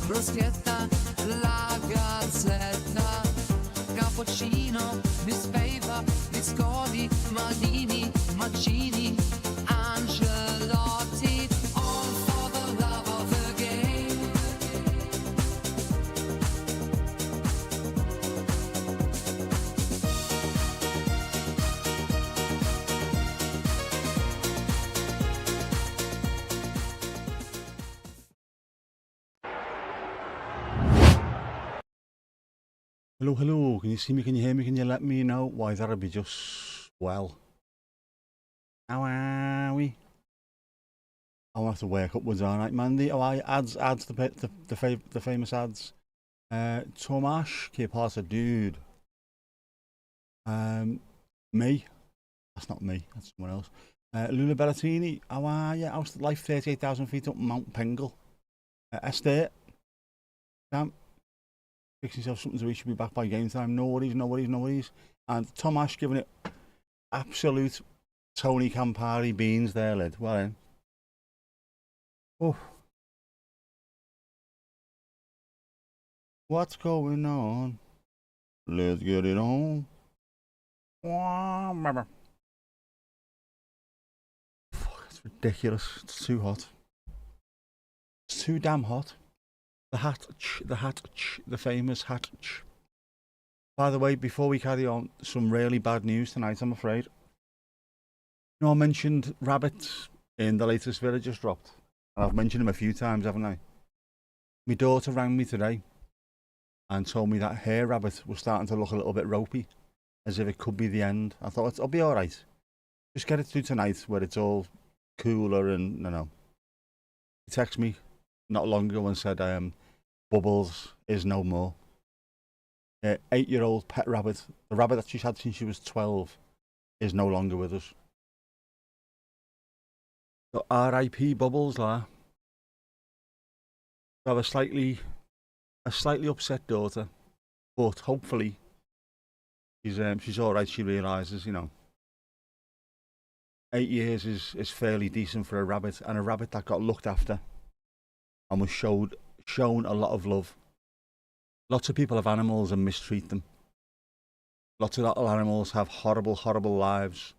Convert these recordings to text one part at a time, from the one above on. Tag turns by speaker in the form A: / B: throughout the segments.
A: bruschetta, la gazzetta, cappuccino, bisfeva, biscotti, malini, macini, angelotti, all for the love of the game.
B: Hello, hello. Can you see me? Can you hear me? Can you let me know? Why, that'd be just well. How are we? I'll have to work upwards, aren't I, Mandy? Oh, I ads, the famous ads. Tomash, keep part of dude. Me. That's not me. That's someone else. Lula Bellatini. How are you? How's the life? 38,000 feet up Mount Pengle. Esther. Damn. Fix yourself something so he should be back by game time. No worries, no worries, no worries. And Tom Ash giving it absolute Tony Campari beans there, lad. Well then. Oh. What's going on? Let's get it on. Fuck, it's ridiculous. It's too hot. It's too damn hot. The famous hat. By the way, before we carry on, some really bad news tonight, I'm afraid. You know, I mentioned rabbits in the latest video just dropped. And I've mentioned them a few times, haven't I? My daughter rang me today and told me that her rabbit was starting to look a little bit ropey, as if it could be the end. I thought, it'll be alright. Just get it through tonight where it's all cooler and, no. He texted me not long ago and said, Bubbles is no more. 8-year-old pet rabbit, the rabbit that she's had since she was 12, is no longer with us. So R.I.P. Bubbles, la. I have a slightly upset daughter, but hopefully she's all right. She realises, you know, 8 years is fairly decent for a rabbit, and a rabbit that got looked after and was shown a lot of love. Lots of people have animals and mistreat them. Lots of little animals have horrible, horrible lives.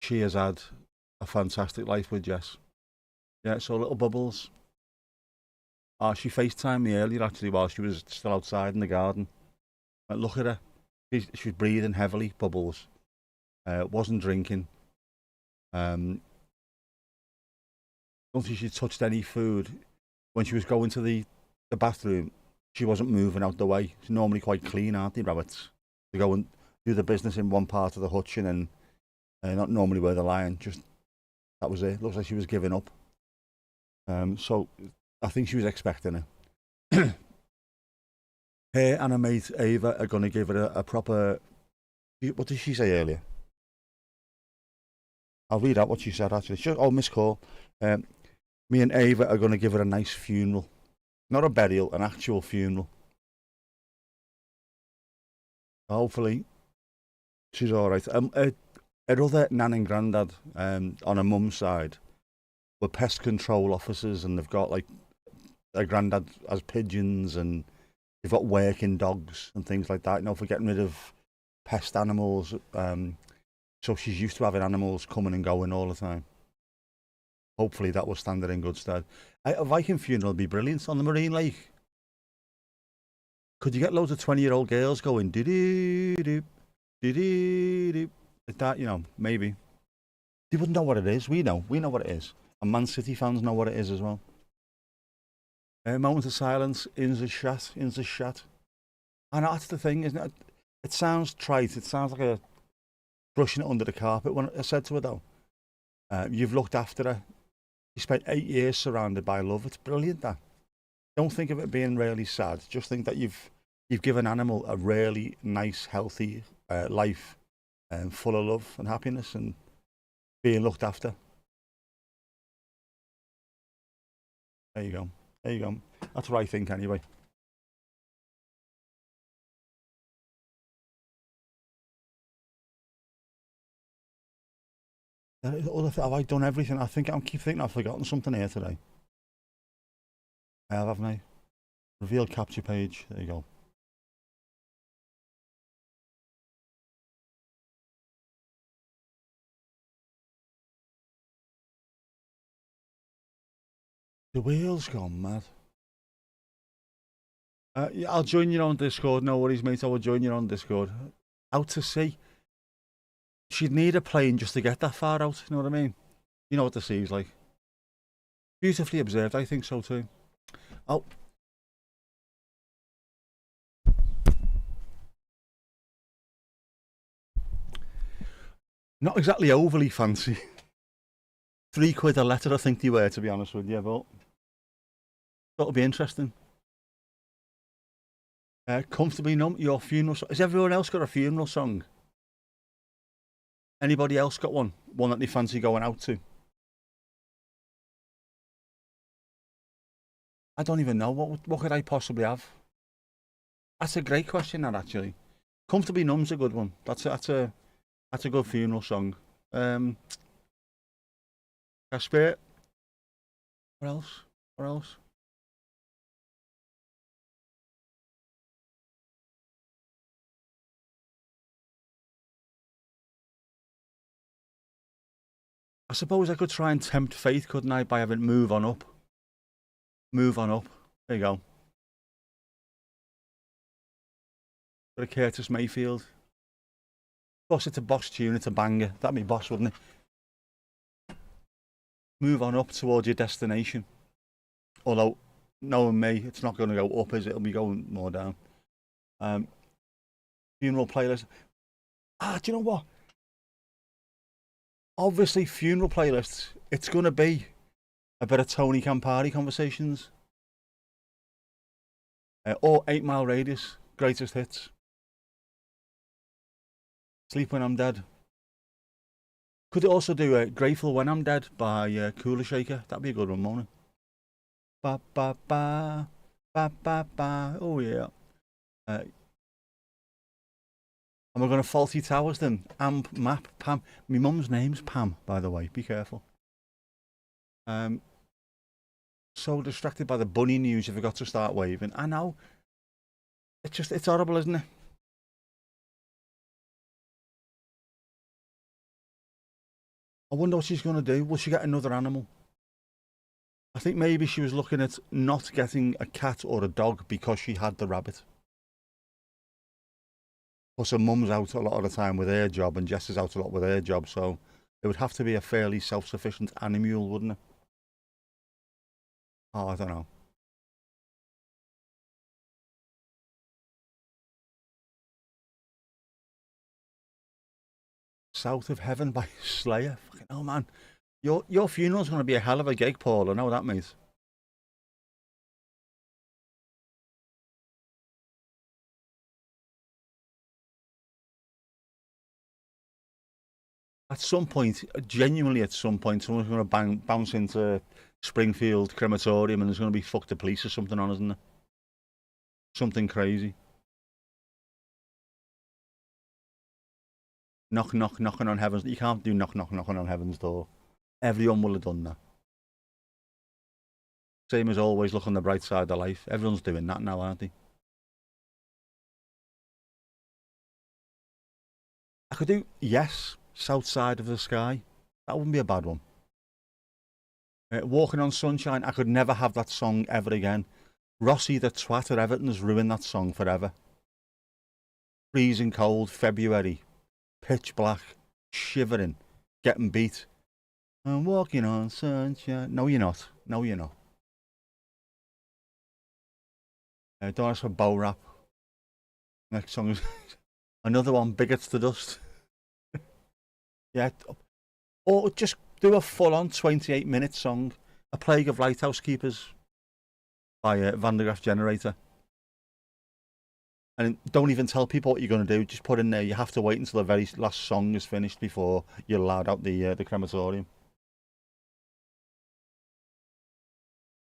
B: She has had a fantastic life with Jess. Yeah, so little Bubbles. She FaceTimed me earlier actually while she was still outside in the garden. Look at her. She was breathing heavily, Bubbles. Wasn't drinking. Don't think she touched any food. When she was going to the bathroom, she wasn't moving out the way. She's normally quite clean, aren't they, rabbits? They go and do the business in one part of the hutch and then not normally where they're lying. Just that was it. Looks like she was giving up. So I think she was expecting it. Her and her mate Ava are going to give her a proper. What did she say earlier? I'll read out what she said actually. Missed call. Me and Ava are going to give her a nice funeral. Not a burial, an actual funeral. Hopefully, she's alright. Her other nan and granddad, on her mum's side, were pest control officers, and they've got, like, their granddad has pigeons, and they've got working dogs and things like that, you know, for getting rid of pest animals. So she's used to having animals coming and going all the time. Hopefully that will stand her in good stead. A Viking funeral would be brilliant on the Marine Lake. Could you get loads of 20-year-old girls going do-do-do, do-do-do, like that, you know, maybe. They wouldn't know what it is. We know what it is. And Man City fans know what it is as well. Moment of silence, in the chat. And that's the thing, isn't it? It sounds trite. It sounds like a brushing it under the carpet. When I said to her, though, you've looked after her. You spent 8 years surrounded by love. It's brilliant, that. Don't think of it being really sad. Just think that you've given an animal a really nice, healthy life, full of love and happiness and being looked after. There you go. That's what I think, anyway. Have I done everything? I keep thinking I've forgotten something here today. I have, haven't I? Reveal capture page. There you go. The wheel's gone mad. Yeah, I'll join you on Discord. No worries, mate. I will join you on Discord. Out to sea. She'd need a plane just to get that far out. You know what I mean? You know what the sea's like. Beautifully observed. I think so too. Oh, not exactly overly fancy. £3 a letter, I think they were, to be honest with you. But that'll be interesting. Comfortably numb. Your funeral song. Has everyone else got a funeral song? Anybody else got one? One that they fancy going out to? I don't even know. What could I possibly have? That's a great question, that actually. Comfortably Numb's a good one. That's a good funeral song. Casper. What else? What else? I suppose I could try and tempt fate, couldn't I, by having Move On Up. Move On Up. There you go. Bit of Curtis Mayfield. Boss, it's a boss tune, it's a banger. That'd be boss, wouldn't it? Move on up towards your destination. Although, knowing me, it's not going to go up, is it? It'll be going more down. Funeral playlist. Do you know what? Obviously, funeral playlists, it's going to be a bit of Tony Campari conversations. Or 8 Mile Radius, greatest hits. Sleep When I'm Dead. Could also do Grateful When I'm Dead by Cooler Shaker. That'd be a good one, won't it? Ba ba ba, ba ba ba. Oh yeah. And we're going to Faulty Towers then. Amp, Map, Pam. My mum's name's Pam, by the way. Be careful. So distracted by the bunny news, you forgot to start waving. I know. It's horrible, isn't it? I wonder what she's going to do. Will she get another animal? I think maybe she was looking at not getting a cat or a dog because she had the rabbit. Plus her mum's out a lot of the time with her job and Jess is out a lot with her job, so it would have to be a fairly self-sufficient animal, wouldn't it? Oh, I don't know. South of Heaven by Slayer. Fucking hell, man. Your funeral's going to be a hell of a gig, Paul. I know that, mate. At some point, genuinely at some point, someone's going to bounce into Springfield crematorium and there's going to be fuck the police or something on, isn't there? Something crazy. Knock, knock, knocking on heaven's. You can't do knock, knock, knocking on heaven's door. Everyone will have done that. Same as always, look on the bright side of life. Everyone's doing that now, aren't they? I could do Yes, South Side of the Sky. That wouldn't be a bad one. Walking on Sunshine. I could never have that song ever again. Rossi the twat at Everton has ruined that song forever. Freezing cold, February, pitch black, shivering, getting beat. I'm walking on sunshine. No, you're not. No, you're not. Don't ask for bow rap. Next song is another one, Bigots to Dust. Yeah. Or just do a full-on 28-minute song. A Plague of Lighthouse Keepers by Van der Graaf Generator. And don't even tell people what you're going to do. Just put in there, you have to wait until the very last song is finished before you're allowed out the crematorium.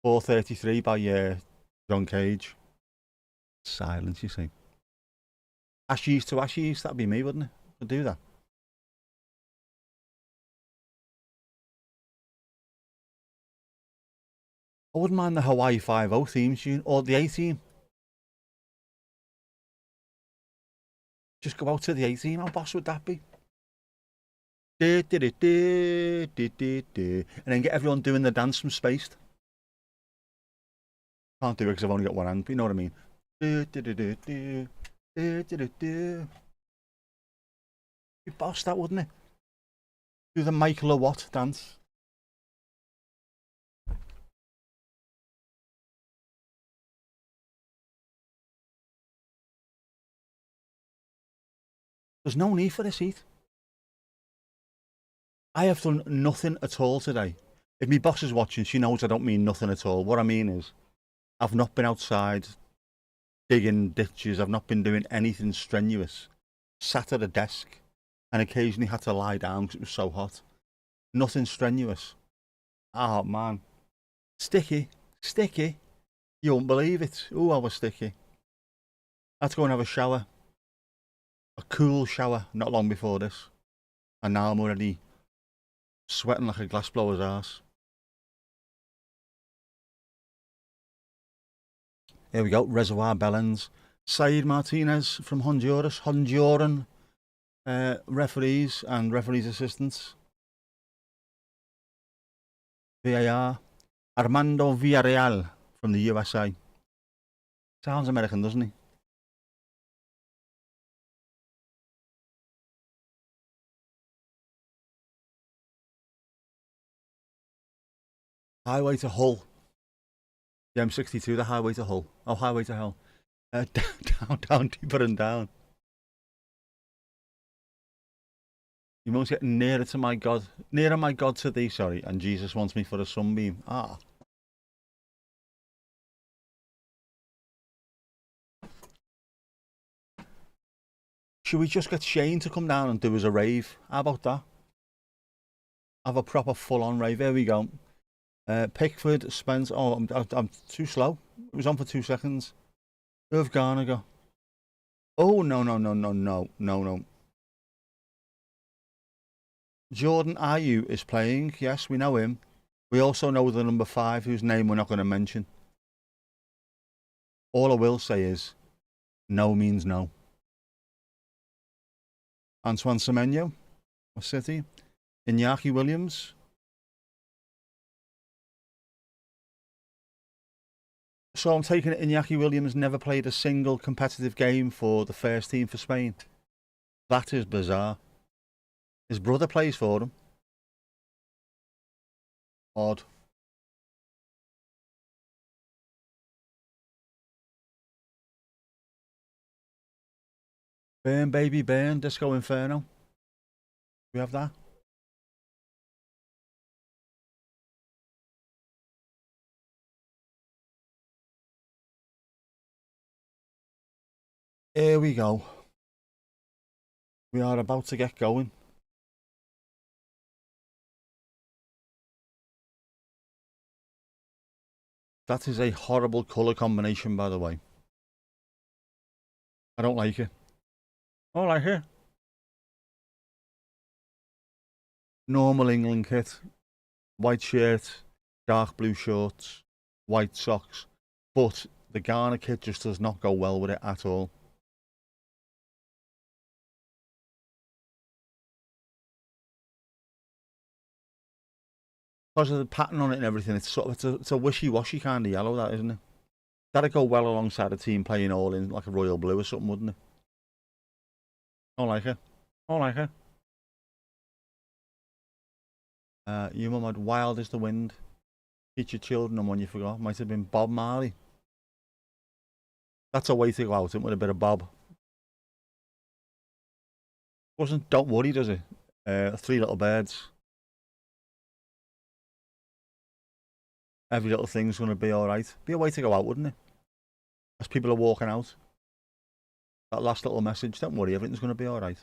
B: 4:33 by John Cage. Silence, you see. Ashes to Ashes, that'd be me, wouldn't it? I'd do that. I wouldn't mind the Hawaii 5-0 theme tune or the A-Team. Just go out to the 18. How boss would that be? And then get everyone doing the dance from Spaced. Can't do it because I've only got one hand, but you know what I mean. Be boss that, wouldn't it? Do the Michael or what dance. There's no need for this heat. I have done nothing at all today. If my boss is watching, she knows I don't mean nothing at all. What I mean is, I've not been outside digging ditches. I've not been doing anything strenuous. Sat at a desk and occasionally had to lie down because it was so hot. Nothing strenuous. Oh man. Sticky. Sticky. You won't believe it. Oh, I was sticky. I had to go and have a shower. A cool shower not long before this. And now I'm already sweating like a glassblower's arse. Here we go, Reservoir Bellens. Said Martinez from Honduras. Honduran referees and referees assistants. VAR. Armando Villarreal from the USA. Sounds American, doesn't he? Highway to Hull. The M62, the highway to Hull. Oh, highway to hell. Down, deeper and down. You must get nearer to my God. Nearer my God to thee, sorry. And Jesus wants me for a sunbeam. Ah. Should we just get Shane to come down and do us a rave? How about that? Have a proper full-on rave. Here we go. Pickford, Spence. Oh, I'm too slow. It was on for 2 seconds. Who have Ghana got? Oh, no. Jordan Ayew is playing. Yes, we know him. We also know the number 5, whose name we're not going to mention. All I will say is, no means no. Antoine Semenyo, City. Iñaki Williams. So I'm taking it Iñaki Williams never played a single competitive game for the first team for Spain. That is bizarre. His brother plays for them. Odd. Burn Baby Burn, Disco Inferno. We have that. Here we go. We are about to get going. That is a horrible colour combination, by the way. I don't like it. I don't like it. Normal England kit. White shirt, dark blue shorts, white socks. But the Ghana kit just does not go well with it at all. Because of the pattern on it and everything, it's sort of it's a wishy-washy kind of yellow, that, isn't it? That'd go well alongside a team playing all in like a royal blue or something, wouldn't it? I don't like it. I don't like it. You mum had Wild as the Wind. Teach your children and one you forgot. Might have been Bob Marley. That's a way to go out with a bit of Bob. Wasn't Don't Worry, does it? Three Little Birds. Every little thing's going to be alright. Be a way to go out, wouldn't it? As people are walking out. That last little message, don't worry, everything's going to be alright.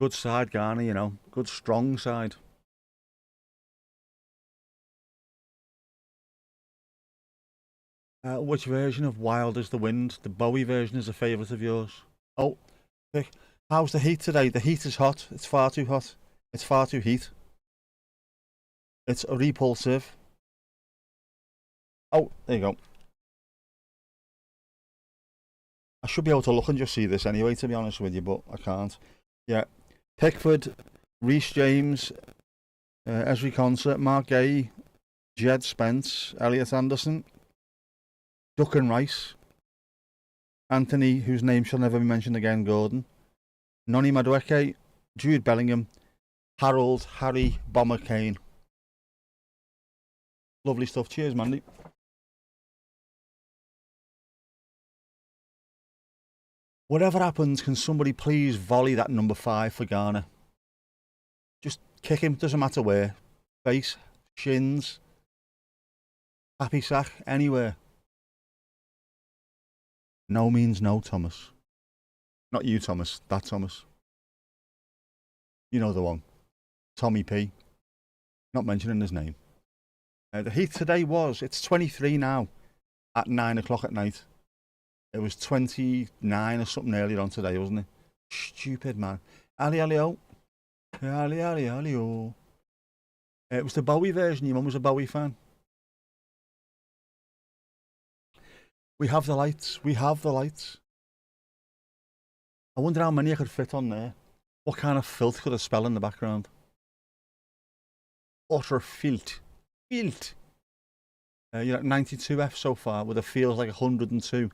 B: Good side, Ghana, you know. Good, strong side. Which version of Wild as the Wind? The Bowie version is a favourite of yours. Oh, pick. How's the heat today? The heat is hot. It's far too hot. It's far too heat. It's repulsive. Oh, there you go. I should be able to look and just see this anyway, to be honest with you, but I can't. Yeah. Pickford, Reece James, Esri Concert, Mark Gay, Jed Spence, Elliot Anderson, Duncan Rice, Anthony, whose name shall never be mentioned again, Gordon, Noni Madueke, Jude Bellingham, Harold, Harry, Bomber Kane. Lovely stuff. Cheers, Mandy. Whatever happens, can somebody please volley that number 5 for Ghana? Just kick him, doesn't matter where. Face, shins, happy sack, anywhere. No means no, Thomas. Not you, Thomas. That Thomas. You know the one. Tommy P. Not mentioning his name. The heat today it's 23 now at 9 o'clock at night. It was 29 or something earlier on today, wasn't it? Stupid, man. Ali, ali, oh. Ali, ali, ali, oh. It was the Bowie version. Your mum was a Bowie fan. We have the lights. We have the lights. I wonder how many I could fit on there. What kind of filth could I spell in the background? Utter filth. Filth. You're at 92 F so far, with it feels like 102.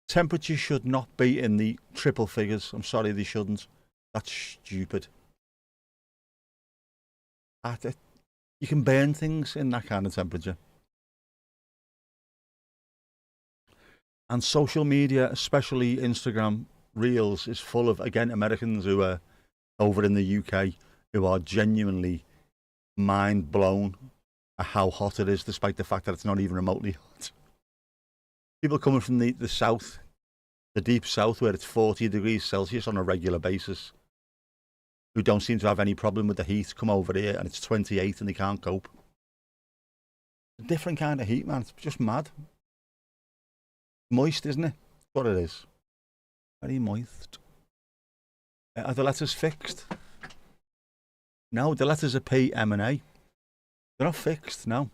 B: Temperature should not be in the triple figures. I'm sorry, they shouldn't. That's stupid. You can burn things in that kind of temperature. And social media, especially Instagram Reels, is full of, again, Americans who are over in the UK who are genuinely mind blown at how hot it is, despite the fact that it's not even remotely hot. People coming from the south, the deep south, where it's 40 degrees Celsius on a regular basis, who don't seem to have any problem with the heat, come over here and it's 28 and they can't cope. It's a different kind of heat, man. It's just mad. Moist, isn't it? That's what it is. Very moist. Are the letters fixed? No, the letters are P, M and A. They're not fixed, no.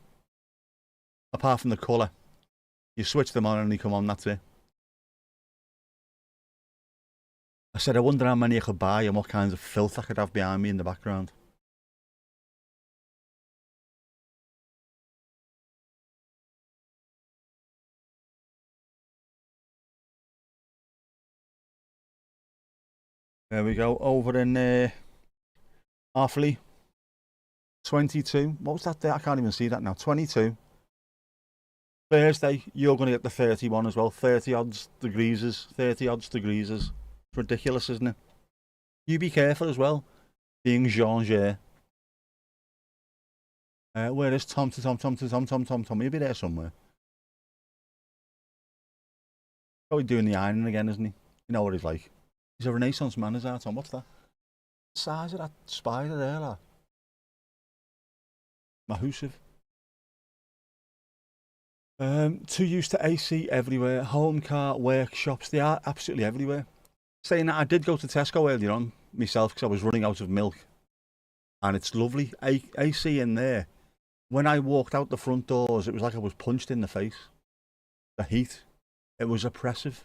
B: Apart from the colour. You switch them on and they come on, that's it. I said, I wonder how many I could buy and what kinds of filth I could have behind me in the background. There we go, over in Arfley. 22. What was that there? I can't even see that now. 22. Thursday, you're going to get the 31 as well. 30 odds degrees. 30 odds degrees. It's ridiculous, isn't it? You be careful as well, being Jean-Gere. Where is Tom? He'll be there somewhere. Probably doing the ironing again, isn't he? You know what he's like. He's a Renaissance man, is that, Tom? What's that? The size of that spider there, lad. Mahusive. Too used to AC everywhere. Home car workshops, they are absolutely everywhere. Saying that, I did go to Tesco earlier on myself because I was running out of milk. And it's lovely. AC in there. When I walked out the front doors, it was like I was punched in the face. The heat. It was oppressive.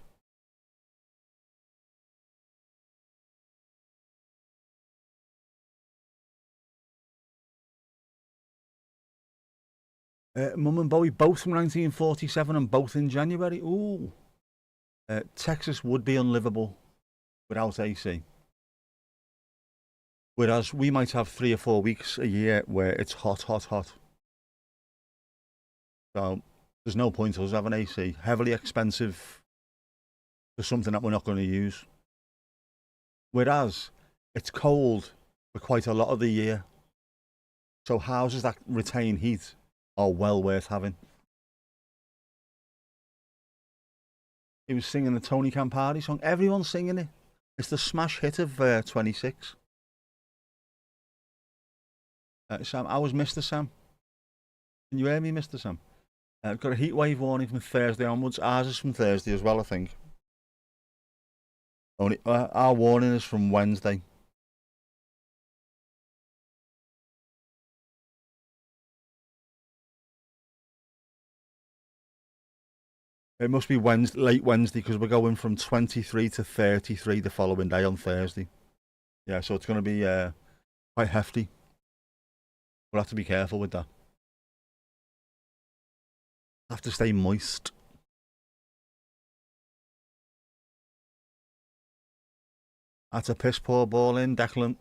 B: Mum and Bowie, both from 1947 and both in January. Ooh. Texas would be unlivable without AC. Whereas we might have 3 or 4 weeks a year where it's hot, hot, hot. So there's no point us having AC. Heavily expensive for something that we're not going to use. Whereas it's cold for quite a lot of the year. So houses that retain heat are well worth having. He was singing the Tony Campari song. Everyone's singing it. It's the smash hit of 26. Sam, I was Mr. Sam. Can you hear me, Mr. Sam? I've got a heat wave warning from Thursday onwards. Ours is from Thursday as well, I think. Only our warning is from Wednesday. It must be Wednesday, late Wednesday, because we're going from 23 to 33 the following day on Thursday. Yeah, so it's going to be quite hefty. We'll have to be careful with that. Have to stay moist. That's a piss poor ball in, Declan.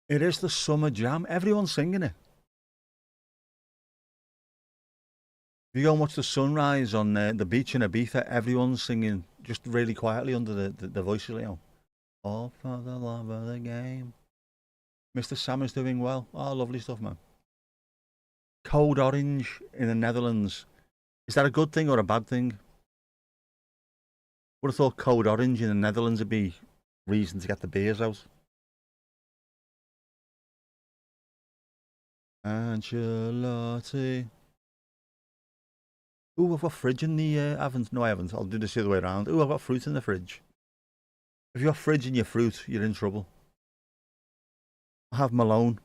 B: It is the summer jam. Everyone's singing it. If you go and watch the sunrise on the beach in Ibiza, everyone's singing just really quietly under the voices, you know. All for the love of the game. Mr. Sam is doing well. Oh, lovely stuff, man. Code orange in the Netherlands. Is that a good thing or a bad thing? Would have thought code orange in the Netherlands would be reason to get the beers out. Ancelotti. Ooh, I've got fridge in the oven. No, I haven't. I'll do this the other way around. Ooh, I've got fruit in the fridge. If you've got fridge in your fruit, you're in trouble. I have Malone.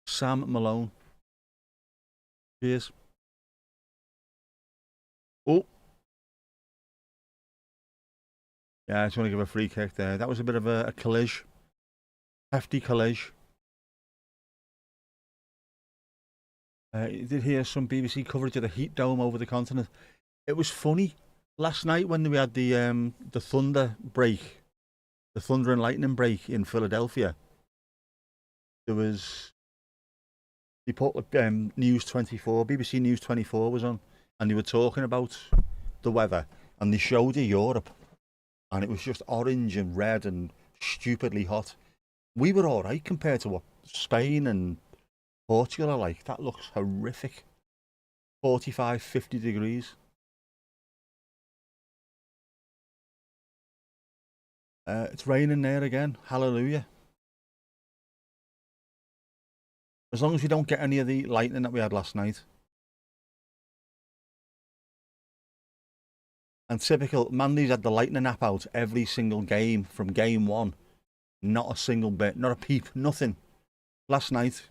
B: Sam Malone. Cheers. Oh. Yeah, I just want to give a free kick there. That was a bit of a collage. Hefty collage. You did hear some BBC coverage of the heat dome over the continent. It was funny. Last night when we had the thunder break, the thunder and lightning break in Philadelphia, there was they put News 24, BBC News 24 was on, and they were talking about the weather, and they showed you Europe, and it was just orange and red and stupidly hot. We were all right compared to what Spain and Portugal are like. That looks horrific. 45, 50 degrees. It's raining there again. Hallelujah. As long as we don't get any of the lightning that we had last night. And typical, Mandy's had the lightning app out every single game from game one. Not a single bit, not a peep, nothing. Last night,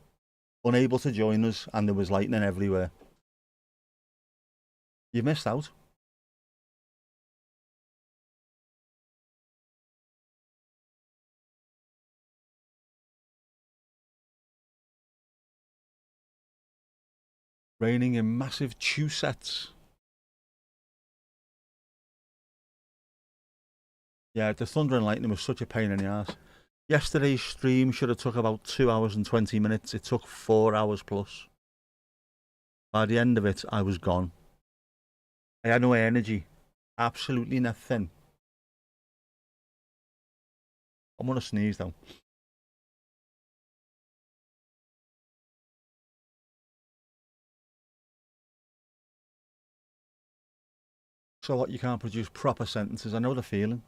B: unable to join us, and there was lightning everywhere. You missed out. Raining in massive chew sets. Yeah, the thunder and lightning was such a pain in the ass. Yesterday's stream should have took about 2 hours and 20 minutes. It took 4 hours plus. By the end of it, I was gone. I had no energy. Absolutely nothing. I'm gonna sneeze though. So what, you can't produce proper sentences? I know the feeling.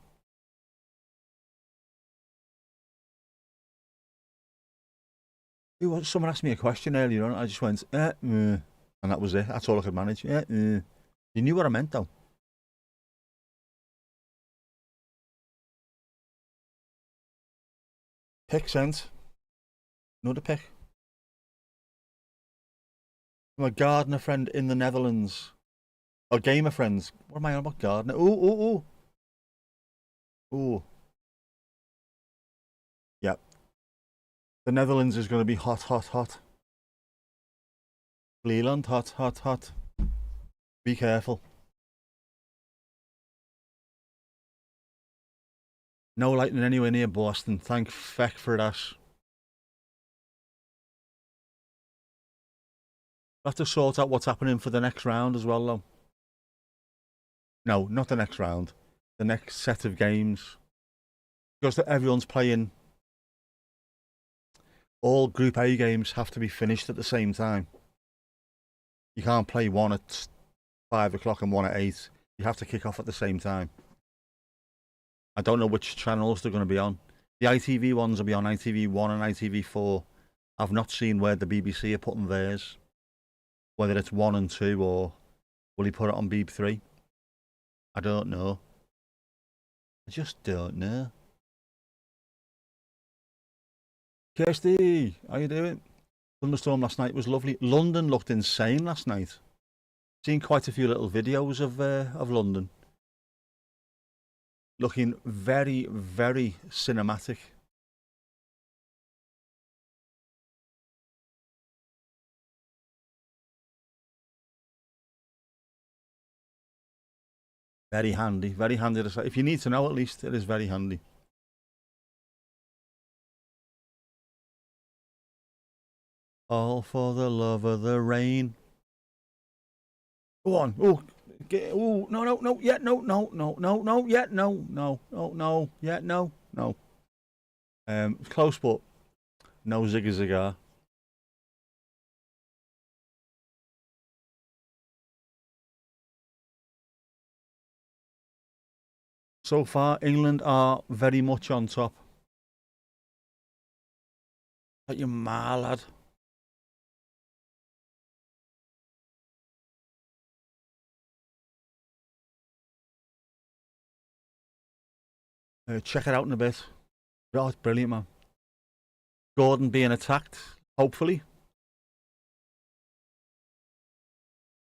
B: Someone asked me a question earlier on. I just went, and that was it. That's all I could manage. You knew what I meant though. Pick sent. Another pick. My gardener friend in the Netherlands. Or gamer friends. What am I on about? Gardener. Ooh. Yep. The Netherlands is going to be hot. Leland, hot. Be careful. No lightning anywhere near Boston. Thank feck for that. We'll have to sort out what's happening for the next round as well, though. No, not the next round. The next set of games. Because everyone's playing. All Group A games have to be finished at the same time. You can't play one at 5 o'clock and one at 8. You have to kick off at the same time. I don't know which channels they're going to be on. The ITV ones will be on ITV1 and ITV4. I've not seen where the BBC are putting theirs. Whether it's 1 and 2 or will he put it on Beeb 3? I don't know. I just don't know. Kirsty, how you doing? Thunderstorm last night was lovely. London looked insane last night. Seen quite a few little videos of London. Looking very, very cinematic. Very handy, very handy. If you need to know, at least it is very handy. All for the love of the rain. Go on. Oh, no, no, no, yeah, no, no, no, no, no, yeah, no, no, no, no, yeah, no, no. Close, but no ziggy zigar. So far, England are very much on top. Like your ma, lad. Check it out in a bit. Oh, it's brilliant, man. Gordon being attacked, hopefully.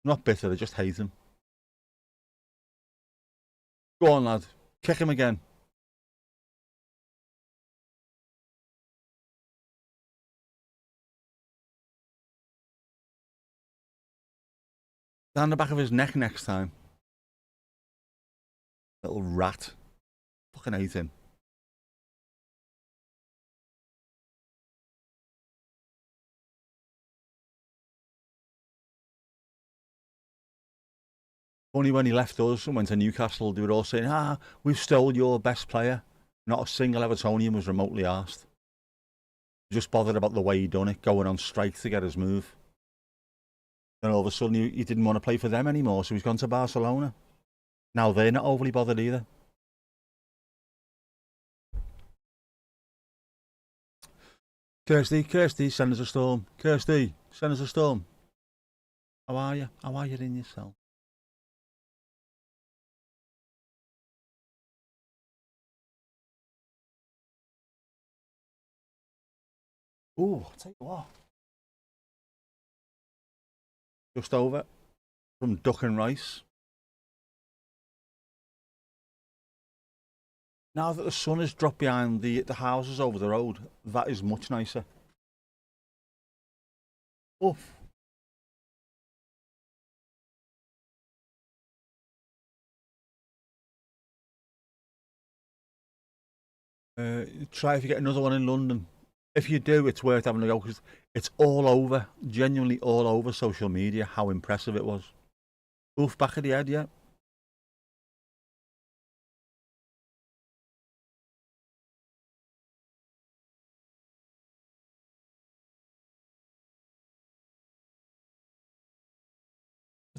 B: Not bitter, I just hate him. Go on, lad. Kick him again. Down the back of his neck next time. Little rat. Fucking hate him. Only when he left us and went to Newcastle, they were all saying, we've stole your best player. Not a single Evertonian was remotely asked. Just bothered about the way he done it, going on strike to get his move. Then all of a sudden he didn't want to play for them anymore, so he's gone to Barcelona. Now they're not overly bothered either. Kirsty, send us a storm. Kirsty, send us a storm. How are you? How are you in yourself? Ooh, I'll tell you what. Just over from Duck and Rice. Now that the sun has dropped behind the houses over the road, that is much nicer. Oof. Try if you get another one in London. If you do, it's worth having a go because it's all over, genuinely all over social media how impressive it was. Oof, back of the head, yeah.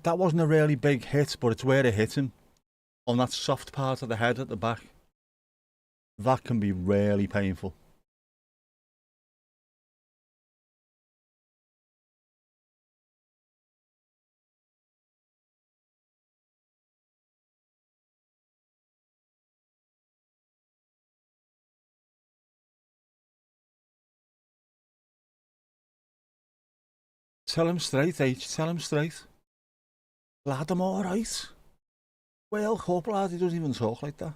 B: That wasn't a really big hit, but it's where it hit him on that soft part of the head at the back. That can be really painful. Tell him straight, H. Tell him straight. Lad, I'm alright. Well, Cup, lad, he doesn't even talk like that.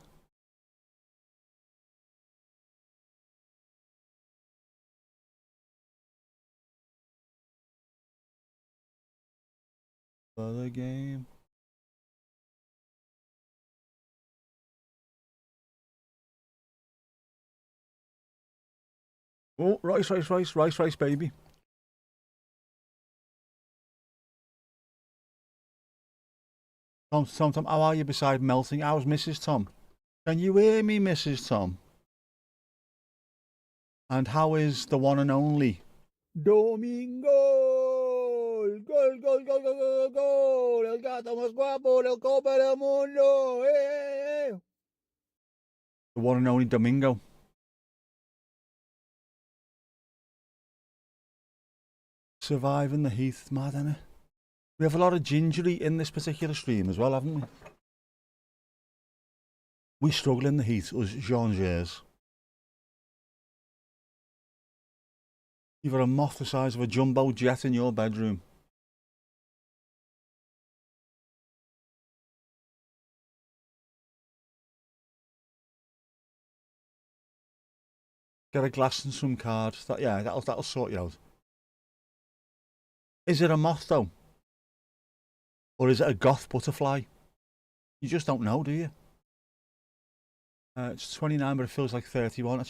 B: For the game. Oh, rice, baby. Tom, how are you beside melting? How's Mrs. Tom? Can you hear me, Mrs. Tom? And how is the one and only Domingo? Gol. El gato más guapo del Copa del Mundo. Hey. The one and only Domingo. Surviving the heat, it's mad, innit? We have a lot of gingery in this particular stream as well, haven't we? We struggle in the heat, us Jean-Gers. You've got a moth the size of a jumbo jet in your bedroom. Get a glass and some cards. That'll sort you out. Is it a moth though? Or is it a goth butterfly? You just don't know, do you? It's 29, but it feels like 31.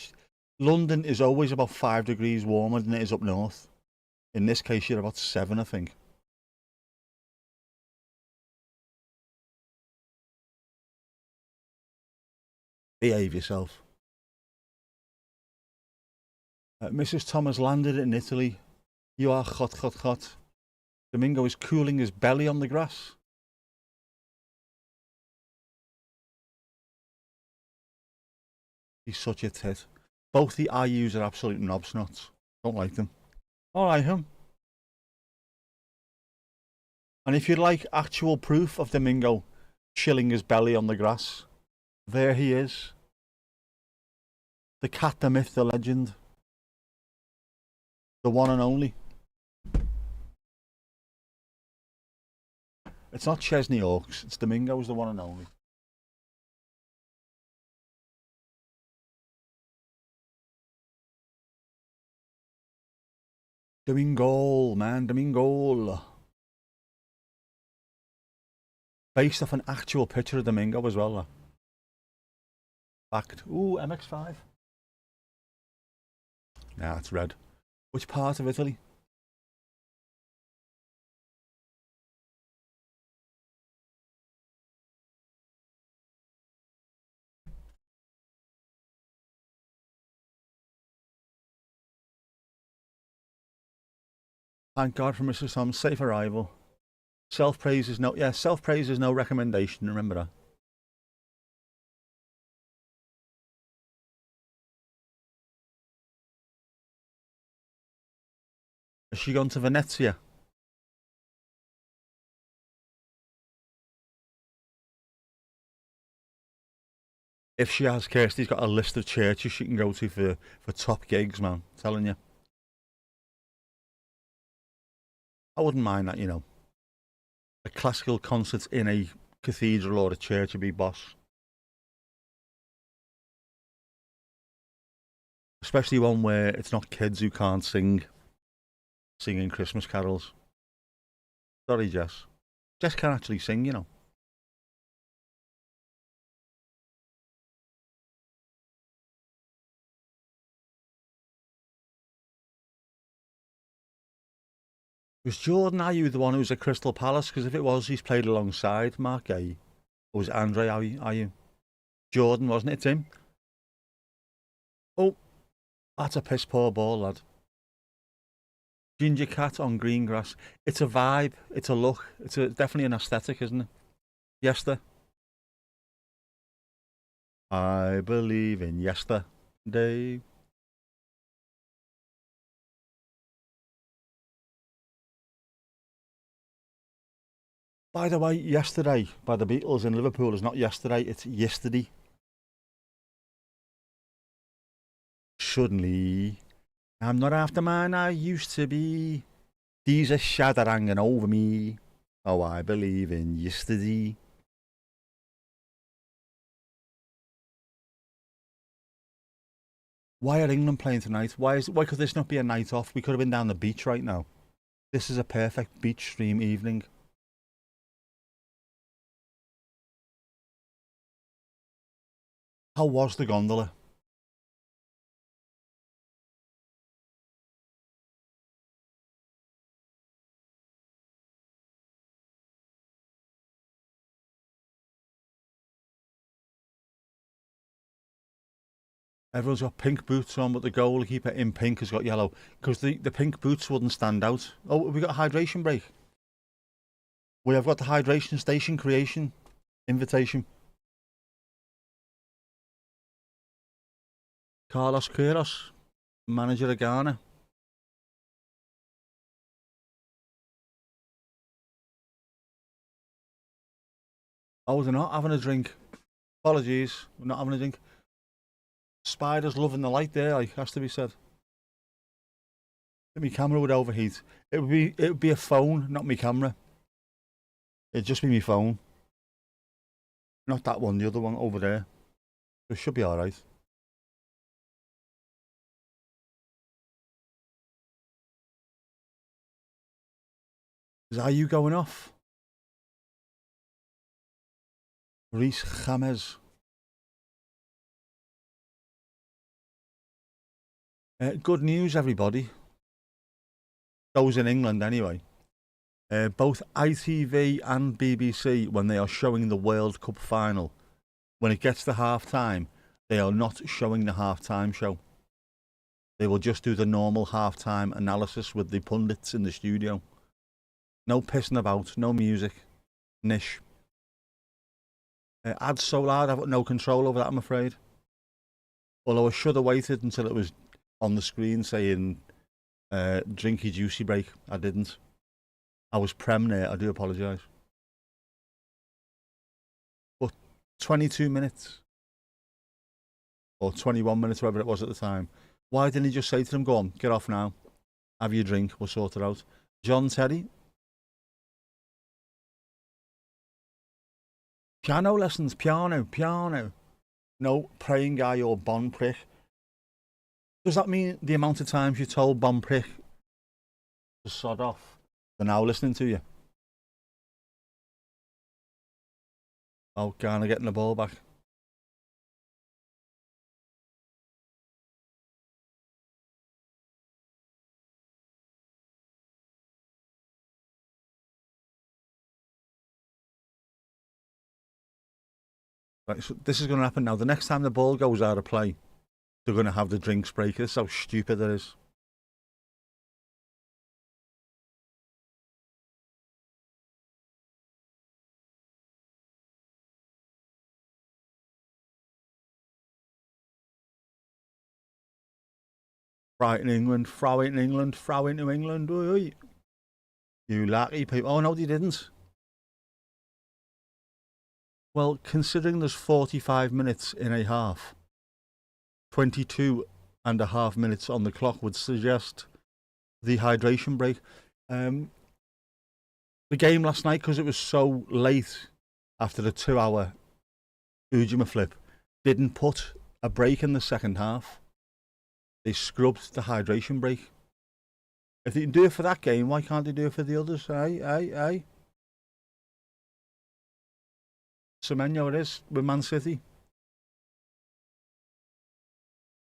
B: London is always about 5 degrees warmer than it is up north. In this case, you're about 7, I think. Behave yourself. Mrs. Thomas landed in Italy. You are hot. Domingo is cooling his belly on the grass. He's such a tit. Both the IUs are absolute knobsnuts. Don't like them. All right, him. And if you'd like actual proof of Domingo chilling his belly on the grass, there he is. The cat, the myth, the legend. The one and only. It's not Chesney Hawkes, it's Domingo's the one and only. Domingo, man, Domingo. Based off an actual picture of Domingo as well. Fact. Ooh, MX5. Nah, it's red. Which part of Italy? Thank God for Mr. Tom's safe arrival. Self-praise is no recommendation, remember that. Has she gone to Venezia? If she has, Kirsty's got a list of churches she can go to for top gigs, man. I'm telling you. I wouldn't mind that, you know. A classical concert in a cathedral or a church would be boss. Especially one where it's not kids who can't singing Christmas carols. Sorry, Jess. Jess can actually sing, you know. Was Jordan Ayew the one who was at Crystal Palace? Because if it was, he's played alongside Mark Gay. Or was it Andre Ayew? Jordan, wasn't it, Tim? Oh, that's a piss poor ball, lad. Ginger cat on green grass. It's a vibe. It's a look. It's definitely an aesthetic, isn't it? Yester. I believe in yesterday. By the way, Yesterday by the Beatles in Liverpool is not yesterday, it's yesterday. Suddenly, I'm not after man I used to be. These are shadow hanging over me. Oh, I believe in yesterday. Why are England playing tonight? Why could this not be a night off? We could have been down the beach right now. This is a perfect beach stream evening. How was the gondola? Everyone's got pink boots on, but the goalkeeper in pink has got yellow. Because the pink boots wouldn't stand out. Oh, we got a hydration break. We have got the hydration station creation invitation. Carlos Queiroz, manager of Ghana. Oh, they're not having a drink. Apologies, we're not having a drink. Spider's loving the light there, like, has to be said. My camera would overheat. It would be a phone, not my camera. It'd just be my phone. Not that one, the other one over there. It should be alright. Is that you going off? Reese James. Good news, everybody. Those in England, anyway. Both ITV and BBC, when they are showing the World Cup final, when it gets to half time, they are not showing the half time show. They will just do the normal half time analysis with the pundits in the studio. No pissing about, no music. Nish. Ads so loud, I've got no control over that, I'm afraid. Although I should have waited until it was on the screen saying drinky juicy break. I didn't. I was prem there, I do apologise. But 22 minutes. Or 21 minutes, whatever it was at the time. Why didn't he just say to them, go on, get off now. Have your drink, we'll sort it out. John Terry. Piano lessons, piano. No, praying guy or bon prick. Does that mean the amount of times you told bon prick to sod off, they're now listening to you? Oh, Garner getting the ball back. Right, so this is going to happen now. The next time the ball goes out of play, they're going to have the drinks break. This is how stupid it is. Right in England, throw into England, throw into England. Oi, oi. You lucky people. Oh, no, they didn't. Well, considering there's 45 minutes in a half, 22 and a half minutes on the clock would suggest the hydration break. The game last night, because it was so late after the 2 hour Ujima flip, didn't put a break in the second half. They scrubbed the hydration break. If they can do it for that game, why can't they do it for the others? Aye. Semenyo it is with Man City.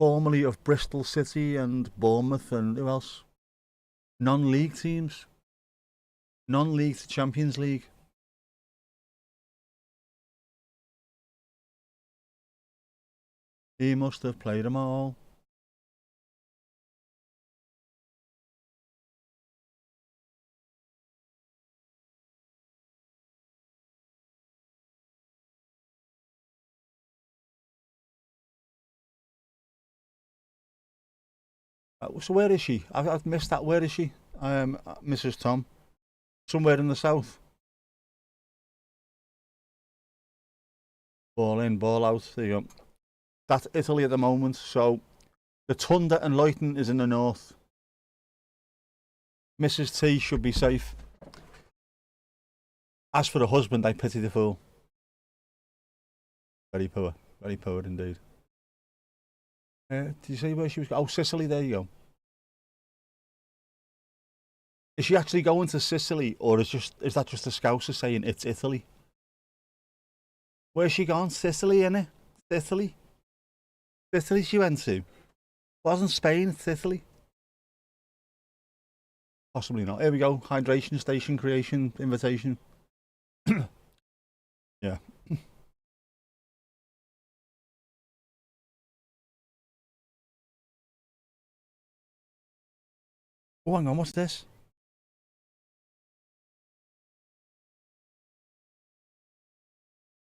B: Formerly of Bristol City and Bournemouth and who else? Non-league teams. Non-league to Champions League. He must have played them all. So where is she? I've missed that. Where is she? Mrs. Tom. Somewhere in the south. Ball in, ball out. There you go. That's Italy at the moment. So the Thunder and Leuten is in the north. Mrs. T should be safe. As for the husband, I pity the fool. Very poor indeed. Did you say where she was? Oh, Sicily. There you go. Is she actually going to Sicily, or is that just the Scouser saying it's Italy? Where's she gone? Sicily, innit? Sicily. Sicily she went to. Wasn't Spain, it's Italy. Possibly not. Here we go. Hydration station creation invitation. Yeah. Oh, hang on. What's this?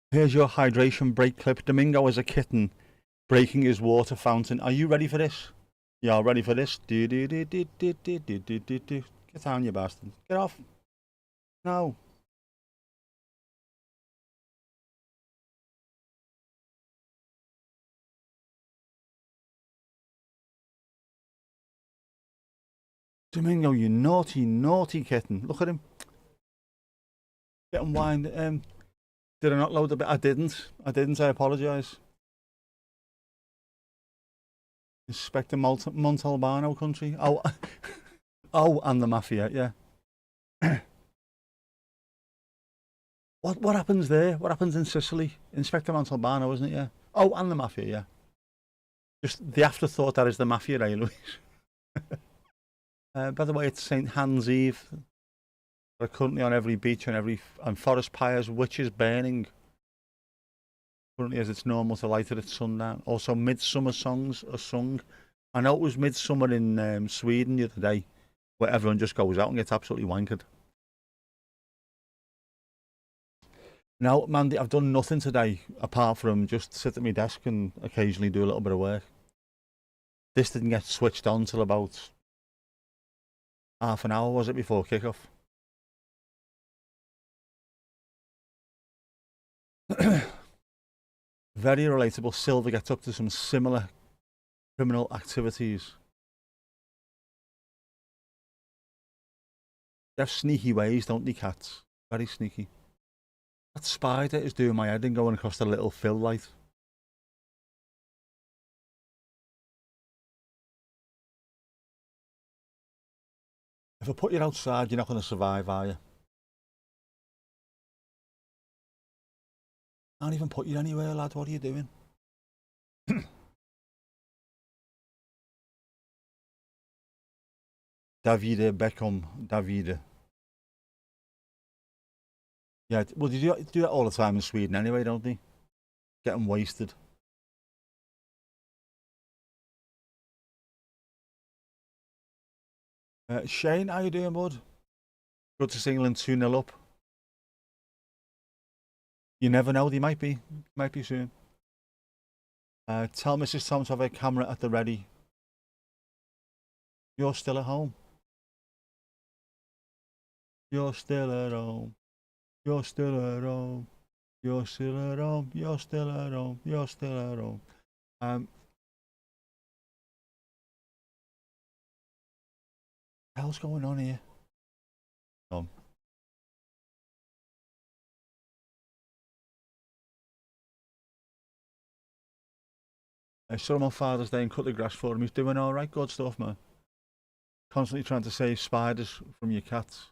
B: Here's your hydration break clip. Domingo as a kitten breaking his water fountain. Are you ready for this? Y'all ready for this? Do. Get down, you bastard. Get off. No. Domingo, you naughty, naughty kitten. Look at him. Getting whined. Did I not load the bit? I didn't. I apologise. Inspector Montalbano country. Oh, oh, and the mafia. Yeah. What happens there? What happens in Sicily? Inspector Montalbano, isn't it? Yeah. Oh, and the mafia. Yeah. Just the afterthought that is the mafia, eh, Louise? By the way, it's St. Hans Eve. They're currently on every beach and forest pyres, witches burning. Currently, as it's normal to light it at sundown. Also, midsummer songs are sung. I know it was midsummer in Sweden the other day, where everyone just goes out and gets absolutely wankered. Now, Mandy, I've done nothing today apart from just sit at my desk and occasionally do a little bit of work. This didn't get switched on till about half an hour, was it, before kickoff? Very relatable. Silver gets up to some similar criminal activities. They have sneaky ways, don't they, cats? Very sneaky. That spider is doing my head in going across the little fill light. If I put you outside, you're not going to survive, are you? I can't even put you anywhere, lad. What are you doing? Davide Beckham. Davide. Yeah, well, they do that all the time in Sweden anyway, don't they? Getting wasted. Shane, how you doing, bud? Good to see England 2-0 up. You never know, they might be. Might be soon. Tell Mrs. Tom to have a camera at the ready. You're still at home. You're still at home. You're still at home. You're still at home. You're still at home. You're still at home. What hell's going on here? I saw him on Father's Day and cut the grass for him. He's doing all right. Good stuff, man. Constantly trying to save spiders from your cats.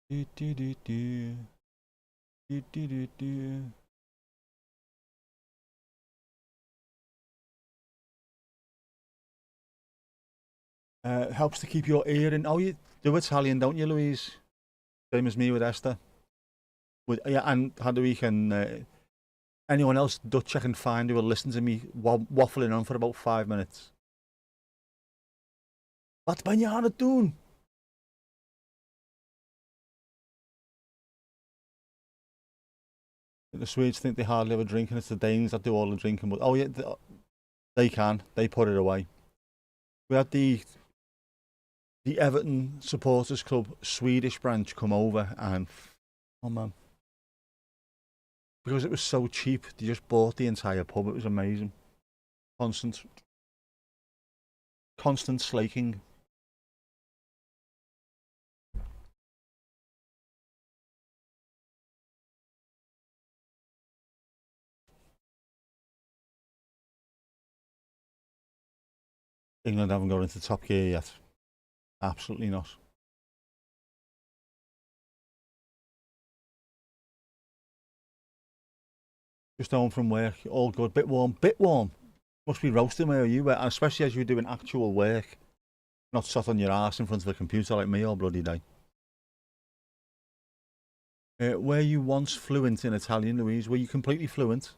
B: Do do do do. Do do do do. Helps to keep your ear in. Oh, you do Italian, don't you, Louise? Same as me with Esther. With yeah, and Hadwick and anyone else Dutch I can find who will listen to me waffling on for about 5 minutes. Wat ben je aan het doen? The Swedes think they hardly ever drink, and it's the Danes that do all the drinking. But oh yeah, they can. They put it away. We had the Everton Supporters Club Swedish branch come over, and oh man, because it was so cheap, they just bought the entire pub. It was amazing. Constant slaking. England haven't got into top gear yet. Absolutely not. Just home from work, all good. Bit warm, bit warm. Must be roasting where you were, especially as you're doing actual work, not sat on your ass in front of a computer like me all bloody day. Were you once fluent in Italian, Louise? Were you completely fluent?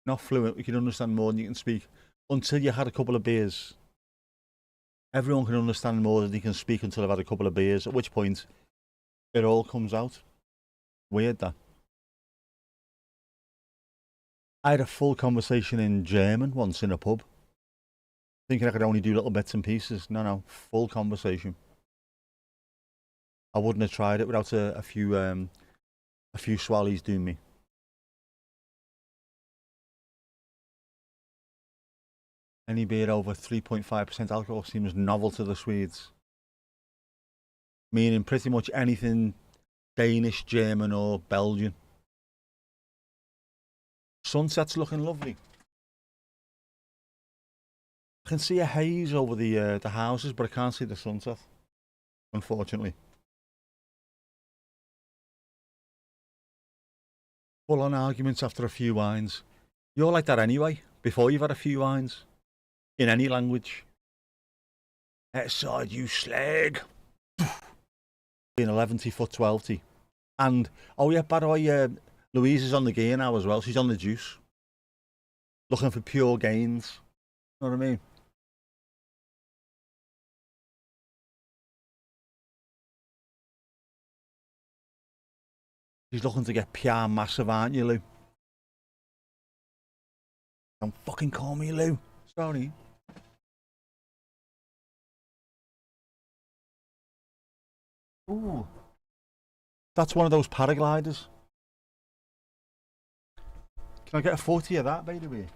B: Not fluent, you can understand more than you can speak. Until you had a couple of beers. Everyone can understand more than they can speak until they've had a couple of beers, at which point it all comes out. Weird that. I had a full conversation in German once in a pub. thinking I could only do little bits and pieces. No, no, full conversation. I wouldn't have tried it without a few swallies doing me. Any beer over 3.5% alcohol seems novel to the Swedes. Meaning pretty much anything Danish, German or Belgian. Sunset's looking lovely. I can see a haze over the houses, but I can't see the sunset, unfortunately. Full on arguments after a few wines. You're like that anyway, before you've had a few wines. In any language. Outside you slag. Being 11 foot 12. And, oh yeah, by the way, Louise is on the gear now as well. She's on the juice. Looking for pure gains. You know what I mean? She's looking to get pure massive, aren't you, Lou? Don't fucking call me Lou. Sorry. Ooh. That's one of those paragliders. Can I get a 40 of that, by the way?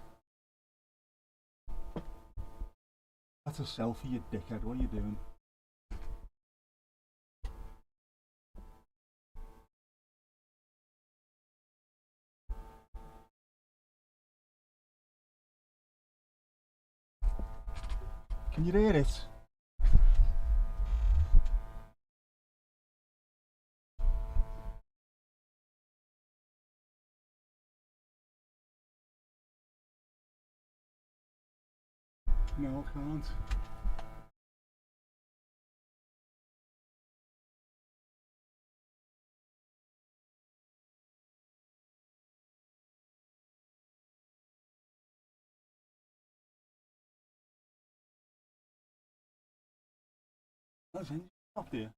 B: That's a selfie, you dickhead. What are you doing? Can you hear it? No, I can't. That's it. Up there.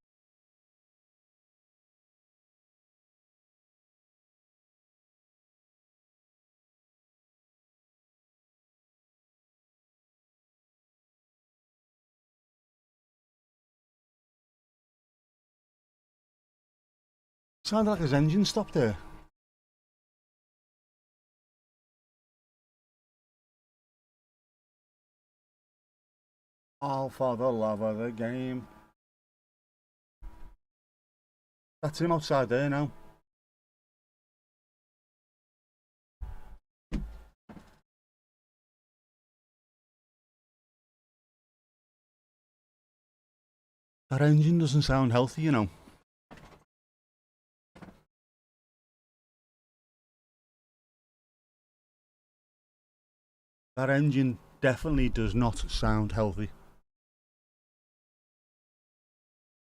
B: Sounded like his engine stopped there. All for the love of the game. That's him outside there now. That engine doesn't sound healthy, you know. That engine definitely does not sound healthy.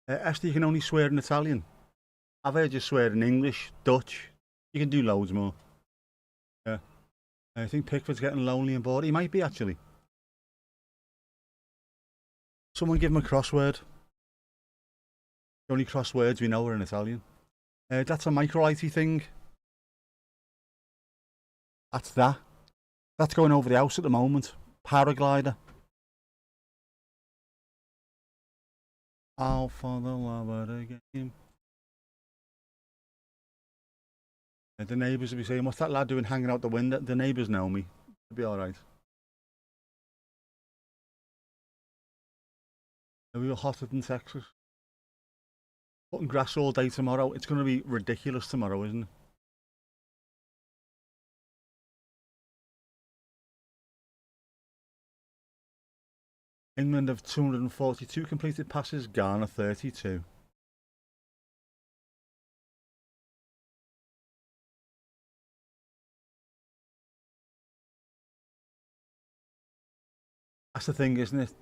B: Esther, you can only swear in Italian. I've heard you swear in English, Dutch. You can do loads more. Yeah. I think Pickford's getting lonely and bored. He might be, actually. Someone give him a crossword. The only crosswords we know are in Italian. That's a micro IT thing. That's that. That's going over the house at the moment. Paraglider. All for the love of the game. The neighbours will be saying, what's that lad doing hanging out the window? The neighbours know me. It'll be alright. We were hotter than Texas. Putting grass all day tomorrow. It's going to be ridiculous tomorrow, isn't it? England have 242 completed passes, Ghana 32. That's the thing, isn't it?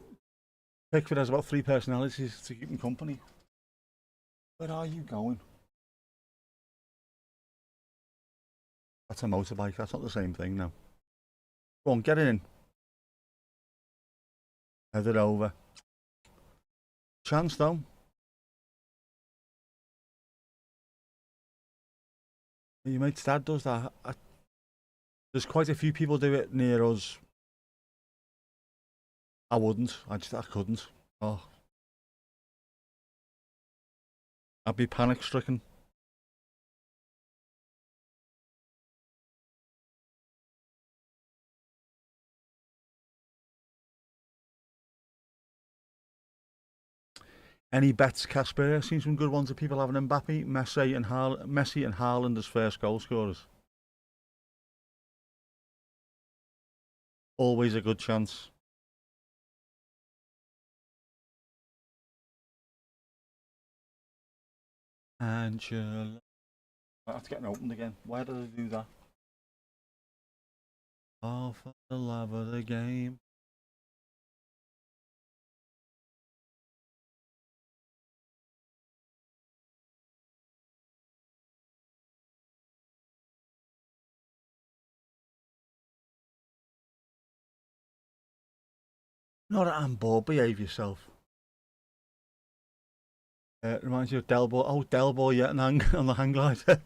B: Pickford has about 3 personalities to keep him company. Where are you going? That's a motorbike, that's not the same thing now. Go on, get in. Head it over. Chance though. Your mate's dad does that. There's quite a few people do it near us. I wouldn't. I couldn't. Oh, I'd be panic stricken. Any bets, Casper? Seen some good ones of people having Mbappe, Messi and Haaland as first goal scorers. Always a good chance. Angela. I have to get it opened again. Why did I do that? Oh, for the love of the game. Not at handball, behave yourself. Reminds you of Delbo. Oh, Delbo, yeah, on the hang glider.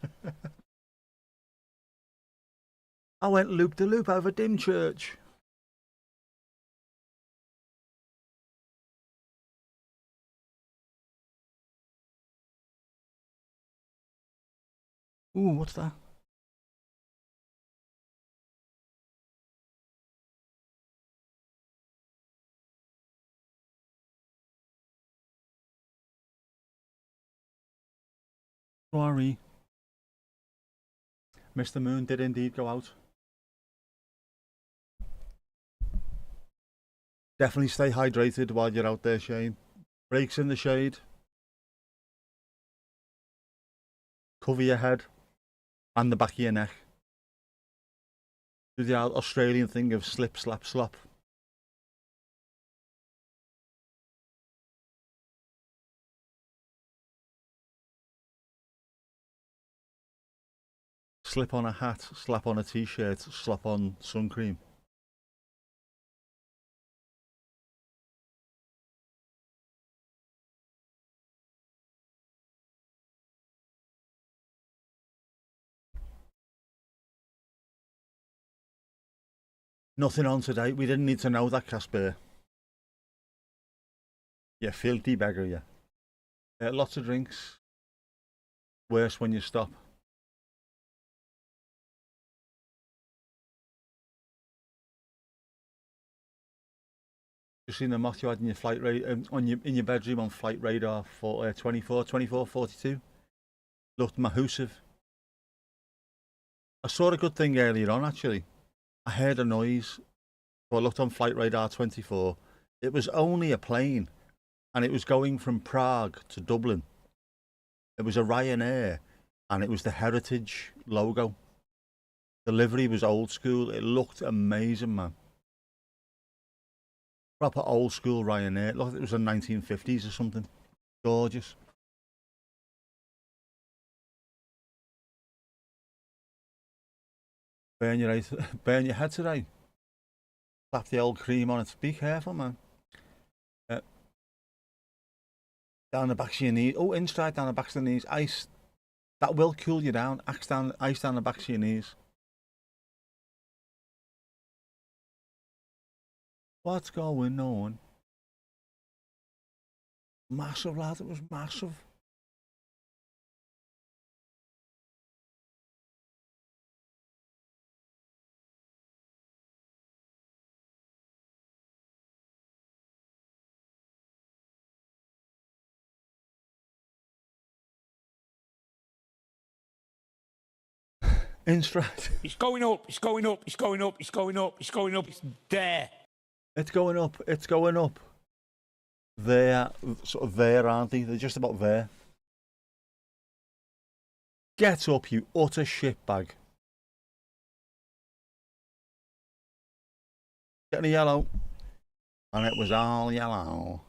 B: I went loop de loop over Dymchurch. Ooh, what's that? Sorry. Mr. Moon did indeed go out. Definitely stay hydrated while you're out there, Shane. Breaks in the shade. Cover your head and the back of your neck. Do the Australian thing of slip, slap, slop. Slip on a hat, slap on a t-shirt, slap on sun cream. Nothing on today. We didn't need to know that, Casper. You filthy beggar, you. Lots of drinks. Worse when you stop. You seen the moth you had in your flight in your bedroom on flight radar for 2442? Looked mahoosive. I saw a good thing earlier on actually. I heard a noise. So I looked on flight radar 24. It was only a plane and it was going from Prague to Dublin. It was a Ryanair and it was the Heritage logo. The livery was old school. It looked amazing, man. Proper old school Ryanair. It looked like it was the 1950s or something. Gorgeous. Burn your head today. Slap the old cream on it. Be careful, man. Uh, Down the backs of your knees. Oh, in stride down the backs of the knees. Ice. That will cool you down. Ice down the backs of your knees. What's going on? Massive, lad. It was massive. In stride.
C: It's going up, it's going up, it's going up, it's going up, it's going up, it's there.
B: It's going up. It's going up. They're sort of there, aren't they? They're just about there. Get up, you utter shitbag. Get a yellow. And it was all yellow.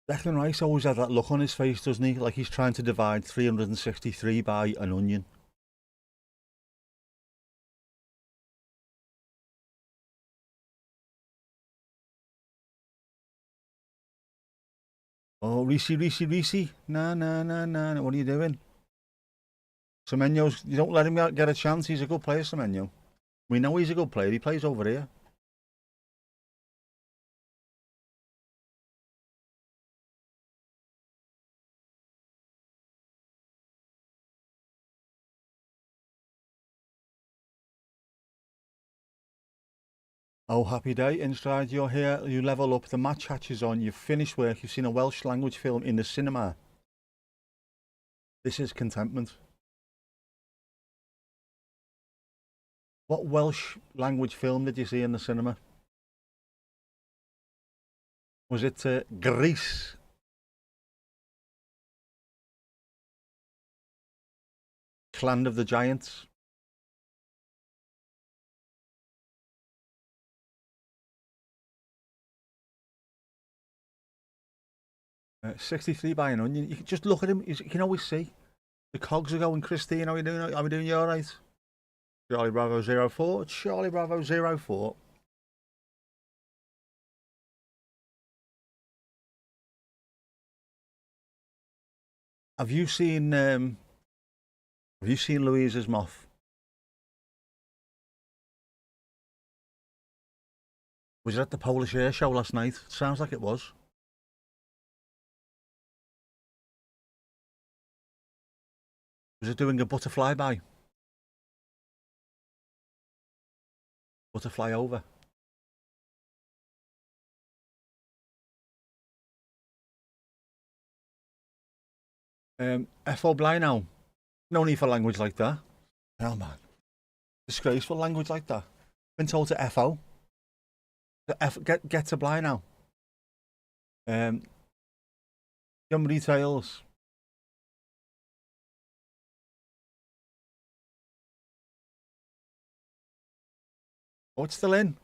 B: Declan Rice always had that look on his face, doesn't he? Like he's trying to divide 363 by an onion. Oh, Reese. Nah, nah, nah, nah, nah. What are you doing? Semenyo's, you don't let him get a chance. He's a good player, Semenyo. We know he's a good player. He plays over here. Oh, happy day. In stride, you're here. You level up. The match hatches on. You've finished work. You've seen a Welsh language film in the cinema. This is contentment. What Welsh language film did you see in the cinema? Was it Grease? Clan of the Giants? 63 by an onion. You can just look at him. You can always see. The cogs are going. Christine, how are you doing? How are we doing? You alright? Charlie Bravo 04. Charlie Bravo 04. Have you seen Louise's moth? Was it at the Polish Air Show last night? Sounds like it was. Was it doing a butterfly by? Butterfly over? FO Bly now. No need for language like that. Hell man. Disgraceful language like that. Been told to FO. Get to Bly now. Young retails. Oh, it's still in.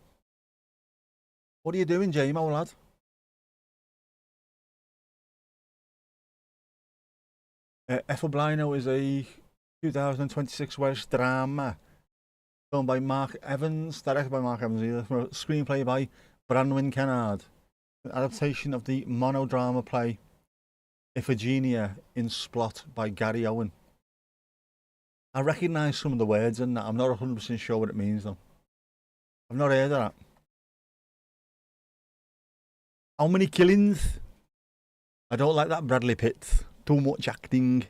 B: What are you doing, JMO lad? F. Oblino is a 2026 Welsh drama filmed by Mark Evans, directed by Mark Evans, either. Screenplay by Branwen Kennard. An adaptation of the monodrama play Iphigenia in Splot by Gary Owen. I recognise some of the words in that. I'm not 100% sure what it means though. I've not heard of that. How many killings? I don't like that Bradley Pitt. Too much acting.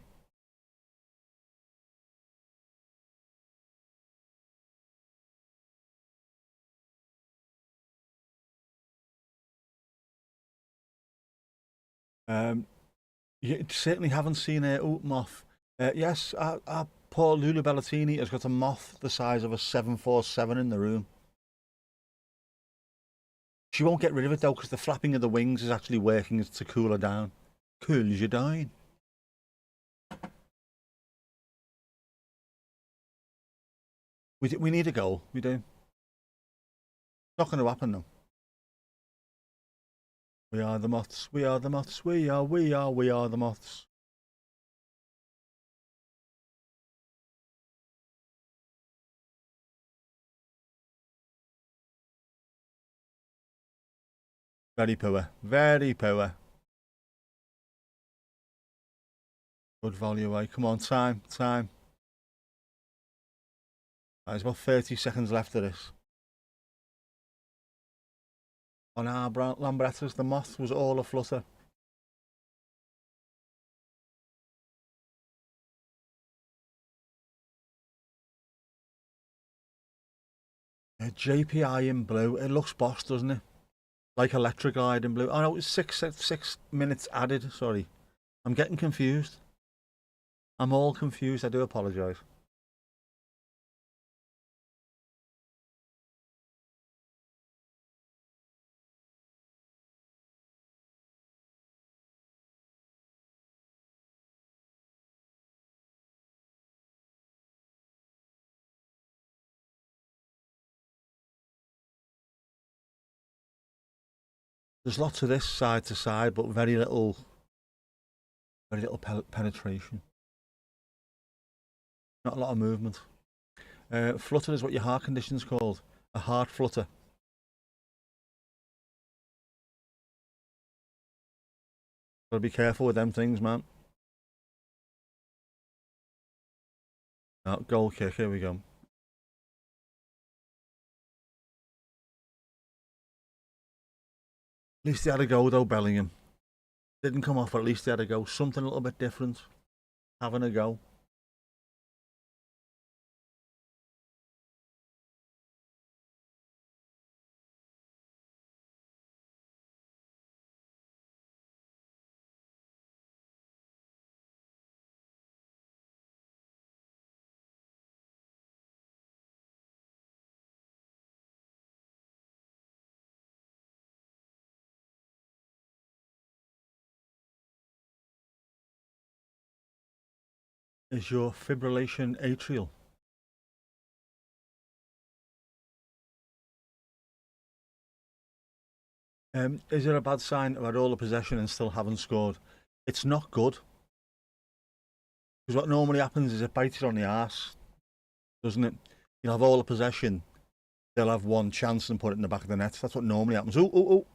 B: You certainly haven't seen a moth. Yes, our poor Lulu Bellatini has got a moth the size of a 747 in the room. She won't get rid of it though because the flapping of the wings is actually working to cool her down. Cools you down. We need a goal. We do. It's not going to happen though. We are the moths. We are the moths. We are the moths. Very poor. Very poor. Good value away. Come on, time. There's about 30 seconds left of this. On our Lambrettas, the moth was all aflutter. JPI in blue. It looks boss, doesn't it? Like Electric Glide in blue. Oh no, it's 6 minutes added. Sorry. I'm getting confused. I'm all confused. I do apologise. There's lots of this side to side, but very little penetration. Not a lot of movement. Flutter is what your heart condition's called. A heart flutter. Gotta be careful with them things, man. Oh, goal kick, here we go. At least he had a go though, Bellingham. Didn't come off, but at least he had a go. Something a little bit different. Having a go. Is your fibrillation atrial? Is it a bad sign about all the possession and still haven't scored? It's not good. Because what normally happens is it bites you on the arse, doesn't it? You'll have all the possession, they'll have one chance and put it in the back of the net. That's what normally happens. Oh.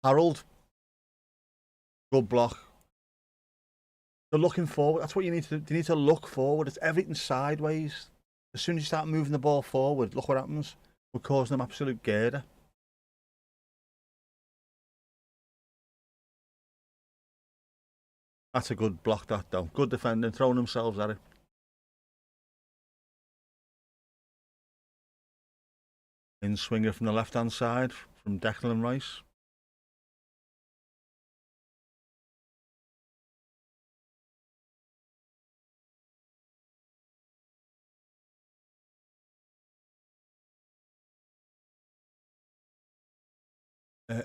B: Harold. Good block. They're looking forward. That's what you need to do. You need to look forward. It's everything sideways. As soon as you start moving the ball forward, look what happens. We're causing them absolute girder. That's a good block, that though. Good defending, throwing themselves at it. In swinger from the left-hand side from Declan Rice.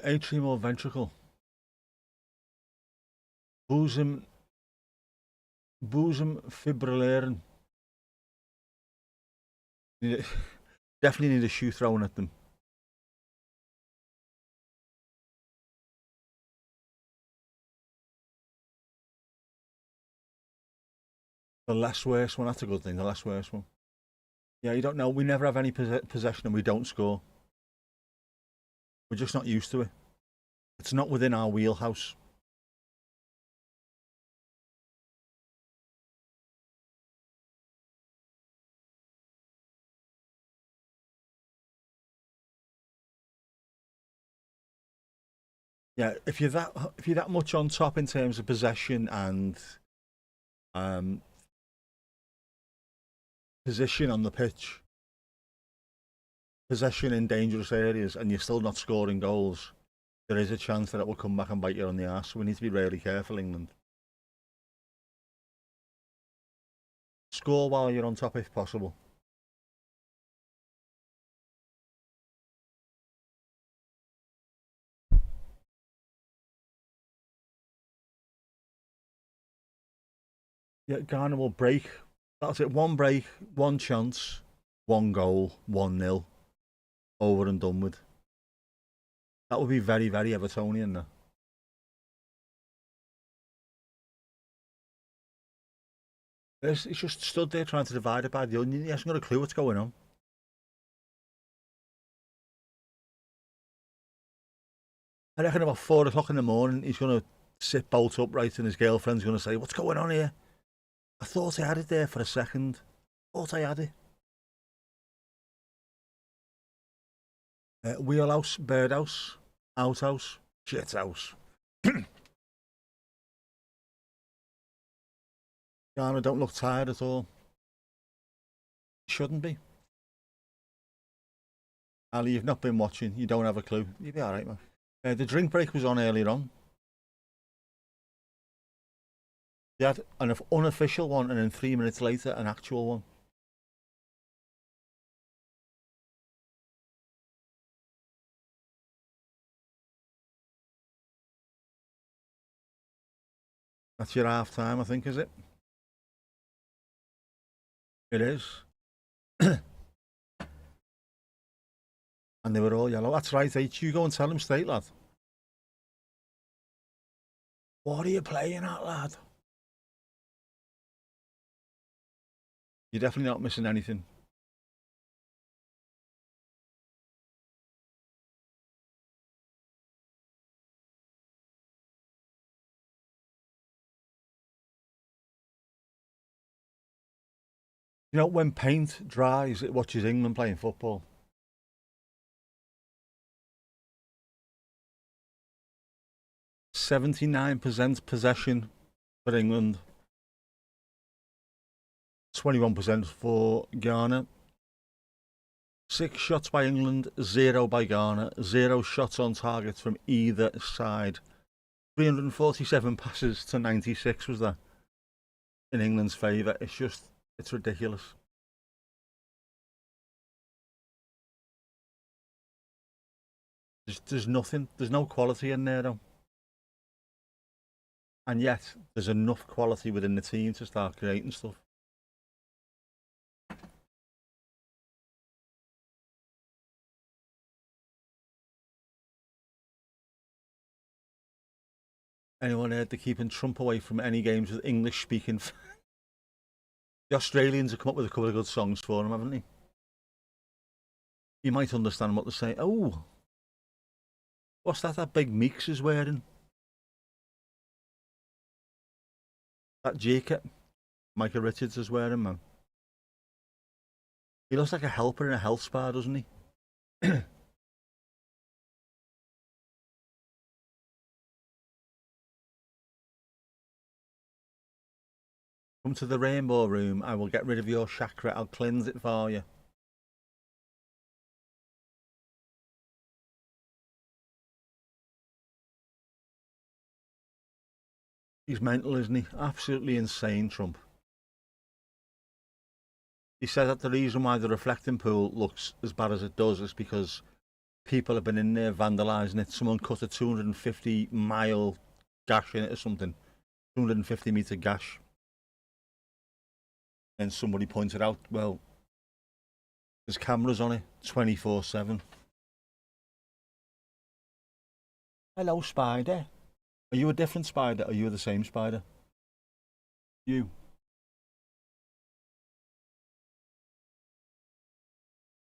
B: Atrium or ventricle? Bosom fibrillation. Definitely need a shoe thrown at them. The less worse one, that's a good thing, the less worse one. Yeah, you don't know. We never have any possession and we don't score. We're just not used to it. It's not within our wheelhouse. Yeah, if you're that much on top in terms of possession and position on the pitch, possession in dangerous areas, and you're still not scoring goals, there is a chance that it will come back and bite you on the arse. So we need to be really careful, England. Score while you're on top if possible. Yeah, Ghana will break. That's it. One break, one chance, one goal, 1-0. Over and done with. That would be very, very Evertonian now. He's just stood there trying to divide it by the onion. He hasn't got a clue what's going on. I reckon about 4 o'clock in the morning, he's going to sit bolt upright and his girlfriend's going to say, "What's going on here? I thought I had it there for a second. Thought I had it." Wheelhouse, birdhouse, outhouse, shithouse. Ghana don't look tired at all. Shouldn't be. Ali, you've not been watching. You don't have a clue. You'll be alright, man. The drink break was on earlier on. They had an unofficial one and then 3 minutes later an actual one. That's your half time, I think, is it? It is. And they were all yellow. That's right, H. You go and tell him straight, lad. What are you playing at, lad? You're definitely not missing anything. You know, when paint dries, it watches England playing football. 79% possession for England, 21% for Ghana. 6 shots by England, 0 by Ghana, 0 shots on target from either side. 347 passes to 96 was that in England's favour. It's ridiculous. There's nothing, there's no quality in there though. And yet, there's enough quality within the team to start creating stuff. Anyone heard they're keeping Trump away from any games with English speaking? The Australians have come up with a couple of good songs for him, haven't they? You might understand what they're saying. Oh, what's that big Meeks is wearing? That jacket Micah Richards is wearing, man. He looks like a helper in a health spa, doesn't he? Come to the rainbow room. I will get rid of your chakra. I'll cleanse it for you. He's mental, isn't he? Absolutely insane, Trump. He said that the reason why the reflecting pool looks as bad as it does is because people have been in there vandalising it. Someone cut a 250-mile gash in it or something. 250-metre gash. And somebody pointed out, well, there's cameras on it 24/7. Hello, spider. Are you a different spider? Or are you the same spider? You.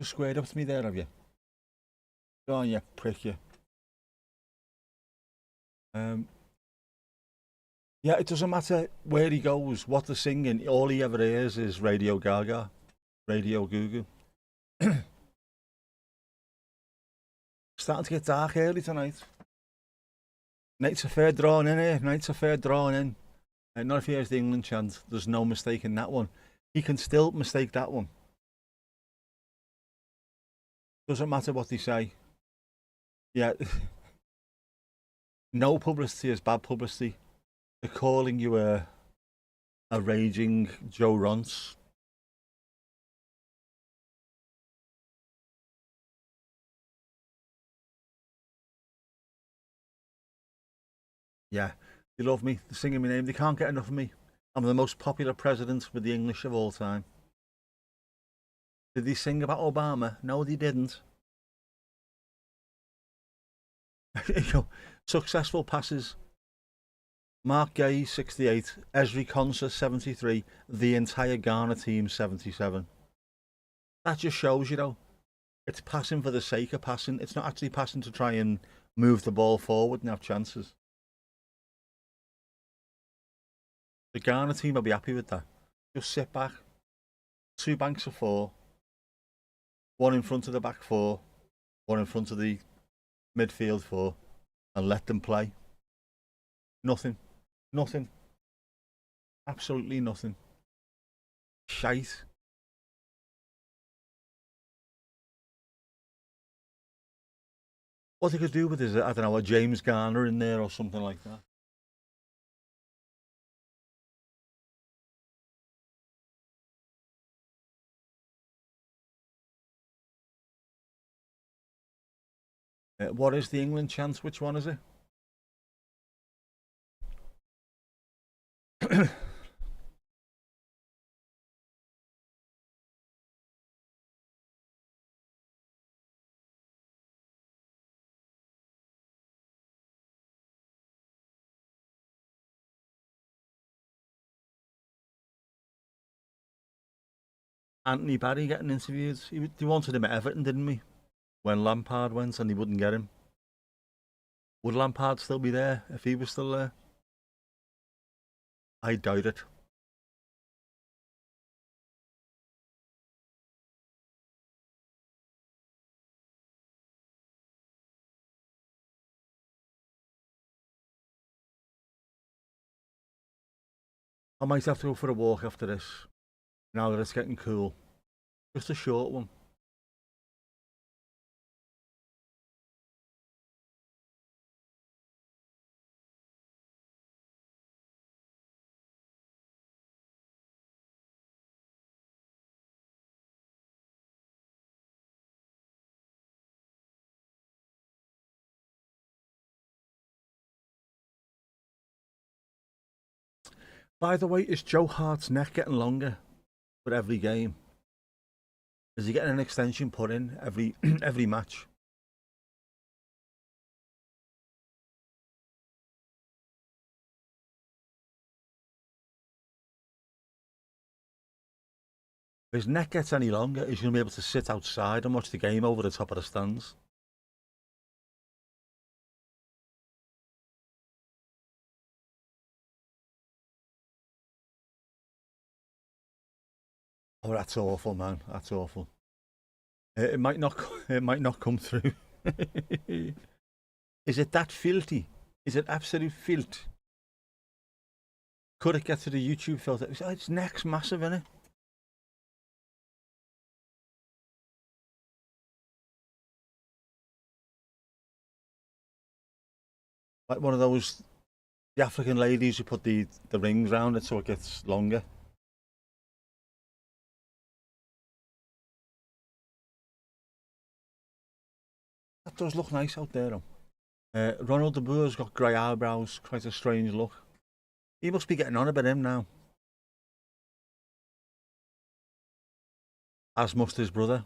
B: Just squared up to me there, have you? Go on, you prick, you. Yeah, it doesn't matter where he goes, what they're singing. All he ever hears is Radio Gaga, Radio Goo Goo. Starting to get dark early tonight. Nights are fair drawn in here. Nights are fair drawn in. Not if he hears the England chant. There's no mistaking that one. He can still mistake that one. Doesn't matter what they say. Yeah. No publicity is bad publicity. They're calling you a raging Joe Ronce. Yeah, they love me. They're singing my name. They can't get enough of me. I'm the most popular president with the English of all time. Did they sing about Obama? No, they didn't. Successful passes. Mark Gay, 68. Esri Konsa, 73. The entire Ghana team, 77. That just shows you, though. It's passing for the sake of passing. It's not actually passing to try and move the ball forward and have chances. The Ghana team will be happy with that. Just sit back. 2 banks of 4. 1 in front of the back 4. 1 in front of the midfield 4. And let them play. Nothing. Nothing. Absolutely nothing. Shite. What they could do with is, I don't know, a James Garner in there or something like that. What is the England chance? Which one is it? Anthony Barry getting interviewed. They wanted him at Everton, didn't we? When Lampard went and they wouldn't get him. Would Lampard still be there if he was still there? I doubt it. I might have to go for a walk after this, now that it's getting cool. Just a short one. By the way, is Joe Hart's neck getting longer for every game? Is he getting an extension put in every every match? If his neck gets any longer, he's going to be able to sit outside and watch the game over the top of the stands. Oh, that's awful, man. That's awful. It might not. It might not come through. Is it that filthy? Is it absolute filth? Could it get to the YouTube filter? Its neck's massive, isn't it? Like one of those, the African ladies who put the rings round it so it gets longer. That does look nice out there, though. Ronald de Boer's got grey eyebrows, quite a strange look. He must be getting on a bit him now. As must his brother.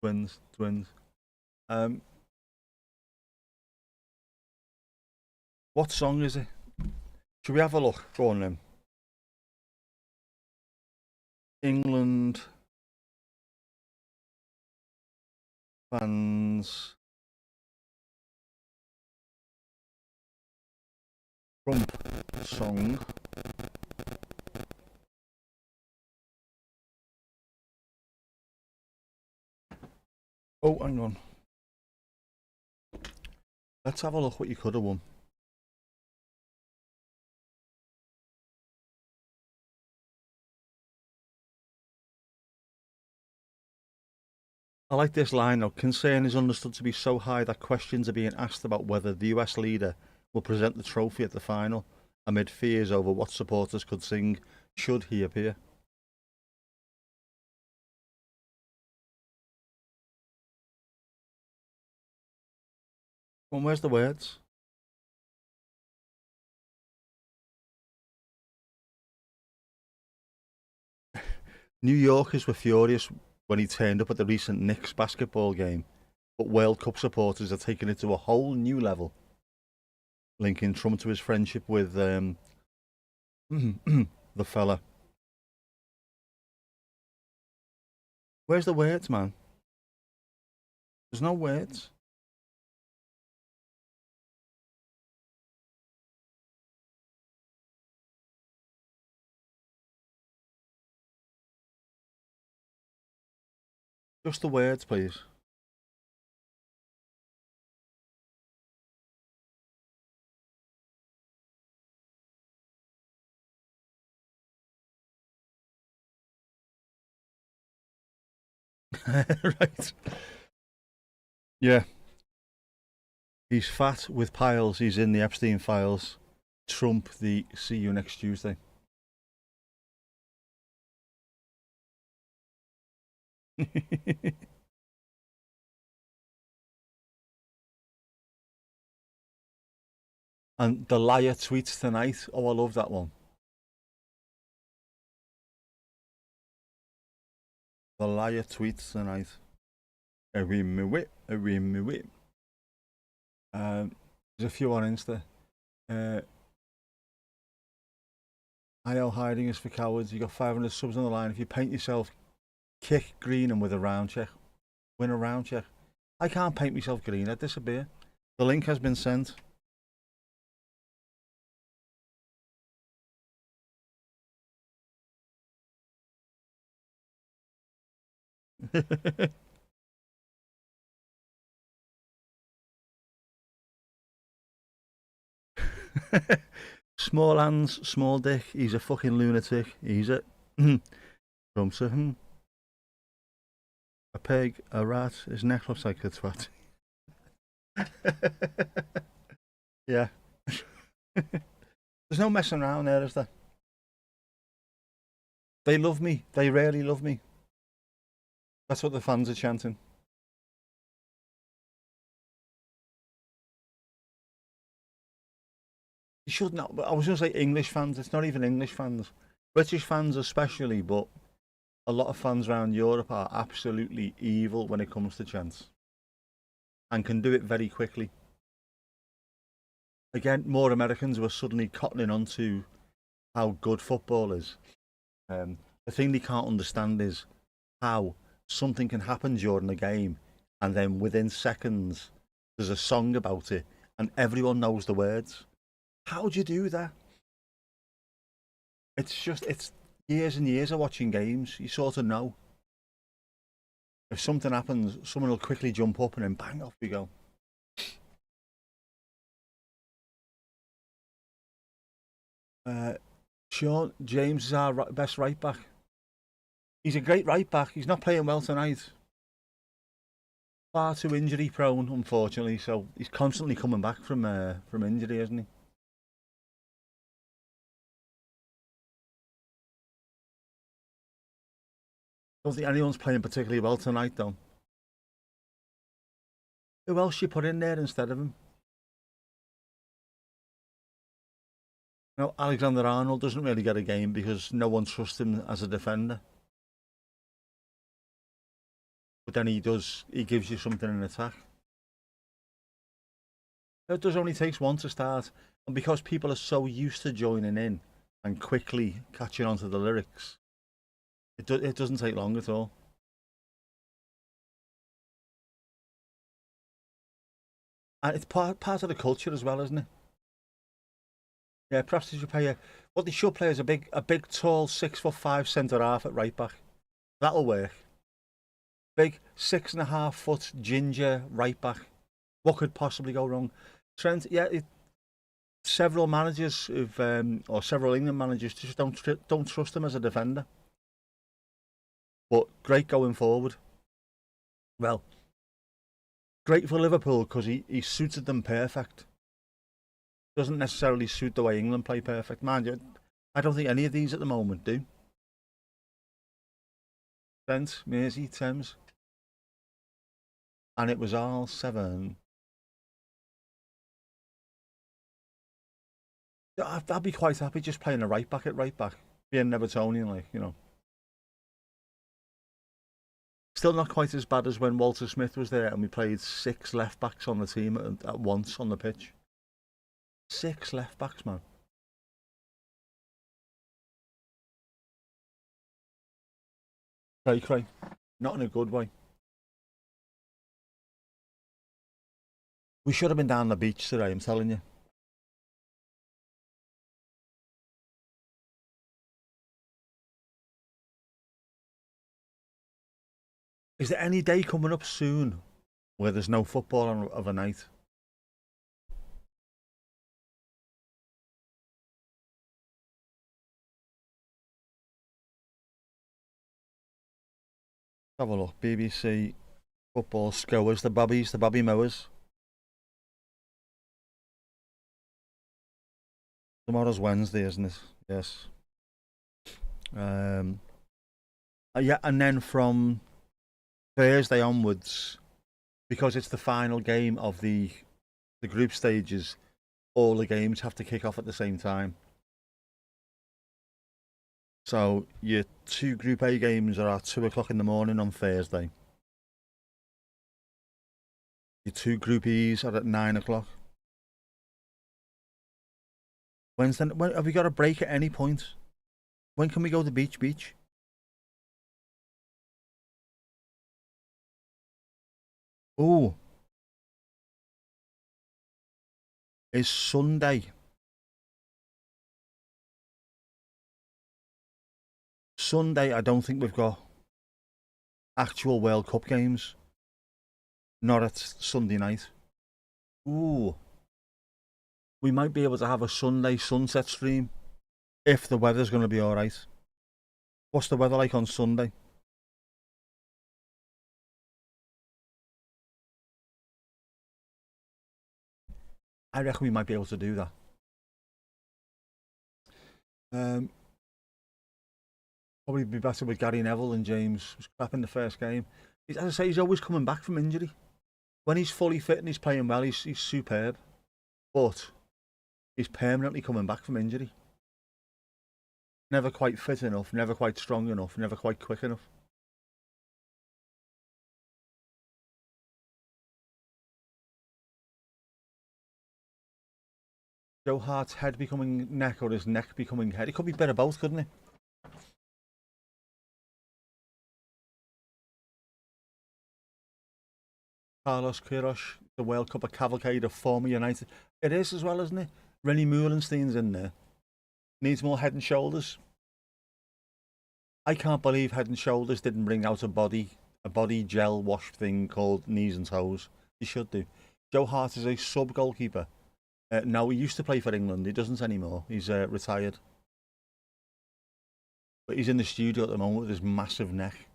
B: Twins, twins. What song is it? Should we have a look? Go on then. England fans Trump song. Oh, hang on. Let's have a look what you could have won. I like this line though. Concern is understood to be so high that questions are being asked about whether the US leader will present the trophy at the final, amid fears over what supporters could sing should he appear. Well, where's the words? New Yorkers were furious when he turned up at the recent Knicks basketball game, but World Cup supporters are taking it to a whole new level, linking Trump to his friendship with the fella. Where's the words, man? There's no words. Just the words, please. Right. Yeah. He's fat with piles. He's in the Epstein files. Trump, the see you next Tuesday. And the liar tweets tonight. Oh, I love that one. The liar tweets tonight. Every minute, every minute. There's a few on Insta. I know hiding is for cowards. You got 500 subs on the line. If you paint yourself, kick green and with a round check, win a round check. I can't paint myself green. I'd disappear. The link has been sent. Small hands, small dick. He's a fucking lunatic. He's a Rumser. A pig, a rat. His neck looks like a twat. Yeah. There's no messing around there, is there? They love me. They really love me. That's what the fans are chanting. You should not. I was going to say English fans. It's not even English fans. British fans especially, but a lot of fans around Europe are absolutely evil when it comes to chants. And can do it very quickly. Again, more Americans were suddenly cottoning on to how good football is. The thing they can't understand is how something can happen during a game and then within seconds there's a song about it and everyone knows the words. How do you do that? It's years and years of watching games. You sort of know. If something happens, someone will quickly jump up and then bang, off we go. Sean James is our best right back. He's a great right back. He's not playing well tonight. Far too injury prone, unfortunately. So he's constantly coming back from injury, isn't he? Don't think anyone's playing particularly well tonight, though. Who else you put in there instead of him? No, Alexander-Arnold doesn't really get a game because no one trusts him as a defender. But then he gives you something in attack. It does only takes one to start. And because people are so used to joining in and quickly catching on to the lyrics, it doesn't take long at all. And it's part of the culture as well, isn't it? Yeah, perhaps they should play what they should play is a big tall 6'5" centre half at right back. That'll work. Big 6.5 foot ginger right back. What could possibly go wrong? Trent, yeah, several managers or several England managers just don't trust him as a defender. But great going forward. Well, great for Liverpool because he suited them perfect. Doesn't necessarily suit the way England play perfect. Mind you, I don't think any of these at the moment do. Trent, Mersey, Thames. And it was all 7. I'd be quite happy just playing a right back at right back. Being Evertonian, like, you know. Still not quite as bad as when Walter Smith was there and we played 6 left backs on the team at once on the pitch. 6 left backs, man. Cray. Not in a good way. We should have been down the beach today, I'm telling you. Is there any day coming up soon where there's no football on of a night? Have a look. BBC football scours, the Bobby Mowers. Tomorrow's Wednesday, isn't it? Yes. Yeah, and then from Thursday onwards, because it's the final game of the group stages, all the games have to kick off at the same time. So your 2 Group A games are at 2 o'clock in the morning on Thursday. Your 2 Group E's are at 9 o'clock. Wednesday, have we got a break at any point? When can we go to the beach? Oh, is Sunday. Sunday, I don't think we've got actual World Cup games. Not at Sunday night. Ooh, we might be able to have a Sunday sunset stream if the weather's going to be alright. What's the weather like on Sunday? I reckon we might be able to do that. Probably be better with Gary Neville and James. Was crap in the first game. As I say, he's always coming back from injury. When he's fully fit and he's playing well, he's superb. But he's permanently coming back from injury. Never quite fit enough, never quite strong enough, never quite quick enough. Joe Hart's head becoming neck or his neck becoming head. It could be better both, couldn't it? Carlos Queiroz, the World Cup, a cavalcade of former United. It is as well, isn't it? Rennie Moulenstein's in there. Needs more Head and Shoulders. I can't believe Head and Shoulders didn't bring out a body gel wash thing called Knees and Toes. He should do. Joe Hart is a sub goalkeeper. No, he used to play for England. He doesn't anymore. He's retired. But he's in the studio at the moment with his massive neck.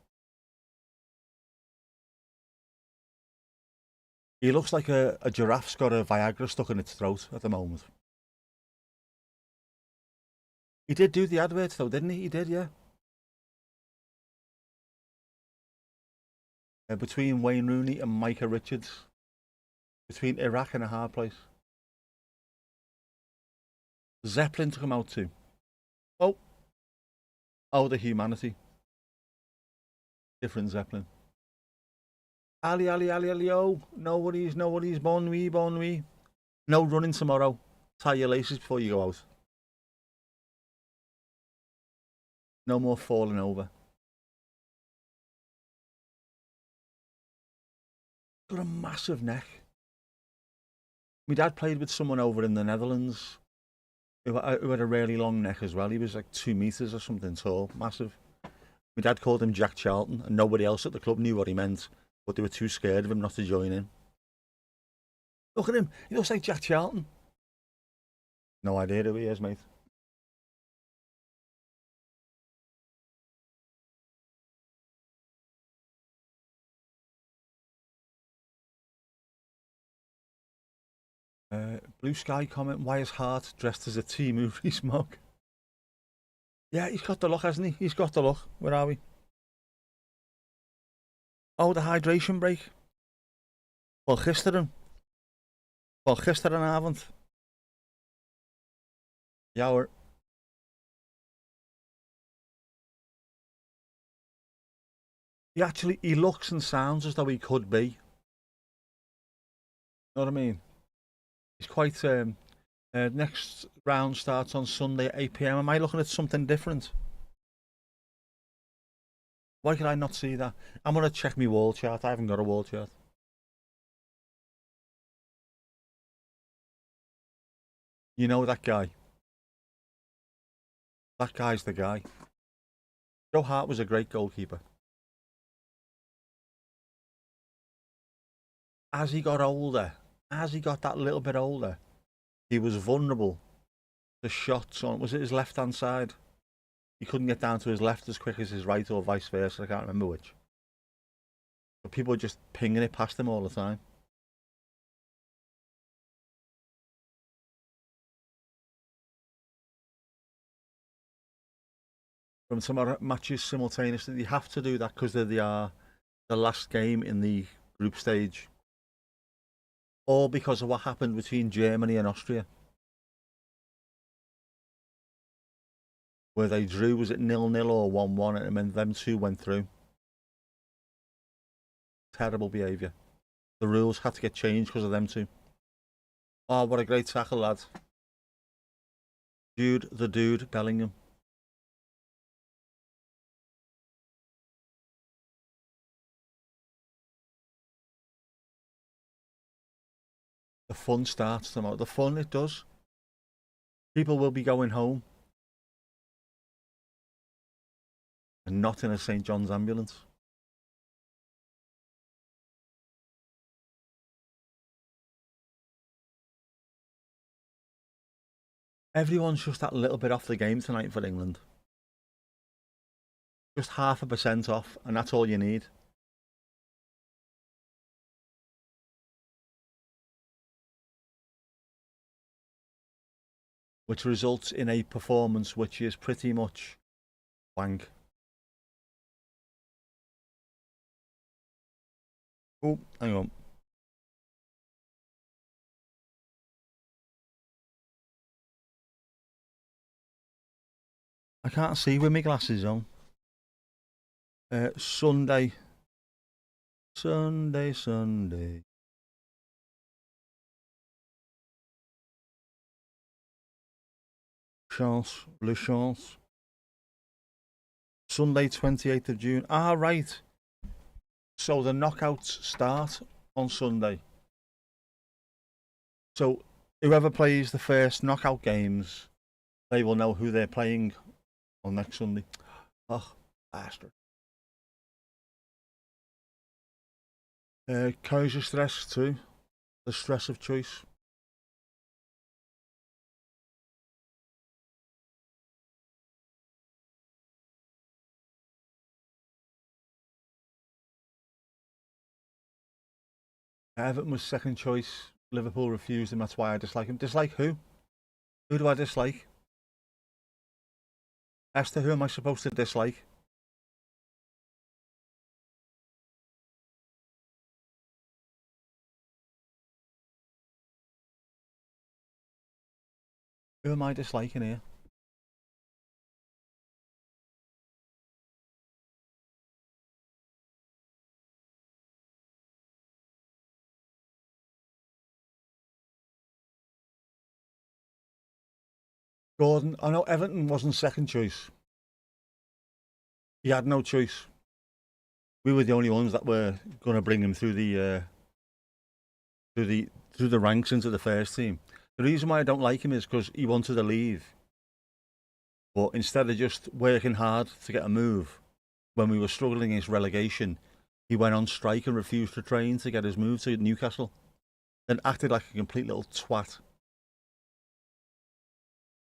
B: He looks like a giraffe's got a Viagra stuck in its throat at the moment. He did do the adverts though, didn't he? He did, yeah. Between Wayne Rooney and Micah Richards. Between Iraq and a hard place. Zeppelin took him out too. Oh. Oh, the humanity. Different Zeppelin. Ali, oh. Nobody's, bon nuit. No running tomorrow. Tie your laces before you go out. No more falling over. Got a massive neck. My dad played with someone over in the Netherlands who had a really long neck as well. He was like 2 meters or something tall, massive. My dad called him Jack Charlton, and nobody else at the club knew what he meant, but they were too scared of him not to join in. Look at him, he looks like Jack Charlton. No idea who he is, mate. Blue Sky comment, why is Hart dressed as a Temu Rees-Mogg? Yeah, he's got the look, hasn't he? He's got the look. Where are we? Oh, the hydration break. Well, gisterenavond. Ja hoor. He looks and sounds as though he could be. You know what I mean? He's quite next round starts on Sunday at 8 PM. Am I looking at something different? Why can I not see that? I'm gonna check my wall chart. I haven't got a wall chart. You know that guy. That guy's the guy. Joe Hart was a great goalkeeper. As he got older, as he got that little bit older, he was vulnerable to shots on, was it his left hand side? He couldn't get down to his left as quick as his right, or vice versa. I can't remember which. But people were just pinging it past him all the time. From some matches simultaneously, you have to do that because they're the last game in the group stage. All because of what happened between Germany and Austria. Where they drew, was it 0-0 or 1-1, and then them two went through. Terrible behaviour. The rules had to get changed because of them two. Oh, what a great tackle, lad. Jude the Dude Bellingham. the fun starts tomorrow. The fun, it does. People will be going home. And not in a St. John's ambulance. Everyone's just that little bit off the game tonight for England. Just 0.5% off, and that's all you need. Which results in a performance which is pretty much wank. Oh, hang on. I can't see with my glasses on. Sunday. Sunday. Le chance. Sunday, 28th of June. Ah, right. So the knockouts start on Sunday. So whoever plays the first knockout games, they will know who they're playing on next Sunday. Oh, bastard. Kaiser stress too. The stress of choice. Everton was second choice. Liverpool refused him. That's why I dislike him. Dislike who? Who do I dislike? Esther, who am I supposed to dislike? Who am I disliking here? Gordon. I know Everton wasn't second choice. He had no choice. We were the only ones that were going to bring him through the ranks into the first team. The reason why I don't like him is because he wanted to leave, but instead of just working hard to get a move, when we were struggling against relegation, he went on strike and refused to train to get his move to Newcastle, and acted like a complete little twat.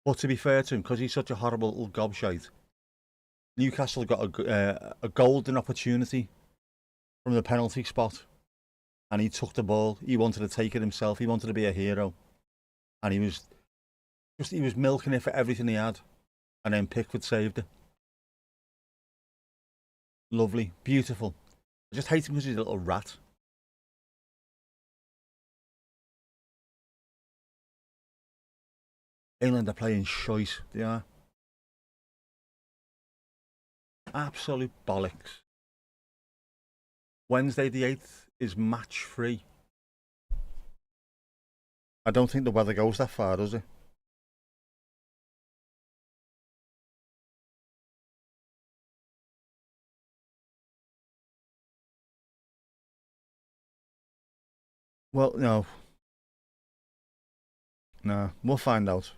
B: But to be fair to him, because he's such a horrible little gobshite, Newcastle got a golden opportunity from the penalty spot, and he took the ball. He wanted to take it himself. He wanted to be a hero, and he was milking it for everything he had, and then Pickford saved it. Lovely, beautiful. I just hate him because he's a little rat. England are playing shite. They are. Absolute bollocks. Wednesday the 8th is match free. I don't think the weather goes that far, does it? Well, no. Nah, we'll find out.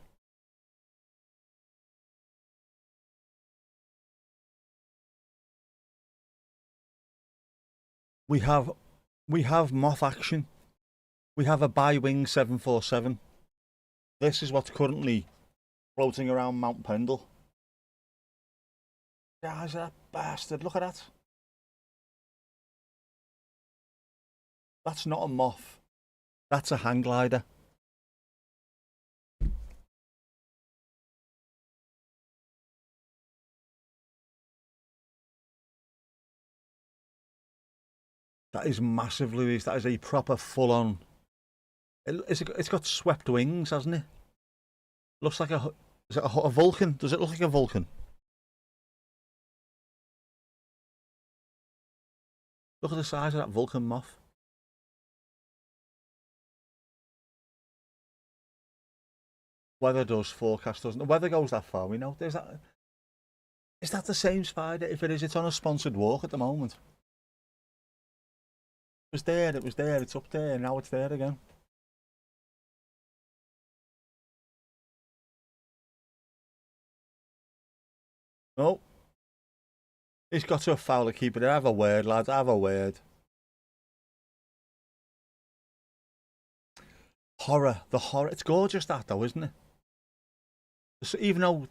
B: We have moth action. We have a bi-wing 747. This is what's currently floating around Mount Pendle. Guys, that bastard, look at that. That's not a moth. That's a hang glider. That is massive, Louise. That is a proper full-on. It's got swept wings, hasn't it? Looks like is it a Vulcan? Does it look like a Vulcan? Look at the size of that Vulcan moth. Weather does, forecast doesn't. The weather goes that far, we know. There's that. Is that the same spider? If it is, it's on a sponsored walk at the moment. It was there, it's up there, now it's there again. No. He's got to a foul to keep it. Have a word, lads. Have a word. Horror. The horror. It's gorgeous, that, though, isn't it? So even though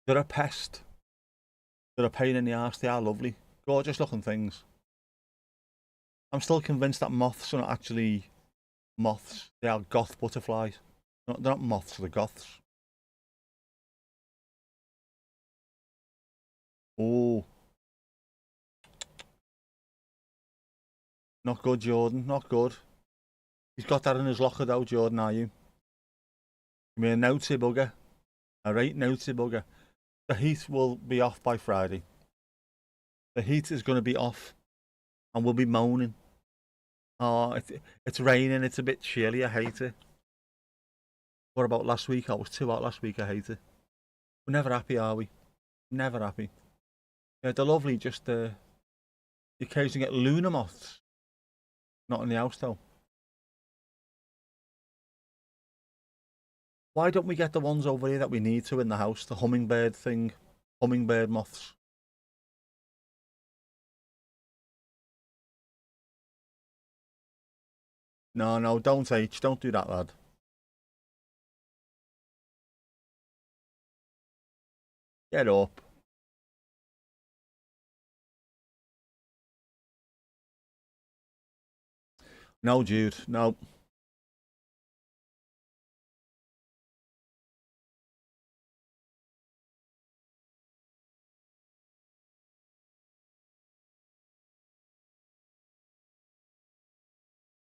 B: they're a pest, they're a pain in the arse, they are lovely. Gorgeous looking things. I'm still convinced that moths are not actually moths. They are goth butterflies. They're not moths, they're goths. Oh. Not good, Jordan. Not good. He's got that in his locker, though, Jordan, are you? I mean, a naughty bugger. A right naughty bugger. The heat will be off by Friday. The heat is going to be off. And we'll be moaning. Oh, it's raining. It's a bit chilly. I hate it. What about last week? I was too hot last week. I hate it. We're never happy, are we? Never happy. Yeah, they're lovely. Just you occasionally get lunar moths. Not in the house, though. Why don't we get the ones over here that we need to in the house? The hummingbird thing. Hummingbird moths. No, no, don't H. Don't do that, lad. Get up. No, Jude. No.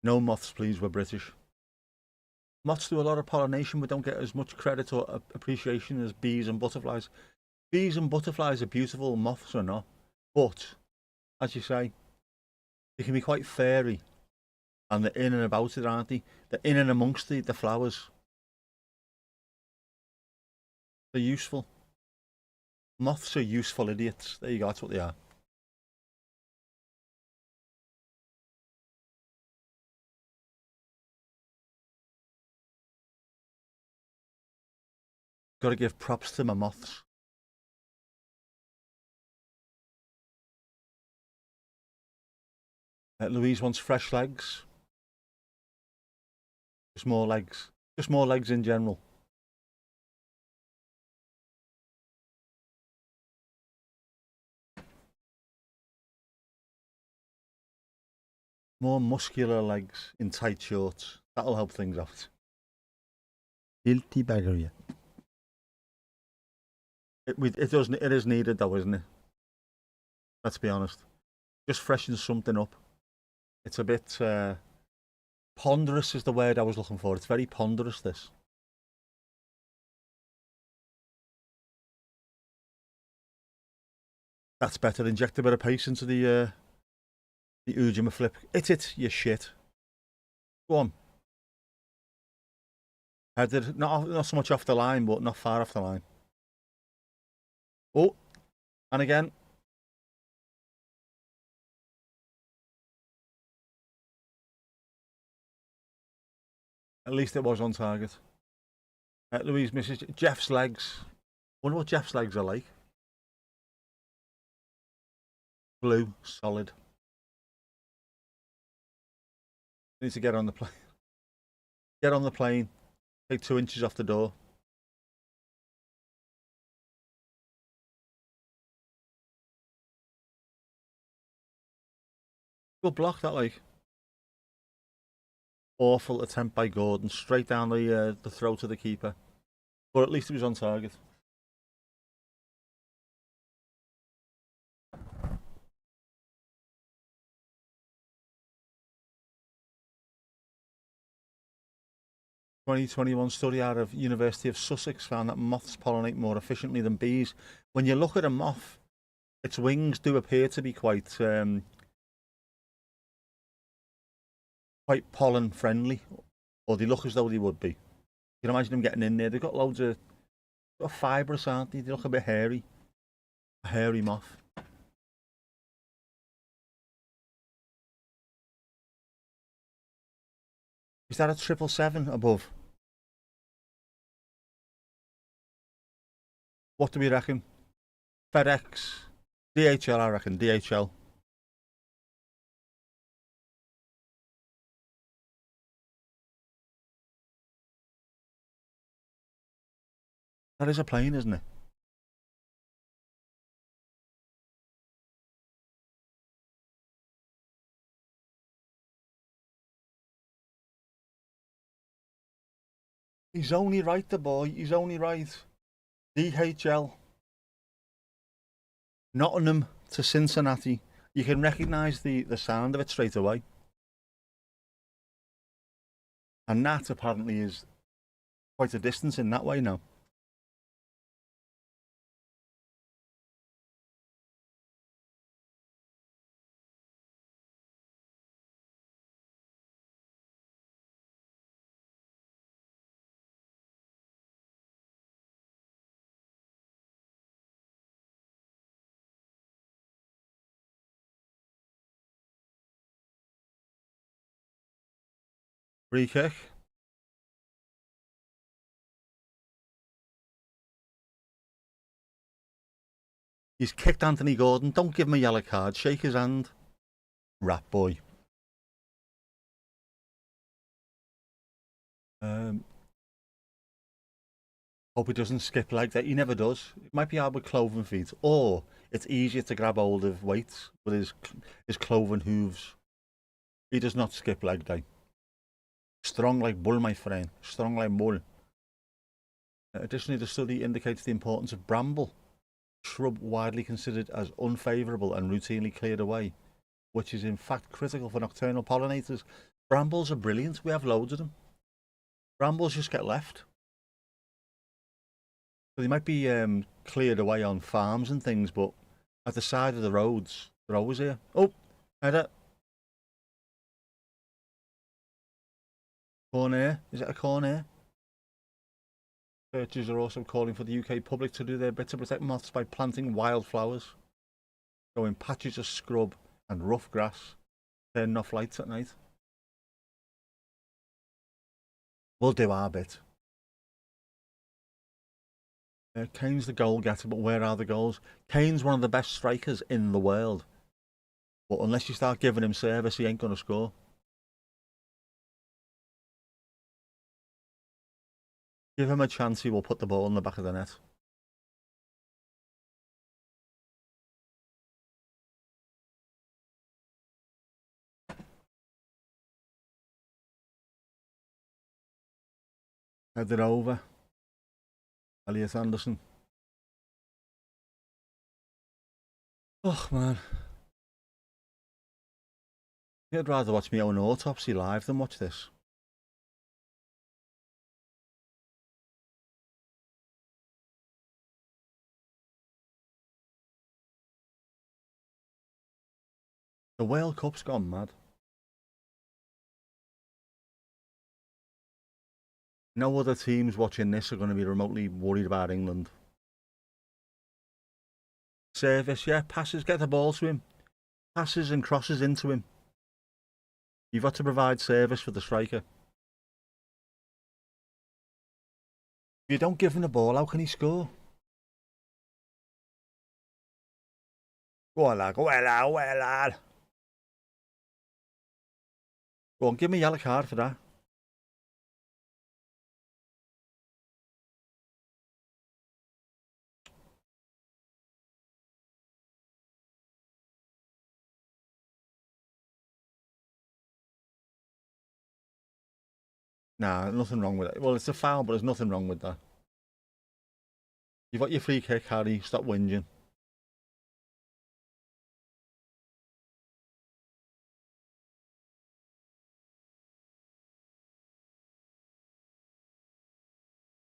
B: No moths, please. We're British. Moths do a lot of pollination, but don't get as much credit or appreciation as bees and butterflies. Bees and butterflies are beautiful, moths are not. But, as you say, they can be quite fairy. And they're in and about it, aren't they? They're in and amongst the flowers. They're useful. Moths are useful idiots. There you go, that's what they are. Got to give props to my moths. Louise wants fresh legs. Just more legs. Just more legs in general. More muscular legs in tight shorts. That'll help things out. Guilty beggar, yeah. It is needed though, isn't it? Let's be honest. Just freshens something up. It's a bit ponderous is the word I was looking for. It's very ponderous, this. That's better. Inject a bit of pace into the Ujima flip. Hit it, you shit. Go on. Headed, not so much off the line, but not far off the line. Oh, and again. At least it was on target. Louise misses Jeff's legs. Wonder what Jeff's legs are like. Blue, solid. Need to get on the plane. Get on the plane. Take 2 inches off the door. Good block, that, like. Awful attempt by Gordon. Straight down the throat of the keeper. But at least he was on target. A 2021 study out of University of Sussex found that moths pollinate more efficiently than bees. When you look at a moth, its wings do appear to be quite pollen friendly, or they look as though they would be. You can imagine them getting in there. They've got loads of fibrous, aren't they? They look a bit hairy. A hairy moth. Is that a 777 above? What do we reckon? FedEx, DHL, I reckon. DHL. That is a plane, isn't it? He's only right, the boy. He's only right. DHL. Nottingham to Cincinnati. You can recognise the sound of it straight away. And that apparently is quite a distance in that way now. Free kick. He's kicked Anthony Gordon. Don't give him a yellow card. Shake his hand. Rat boy. Hope he doesn't skip like that. He never does. It might be hard with cloven feet, or it's easier to grab hold of weights with his cloven hooves. He does not skip like that. Strong like bull, my friend. Strong like bull. Additionally, the study indicates the importance of bramble, shrub widely considered as unfavourable and routinely cleared away, which is in fact critical for nocturnal pollinators. Brambles are brilliant. We have loads of them. Brambles just get left. So they might be cleared away on farms and things, but at the side of the roads, they're always here. Oh, header. Corner. Is it a corner? Searchers are also calling for the UK public to do their bit to protect moths by planting wildflowers, growing patches of scrub and rough grass, turning off lights at night. We'll do our bit. Kane's the goal getter, but where are the goals? Kane's one of the best strikers in the world, but unless you start giving him service, he ain't going to score. Give him a chance, he will put the ball in the back of the net. Headed over. Elliot Anderson. Oh, man. I'd rather watch my own autopsy live than watch this. The World Cup's gone mad. No other teams watching this are going to be remotely worried about England. Service, yeah, passes, get the ball to him. Passes and crosses into him. You've got to provide service for the striker. If you don't give him the ball, how can he score? Go on, lad. Go on, lad. Go on, lad. Go on, give me a yellow card for that. Nah, nothing wrong with it. Well, it's a foul, but there's nothing wrong with that. You've got your free kick, Harry. Stop whinging.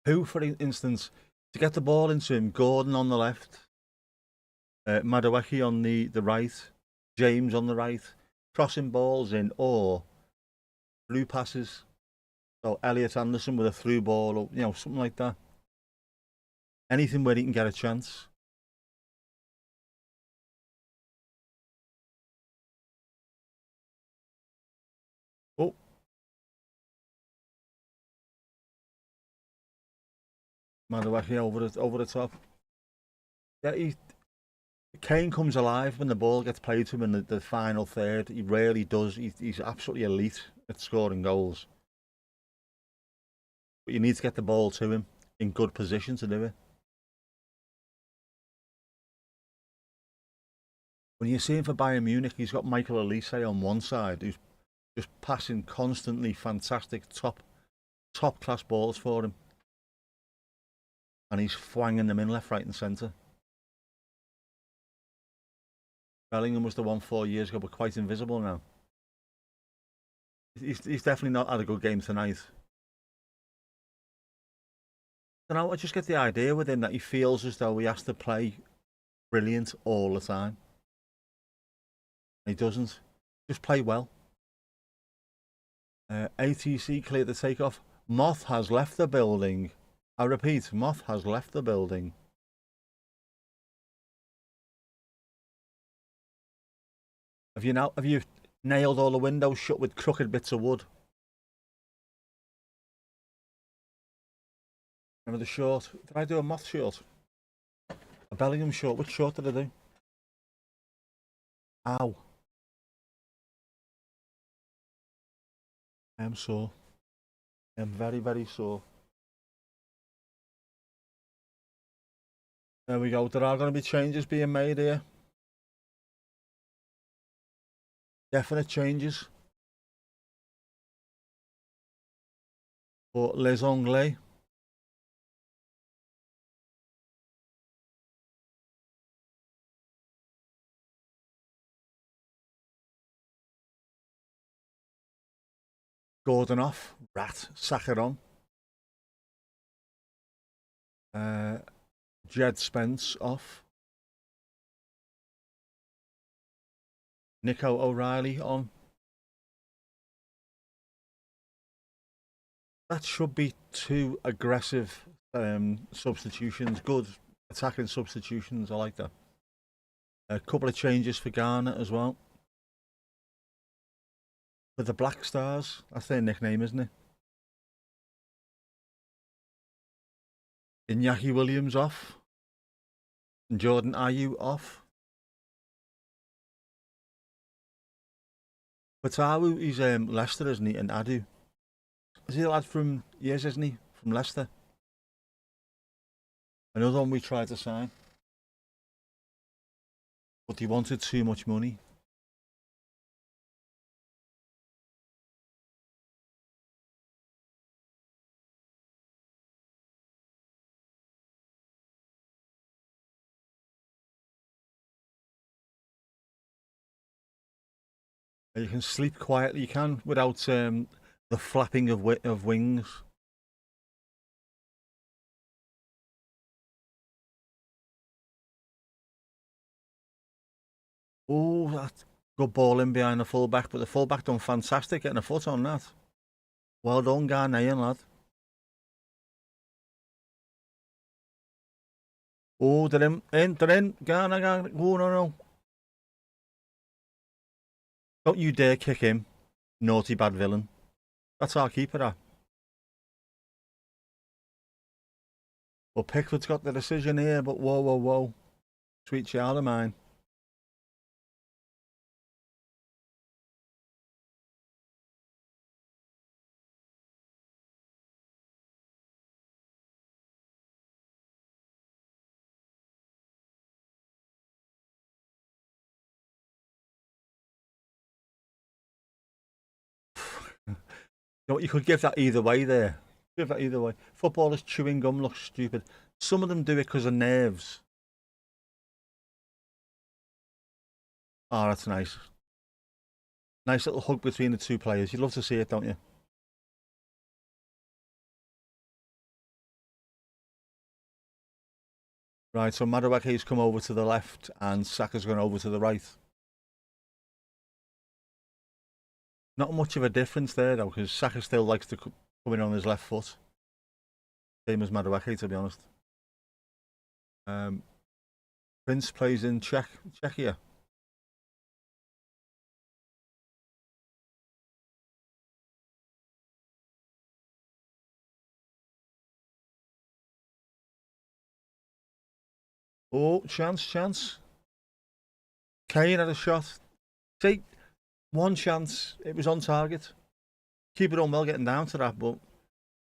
B: Who, for instance, to get the ball into him, Gordon on the left, Madueke on the right, James on the right, crossing balls in, or through passes. So Elliot Anderson with a through ball, or you know, something like that. Anything where he can get a chance. Oh, Madueke over the top. Yeah, Kane comes alive when the ball gets played to him in the final third. He really does. He's absolutely elite at scoring goals. But you need to get the ball to him in good position to do it. When you see him for Bayern Munich, he's got Michael Elise on one side, who's just passing constantly fantastic top class balls for him. And he's fwanging them in left, right and centre. Bellingham was the one 4 years ago, but quite invisible now. He's definitely not had a good game tonight. I just get the idea with him that he feels as though he has to play brilliant all the time. He doesn't. Just play well. ATC cleared the takeoff. Moth has left the building. I repeat, Moth has left the building. Have you nailed all the windows shut with crooked bits of wood? Remember the short? Did I do a Moth short? A Bellingham short? Which short did I do? Ow. I am sore. I am very, very sore. There we go. There are going to be changes being made here. Definite changes. For Les Anglais. Gordon off. Rat. Sack it on. Jed Spence off. Nico O'Reilly on. That should be two aggressive substitutions. Good attacking substitutions. I like that. A couple of changes for Ghana as well. For the Black Stars. That's their nickname, isn't it? Iñaki Williams off. And Jordan Ayew off. Fatawu, he's Leicester, isn't he? And Adu. Is he a lad from years, isn't he? From Leicester. Another one we tried to sign. But he wanted too much money. You can sleep quietly, you can, without the flapping of wings. Oh, that good ball in behind the fullback, but the fullback done fantastic getting a foot on that. Well done, Ghanaian lad. Oh, they're in. Ghana. Oh, no. Don't you dare kick him, naughty bad villain. That's our keeper, that. Well, Pickford's got the decision here, but whoa. Sweet child of mine. You know, you could give that either way there. Give that either way. Footballers chewing gum looks stupid. Some of them do it because of nerves. Oh, that's nice. Nice little hug between the two players. You'd love to see it, don't you? Right, so Madueke's come over to the left and Saka's gone over to the right. Not much of a difference there, though, because Saka still likes to come in on his left foot. Same as Madueke, to be honest. Prince plays in Czechia. Oh, chance. Kane had a shot. See, one chance, it was on target. Keep it on well getting down to that, but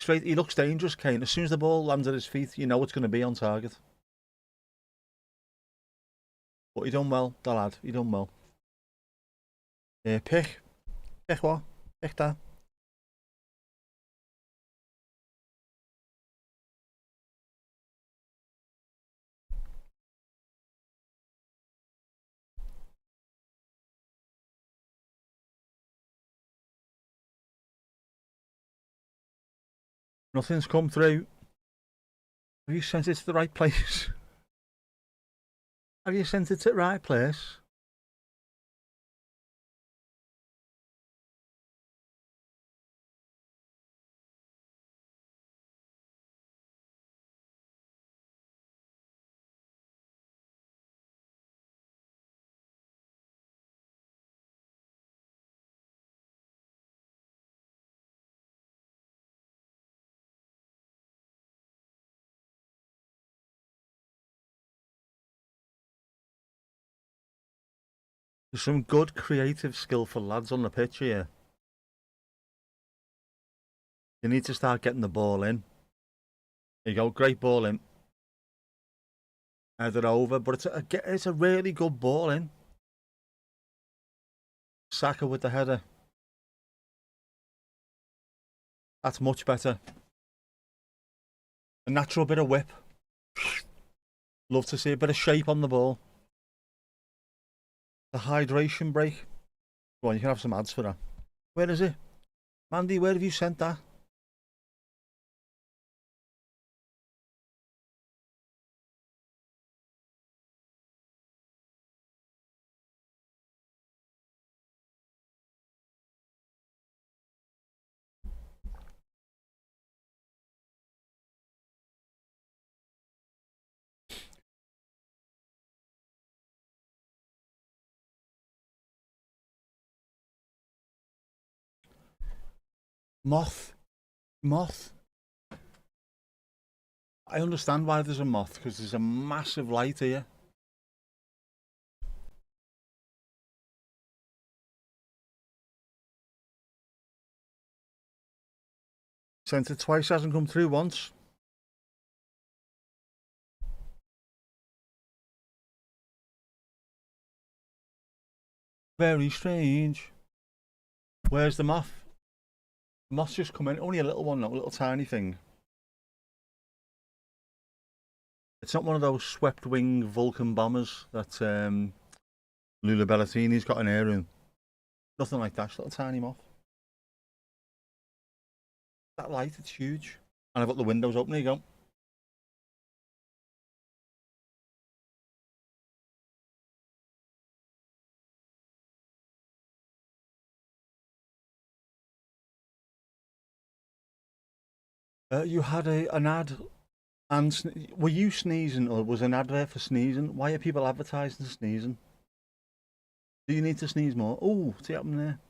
B: straight, he looks dangerous, Kane. As soon as the ball lands at his feet, you know it's going to be on target. But he done well, the lad. He done well. Pick. Pick what? Pick that. Nothing's come through. Have you sent it to the right place? Have you sent it to the right place? There's some good creative skillful lads on the pitch here. You need to start getting the ball in. There you go, great ball in. Head it over, but it's a really good ball in. Saka with the header. That's much better. A natural bit of whip. Love to see a bit of shape on the ball. The hydration break. Go on, you can have some ads for that. Where is it? Mandy, where have you sent that? Moth. Moth. I understand why there's a moth, because there's a massive light here. Sent it twice, hasn't come through once. Very strange. Where's the moth? The moth's just come in. Only a little one, not a little tiny thing. It's not one of those swept wing Vulcan bombers that Lula Bellatini's got an air in. Nothing like that. It's a little tiny moth. That light, it's huge. And I've got the windows open. There you go. You had an ad, and were you sneezing, or was an advert for sneezing? Why are people advertising sneezing? Do you need to sneeze more? Oh, what's happening there?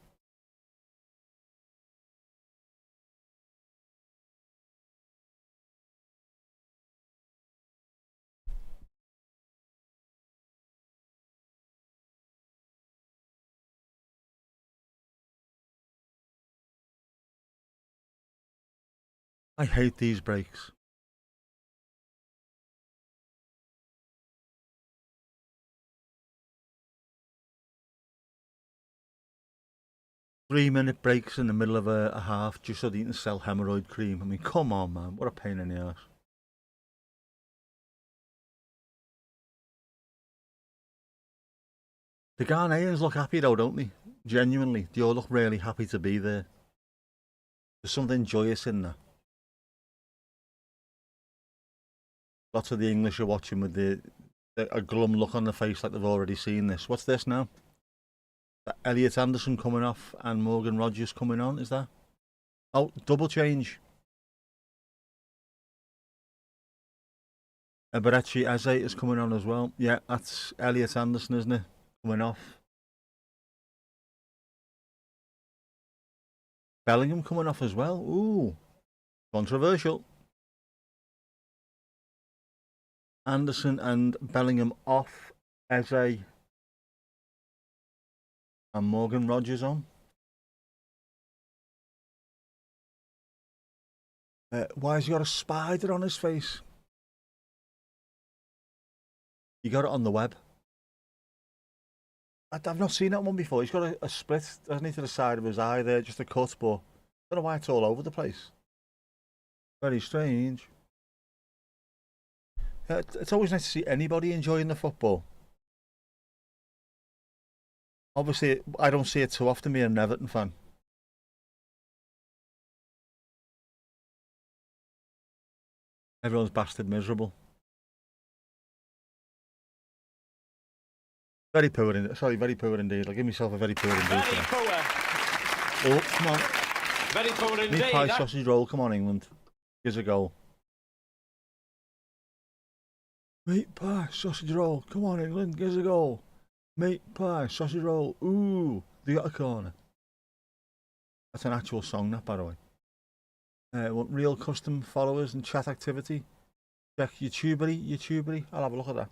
B: I hate these breaks. Three-minute breaks in the middle of a half just so that you can sell hemorrhoid cream. I mean, come on, man. What a pain in the ass. The Ghanaians look happy though, don't they? Genuinely. They all look really happy to be there. There's something joyous in that. Lots of the English are watching with a glum look on their face like they've already seen this. What's this now? Elliot Anderson coming off and Morgan Rogers coming on, is that? Oh, double change. Eberechi Eze is coming on as well. Yeah, that's Elliot Anderson, isn't it? Coming off. Bellingham coming off as well. Ooh, controversial. Anderson and Bellingham off. Eze And Morgan Rogers on. Why has he got a spider on his face? You got it on the web. I've not seen that one before. He's got a split, hasn't he, to the side of his eye there, just a cut, but I don't know why it's all over the place. Very strange. It's always nice to see anybody enjoying the football. Obviously, I don't see it too often being an Everton fan. Everyone's bastard miserable. Very poor, sorry, very poor indeed. I'll give myself a very poor indeed.
D: Very poor.
B: Oh, come on.
D: Very poor indeed.
B: Meat pie sausage roll, come on, England. Here's a goal. Meat pie sausage roll, come on, England, here's a goal. Meat pie sausage roll, ooh, they got a corner. That's an actual song, that, by the way. Want real custom followers and chat activity? Check YouTubery. I'll have a look at that.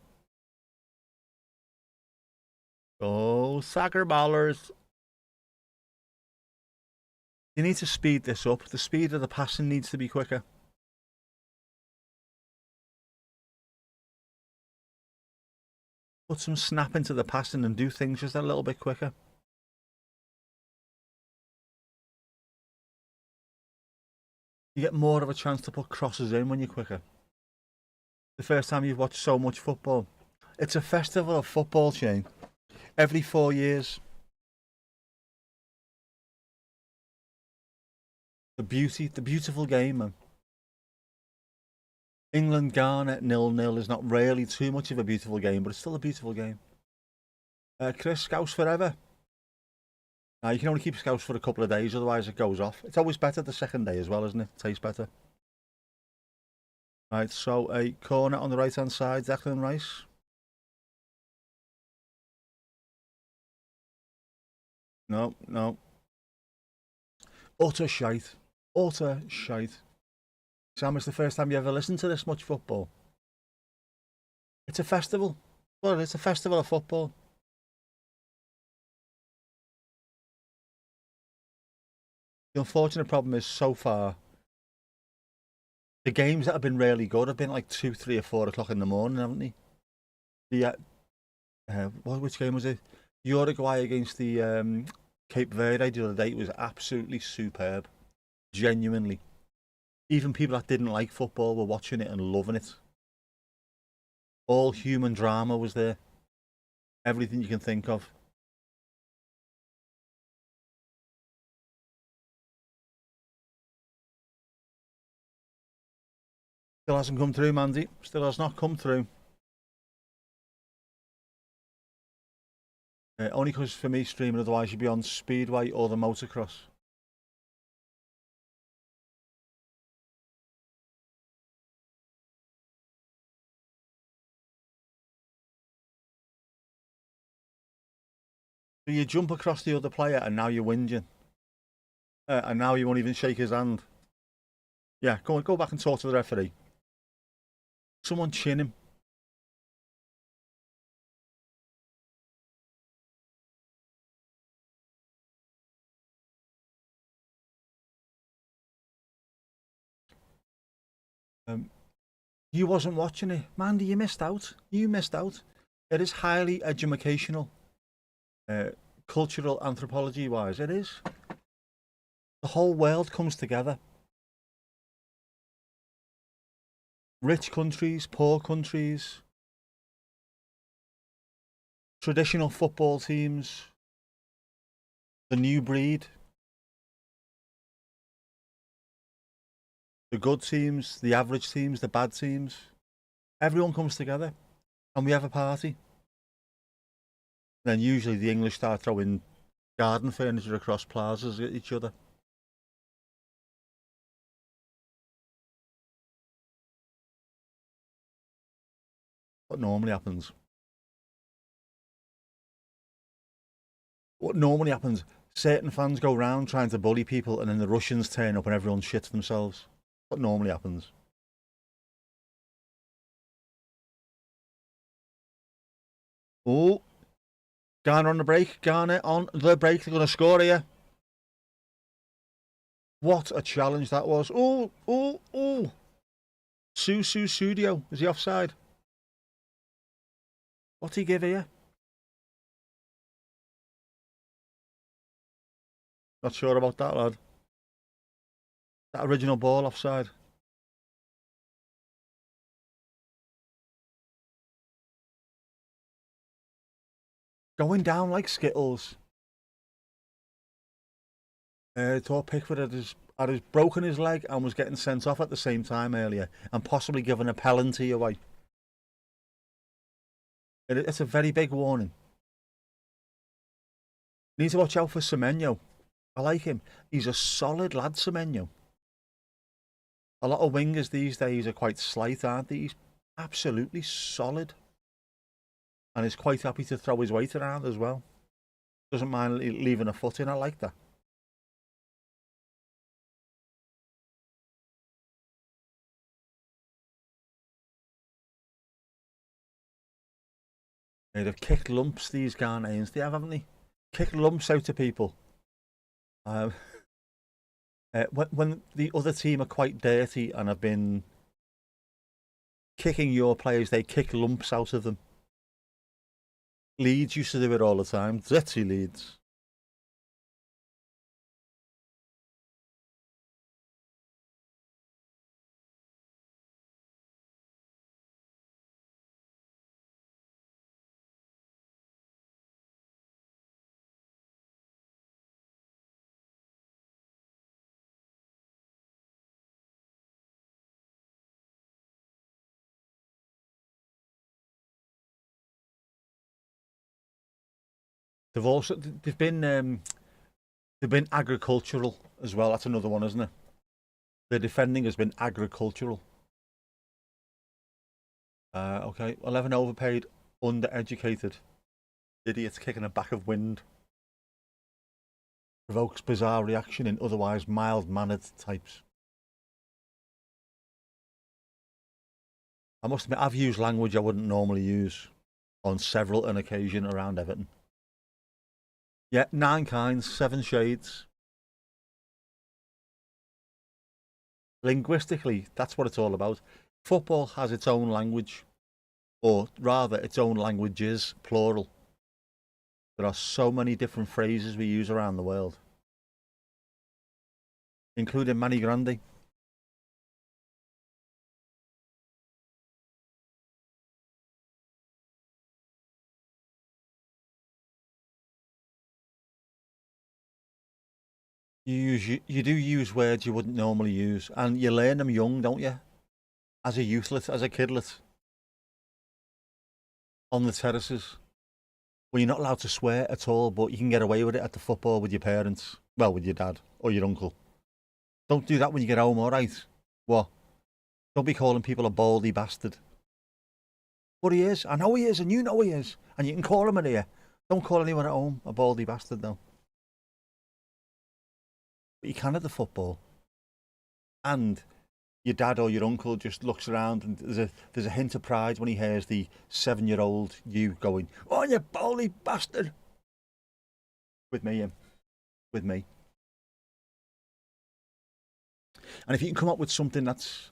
B: Oh, soccer ballers. You need to speed this up. The speed of the passing needs to be quicker. Put some snap into the passing and do things just a little bit quicker. You get more of a chance to put crosses in when you're quicker. The first time you've watched so much football. It's a festival of football, Shane. Every 4 years. The beautiful game, man. England Ghana 0-0 is not really too much of a beautiful game, but it's still a beautiful game. Chris, Scouse forever. Now you can only keep Scouse for a couple of days, otherwise it goes off. It's always better the second day as well, isn't it? Tastes better. Right, so a corner on the right hand side, Declan Rice. No. Utter shite. Sam, it's the first time you ever listened to this much football. It's a festival. Well, it's a festival of football. The unfortunate problem is, so far, the games that have been really good have been like 2, 3 or 4 o'clock in the morning, haven't they? Which game was it? Uruguay against the Cape Verde the other day was absolutely superb. Genuinely. Even people that didn't like football were watching it and loving it. All human drama was there. Everything you can think of. Still hasn't come through, Mandy. Still has not come through. Only because for me streaming, otherwise you'd be on Speedway or the motocross. So you jump across the other player and now you're whinging. And now you won't even shake his hand. Yeah, go back and talk to the referee. Someone chin him. You wasn't watching it. Mandy, you missed out. You missed out. It is highly educational. Cultural anthropology wise, it is. The whole world comes together. Rich countries, poor countries, traditional football teams, the new breed, the good teams, the average teams, the bad teams. Everyone comes together and we have a party. Then usually the English start throwing garden furniture across plazas at each other. What normally happens. Certain fans go round trying to bully people and then the Russians turn up and everyone shits themselves. What normally happens. Oh, Garner on the break. Garner on the break. They're going to score here. What a challenge that was. Oh, oh, oh. Susu Studio. Is he offside? What's he give here? Not sure about that, lad. That original ball offside. Going down like Skittles. Thought Pickford had broken his leg and was getting sent off at the same time earlier and possibly given a penalty away. It's a very big warning. Need to watch out for Semenyo. I like him. He's a solid lad, Semenyo. A lot of wingers these days are quite slight, aren't they? He's absolutely solid. And he's quite happy to throw his weight around as well. Doesn't mind leaving a foot in. I like that. They've kicked lumps, these Ghanaians. They have, haven't they? Kicked lumps out of people. When the other team are quite dirty and have been kicking your players, they kick lumps out of them. Leeds used to do it all the time. Dirty Leeds. They've been agricultural as well. That's another one, isn't it? The defending has been agricultural. Okay, 11 overpaid, undereducated. Idiots kicking a back of wind. Provokes bizarre reaction in otherwise mild-mannered types. I must admit, I've used language I wouldn't normally use on several an occasion around Everton. Yeah, 9 kinds, 7 shades. Linguistically, that's what it's all about. Football has its own language, or rather, its own languages, plural. There are so many different phrases we use around the world, including Mani Grande. You do use words you wouldn't normally use, and you learn them young, don't you? As a youthlet, as a kidlet, on the terraces, where you're not allowed to swear at all, but you can get away with it at the football with your parents, well, with your dad or your uncle. Don't do that when you get home, all right? What? Don't be calling people a baldy bastard. But he is. I know he is, and you know he is, and you can call him in here. Don't call anyone at home a baldy bastard, though. But you can at the football. And your dad or your uncle just looks around and there's a hint of pride when he hears the 7-year-old you going, "Oh, you baldy bastard!" With me, with me. And if you can come up with something that's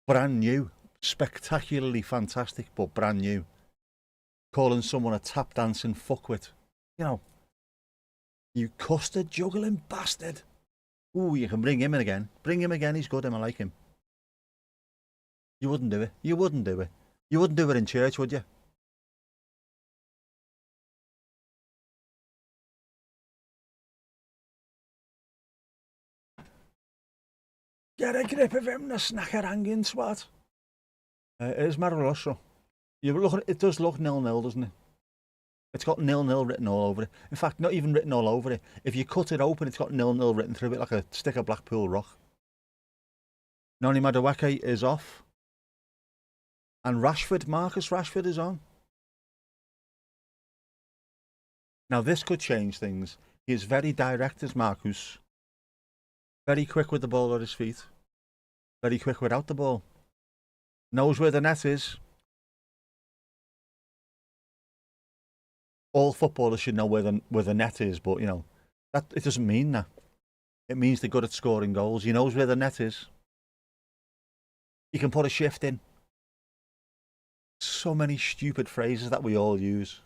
B: brand new, spectacularly fantastic, but brand new, calling someone a tap dancing fuckwit, you know, you custard juggling bastard. Ooh, you can bring him in again. Bring him again. He's good. I like him. You wouldn't do it. You wouldn't do it. You wouldn't do it in church, would you? Get a grip of him, the snacker hanging swat. It is Maravilloso. It does look 0-0, doesn't it? It's got 0-0 written all over it. In fact, not even written all over it. If you cut it open, it's got 0-0 written through it like a stick of Blackpool Rock. Noni Madueke is off. And Marcus Rashford is on. Now this could change things. He is very direct as Marcus. Very quick with the ball at his feet. Very quick without the ball. Knows where the net is. all footballers should know where the net is, but you know that it doesn't mean that. It means they're good at scoring goals. He knows where the net is. He can put a shift in. So many stupid phrases that we all use.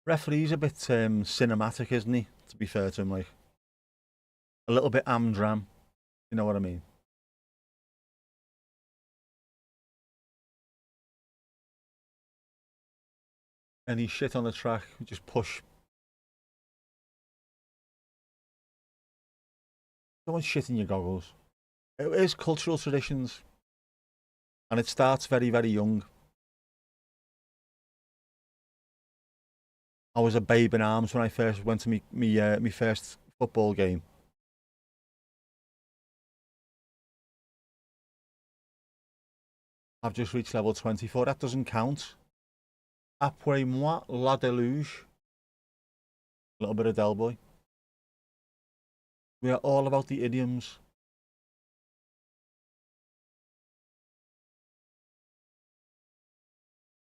B: Referee's a bit cinematic, isn't he? To be fair to him, like a little bit amdram. You know what I mean? Any shit on the track, just push. Don't shit in your goggles. It is cultural traditions, and it starts very, very young. I was a babe in arms when I first went to me first football game. I've just reached level 24. That doesn't count. Après moi, la deluge. A little bit of Del Boy. We are all about the idioms.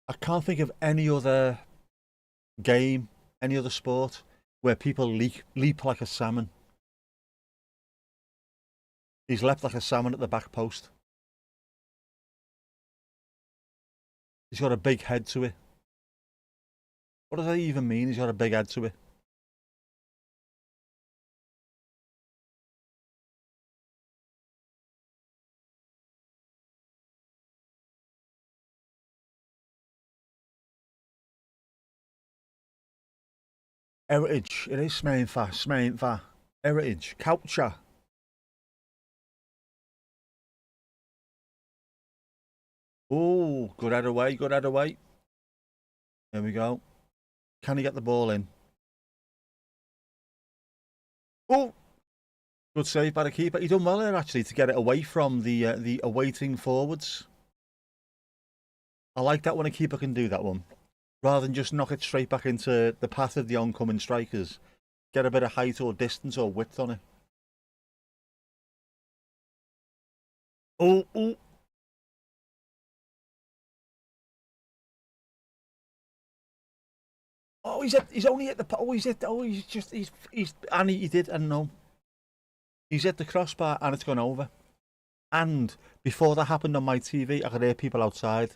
B: I can't think of any other game, any other sport where people leap like a salmon. He's leapt like a salmon at the back post. He's got a big head to it. What does that even mean? He's got a big head to it. Heritage. It is smain fa. Heritage. Culture. Oh, good head away, good head away. There we go. Can he get the ball in? Oh, good save by the keeper. He done well there actually to get it away from the awaiting forwards. I like that when a keeper can do that one, rather than just knock it straight back into the path of the oncoming strikers. Get a bit of height or distance or width on it. Oh, oh. Oh, he's only at the he's and he did and no. He's hit the crossbar and it's gone over. And before that happened on my TV, I could hear people outside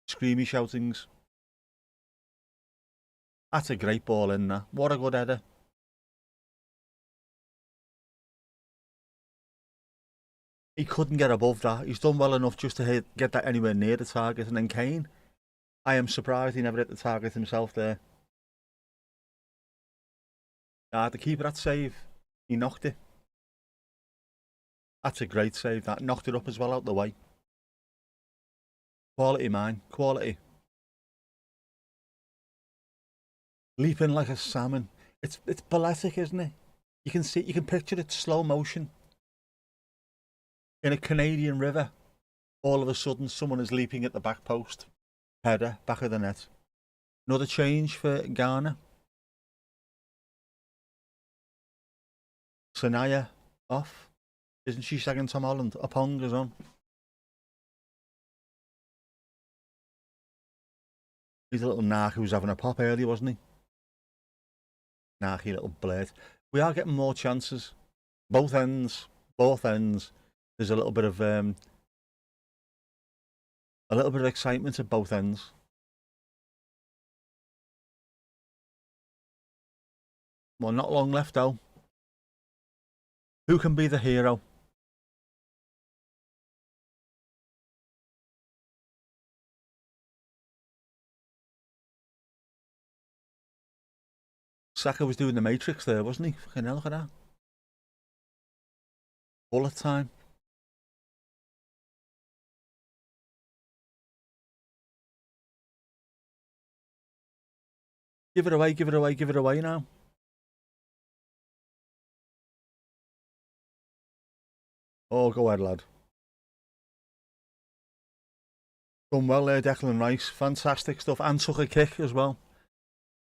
B: screamy shoutings. That's a great ball in there. What a good header. He couldn't get above that. He's done well enough just to get that anywhere near the target. And then Kane, I am surprised he never hit the target himself there. The keeper, that save, he knocked it. That's a great save. That knocked it up as well out the way. Quality, man. Quality. Leaping like a salmon. It's balletic, isn't it? You can picture it slow motion. In a Canadian river, all of a sudden someone is leaping at the back post. Header, back of the net. Another change for Ghana. Sanaya off. Isn't she second Tom Holland? Opong is on. He's a little narc who was having a pop earlier, wasn't he? Narky little blade. We are getting more chances. Both ends. Both ends. There's a little bit of excitement at both ends. Well, not long left though. Who can be the hero? Saka was doing the Matrix there, wasn't he? Fucking hell, look at that. Bullet time. Give it away, give it away, give it away now. Oh, go ahead, lad. Done well there, Declan Rice. Fantastic stuff. And took a kick as well.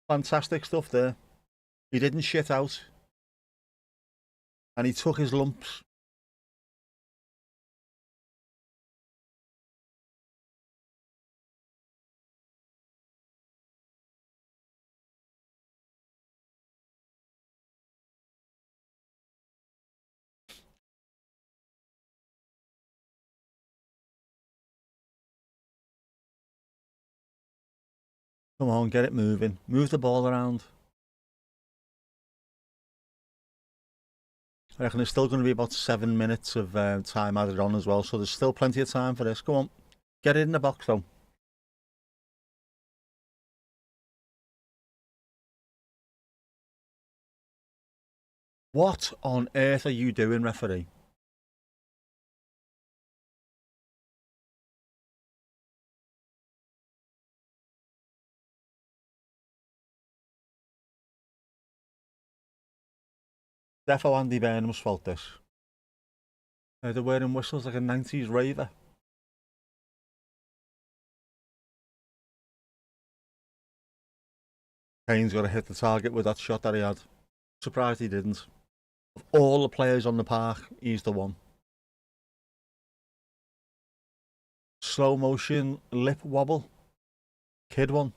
B: Fantastic stuff there. He didn't shit out. And he took his lumps. Come on, get it moving. Move the ball around. I reckon there's still going to be about 7 minutes of time added on as well, so there's still plenty of time for this. Come on, get it in the box though. What on earth are you doing, referee? Defo Andy Burnham's fault this. They're wearing whistles like a 90s raver. Kane's got to hit the target with that shot that he had. Surprised he didn't. Of all the players on the park, he's the one. Slow motion, lip wobble. Kid one.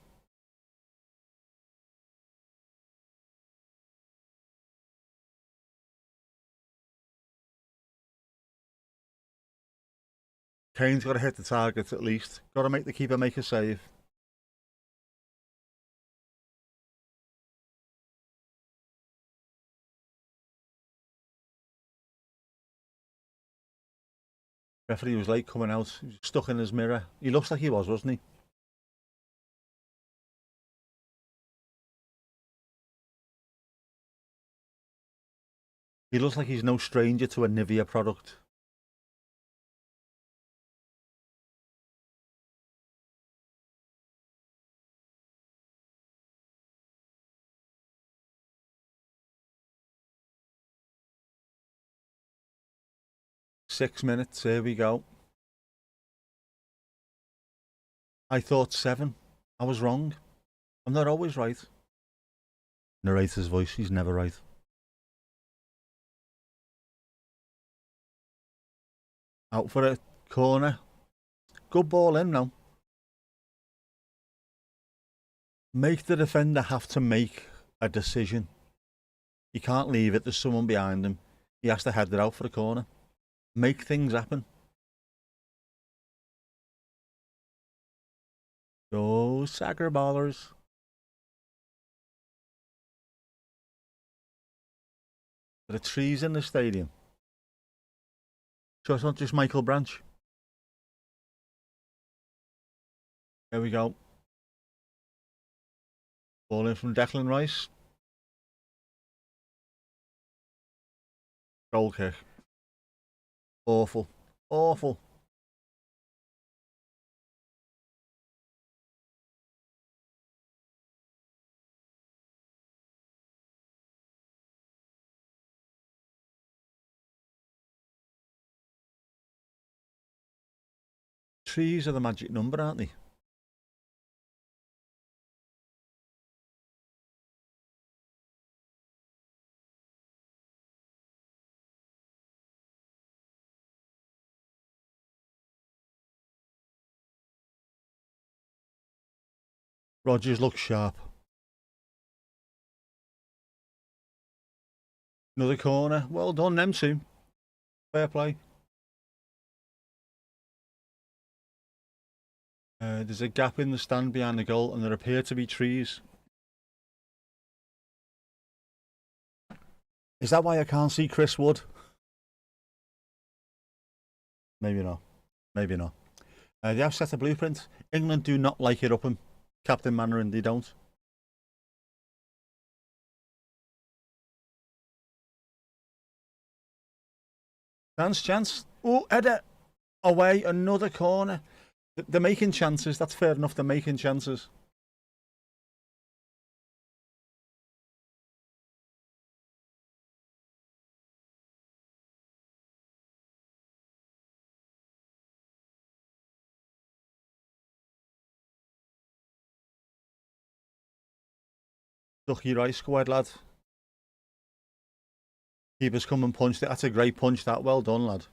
B: Kane's got to hit the target at least. Got to make the keeper make a save. Referee was late coming out. He was stuck in his mirror. He looks like he was, wasn't he? He looks like he's no stranger to a Nivea product. Six minutes, here we go. I thought 7. I was wrong. I'm not always right. Narrator's voice, he's never right. Out for a corner. Good ball in now. Make the defender have to make a decision. He can't leave it, there's someone behind him. He has to head it out for a corner. Make things happen. Go soccer ballers. There are trees in the stadium. So it's not just Michael Branch. There we go. Ball in from Declan Rice. Goal kick. Awful. Awful. Trees are the magic number, aren't they? Rogers looks sharp. Another corner. Well done, them two. Fair play. There's a gap in the stand behind the goal, and there appear to be trees. Is that why I can't see Chris Wood? Maybe not. Maybe not. They have set a blueprint. England do not like it up him. Captain Mandarin, they don't. Chance. Oh, header. Away, another corner. They're making chances. That's fair enough. They're making chances. Ducky rice squad, lad. Keeper's come and punched it. That's a great punch, that. Well done, lad.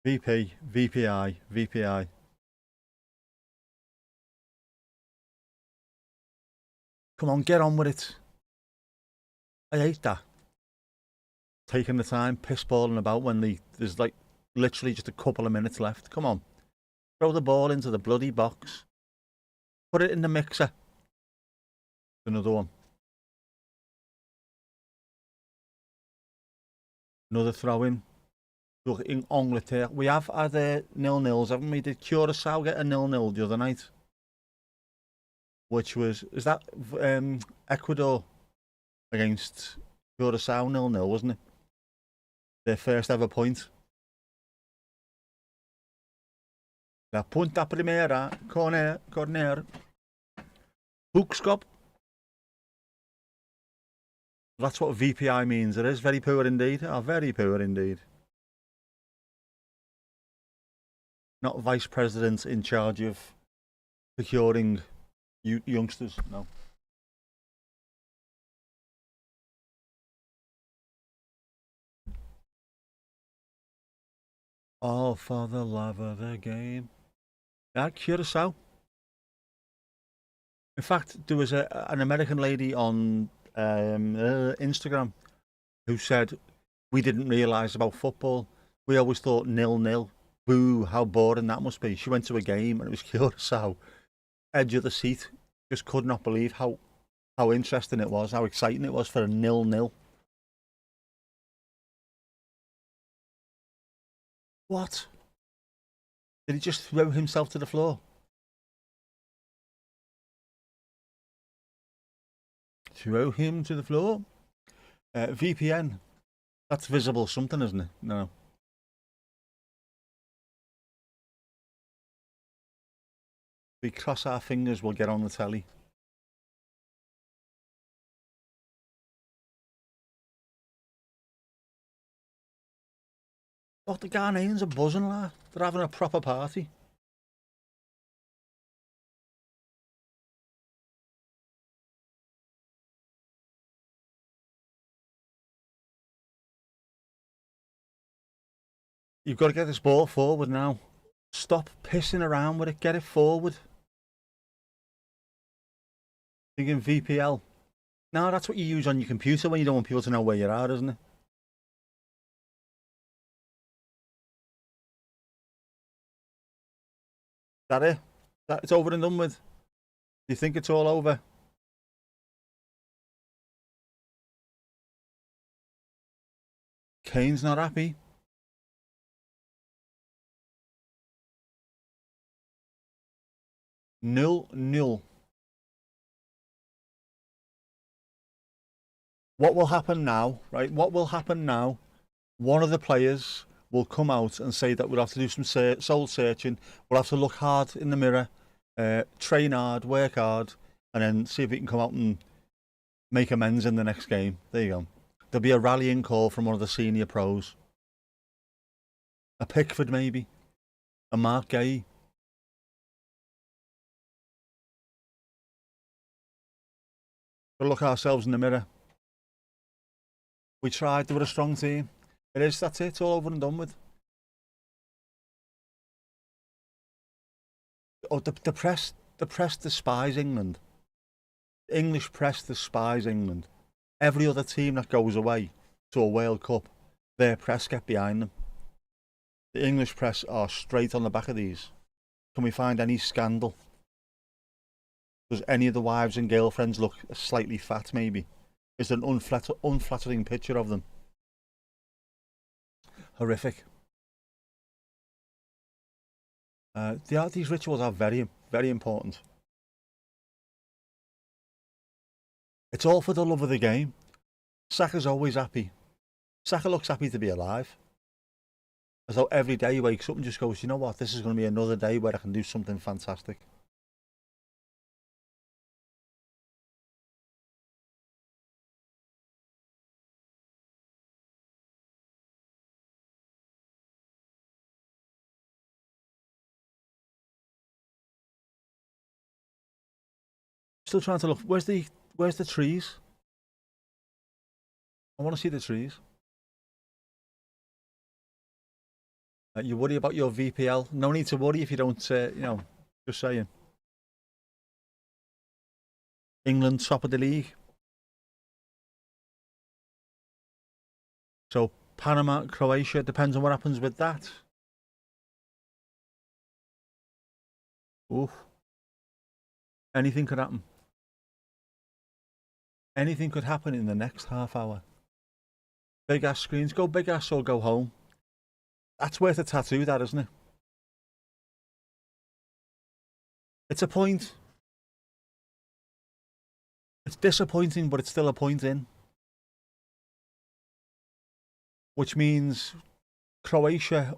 B: VP, VPI, VPI. Come on, get on with it. I hate that. Taking the time, piss balling about when there's like literally just a couple of minutes left. Come on. Throw the ball into the bloody box. Put it in the mixer. Another one. Another throw in. Look, in Angleterre. We have had 0-0s, haven't we? Did Curacao get a 0-0 the other night? Which was, is that Ecuador against Curacao 0-0, wasn't it? Their first ever point. La punta primera, corner. Hoekskop. That's what VPI means. It is very poor indeed. Oh, very poor indeed. Not vice president in charge of securing youngsters, no. All for the love of the game. Yeah, Curacao. In fact, there was an American lady on Instagram who said, we didn't realise about football. We always thought 0-0. Boo, how boring that must be. She went to a game and it was Curacao. Edge of the seat. Just could not believe how interesting it was, how exciting it was for a 0-0. What? Did he just throw himself to the floor? Throw him to the floor? VPN. That's visible something, isn't it? No. We cross our fingers, we'll get on the telly. Oh, the Ghanaians are buzzing, lad. They're having a proper party. You've got to get this ball forward now. Stop pissing around with it. Get it forward. Thinking VPL. No, that's what you use on your computer when you don't want people to know where you are, isn't it? That it? That it's over and done with. Do you think it's all over? Kane's not happy. Nil. What will happen now, right? What will happen now? One of the players will come out and say that we'll have to do some soul searching. We'll have to look hard in the mirror, train hard, work hard, and then see if we can come out and make amends in the next game. There you go. There'll be a rallying call from one of the senior pros. A Pickford, maybe. A Mark Gay. We'll look ourselves in the mirror. We tried, they were a strong team. It is, that's it, it's all over and done with. Oh, the press despise England. The English press despise England. Every other team that goes away to a World Cup, their press get behind them. The English press are straight on the back of these. Can we find any scandal? Does any of the wives and girlfriends look slightly fat, maybe? Is there an unflattering picture of them? Horrific. These rituals are very, very important. It's all for the love of the game. Saka's always happy. Saka looks happy to be alive. As though every day he wakes up and just goes, you know what, this is going to be another day where I can do something fantastic. still trying to look. Where's the trees? I want to see the trees. You worry about your VPL. No need to worry if you don't. Just saying. England top of the league. So Panama, Croatia, depends on what happens with that. Oof. Anything could happen. Anything could happen in the next half hour. Big ass screens. Go big ass or go home. That's worth a tattoo, that, isn't it? It's a point. It's disappointing, but it's still a point in. Which means Croatia,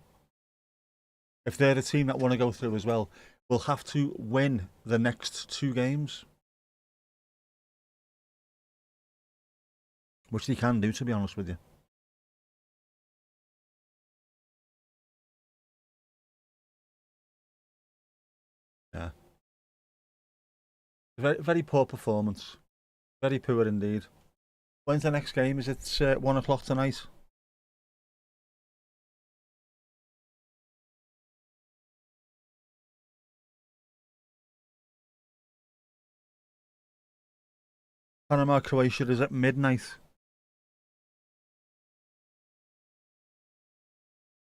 B: if they're the team that want to go through as well, will have to win the next 2 games. Which they can do, to be honest with you. Yeah. Very, very poor performance. Very poor indeed. When's the next game? Is it 1 o'clock tonight? Panama, Croatia is at midnight.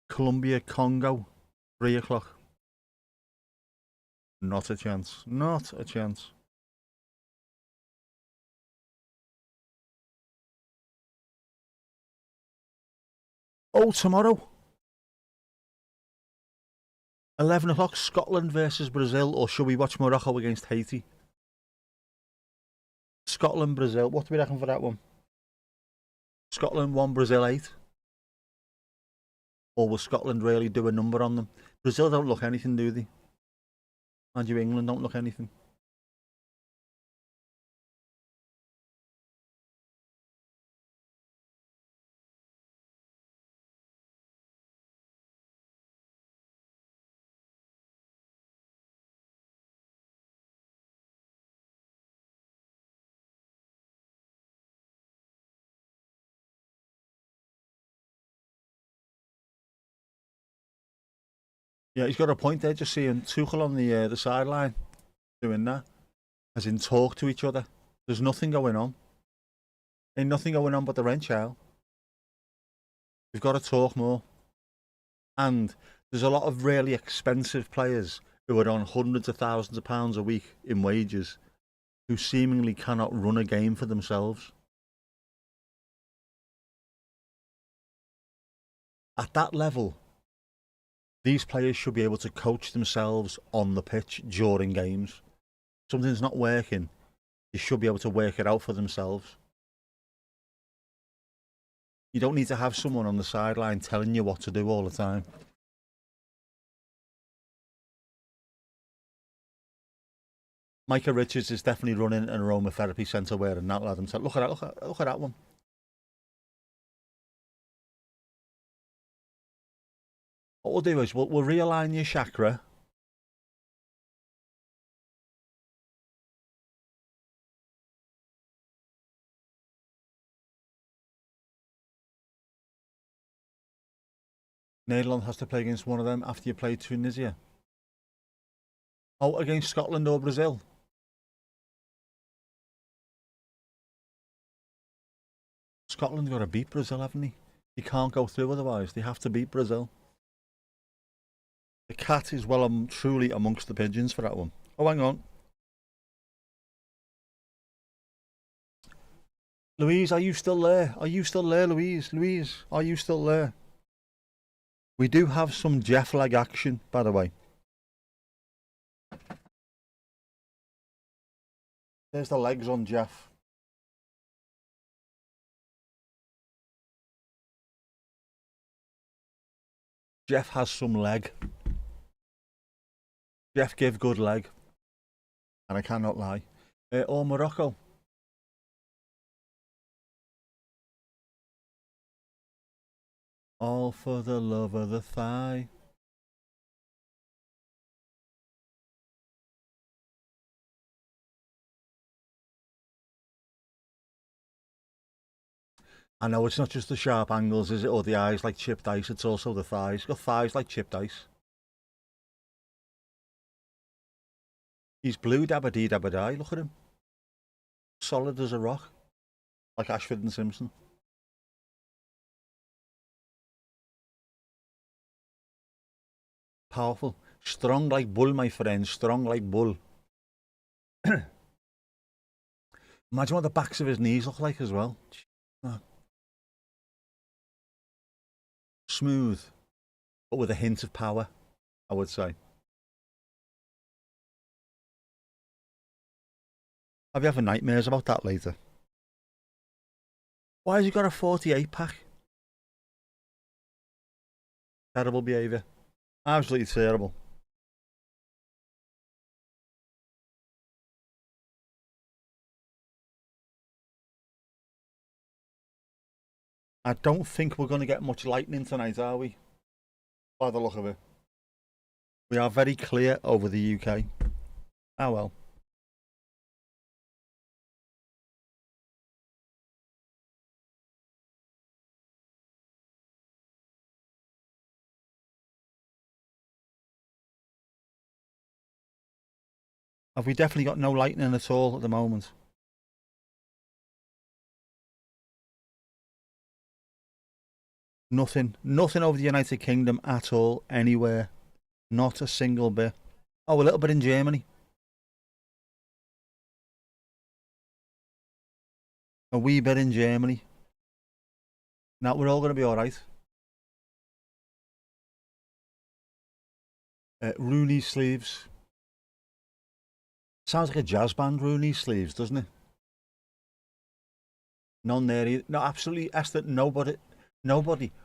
B: Colombia, Congo, 3 o'clock. Not a chance. Not a chance. Oh, tomorrow. 11 o'clock, Scotland versus Brazil, or should we watch Morocco against Haiti? Scotland, Brazil. What do we reckon for that one? Scotland 1, Brazil 8. Or will Scotland really do a number on them? Brazil don't look anything, do they? And you, England don't look anything. Yeah, he's got a point there. Just seeing Tuchel on the sideline doing that, as in talk to each other. There's nothing going on. Ain't nothing going on but the wrench out. We've got to talk more. And there's a lot of really expensive players who are on hundreds of thousands of pounds a week in wages, who seemingly cannot run a game for themselves. At that level, these players should be able to coach themselves on the pitch during games. Something's not working, they should be able to work it out for themselves. You don't need to have someone on the sideline telling you what to do all the time. Micah Richards is definitely running an aromatherapy centre wearing that lad himself. Look at that one. What we'll do is we'll realign your chakra. Nederland has to play against one of them after you play Tunisia. Oh, against Scotland or Brazil. Scotland got to beat Brazil, haven't they? They can't go through otherwise. They have to beat Brazil. The cat is well and truly amongst the pigeons for that one. Oh, hang on. Louise, are you still there? Are you still there, Louise? Louise, are you still there? We do have some Jeff leg action, by the way. There's the legs on Jeff. Jeff has some leg. Jeff gave good leg. And I cannot lie. Or Morocco. All for the love of the thigh. I know it's not just the sharp angles, is it, or the eyes like chipped ice, it's also the thighs. He's got thighs like chipped ice. He's blue dabba dee dabba die, look at him. Solid as a rock. Like Ashford and Simpson. Powerful. Strong like bull, my friend. Strong like bull. Imagine what the backs of his knees look like as well. Smooth, but with a hint of power, I would say. Have you ever nightmares about that later? Why has he got a 48 pack? Terrible behaviour. Absolutely terrible. I don't think we're going to get much lightning tonight, are we? By the look of it. We are very clear over the UK. Ah well. Have we definitely got no lightning at all at the moment? Nothing. Nothing over the United Kingdom at all, anywhere. Not a single bit. Oh, a little bit in Germany. A wee bit in Germany. Now we're all going to be alright. Rooney's sleeves. Sounds like a jazz band, Rooney's sleeves, doesn't it? None there either. No, absolutely, Esther, nobody,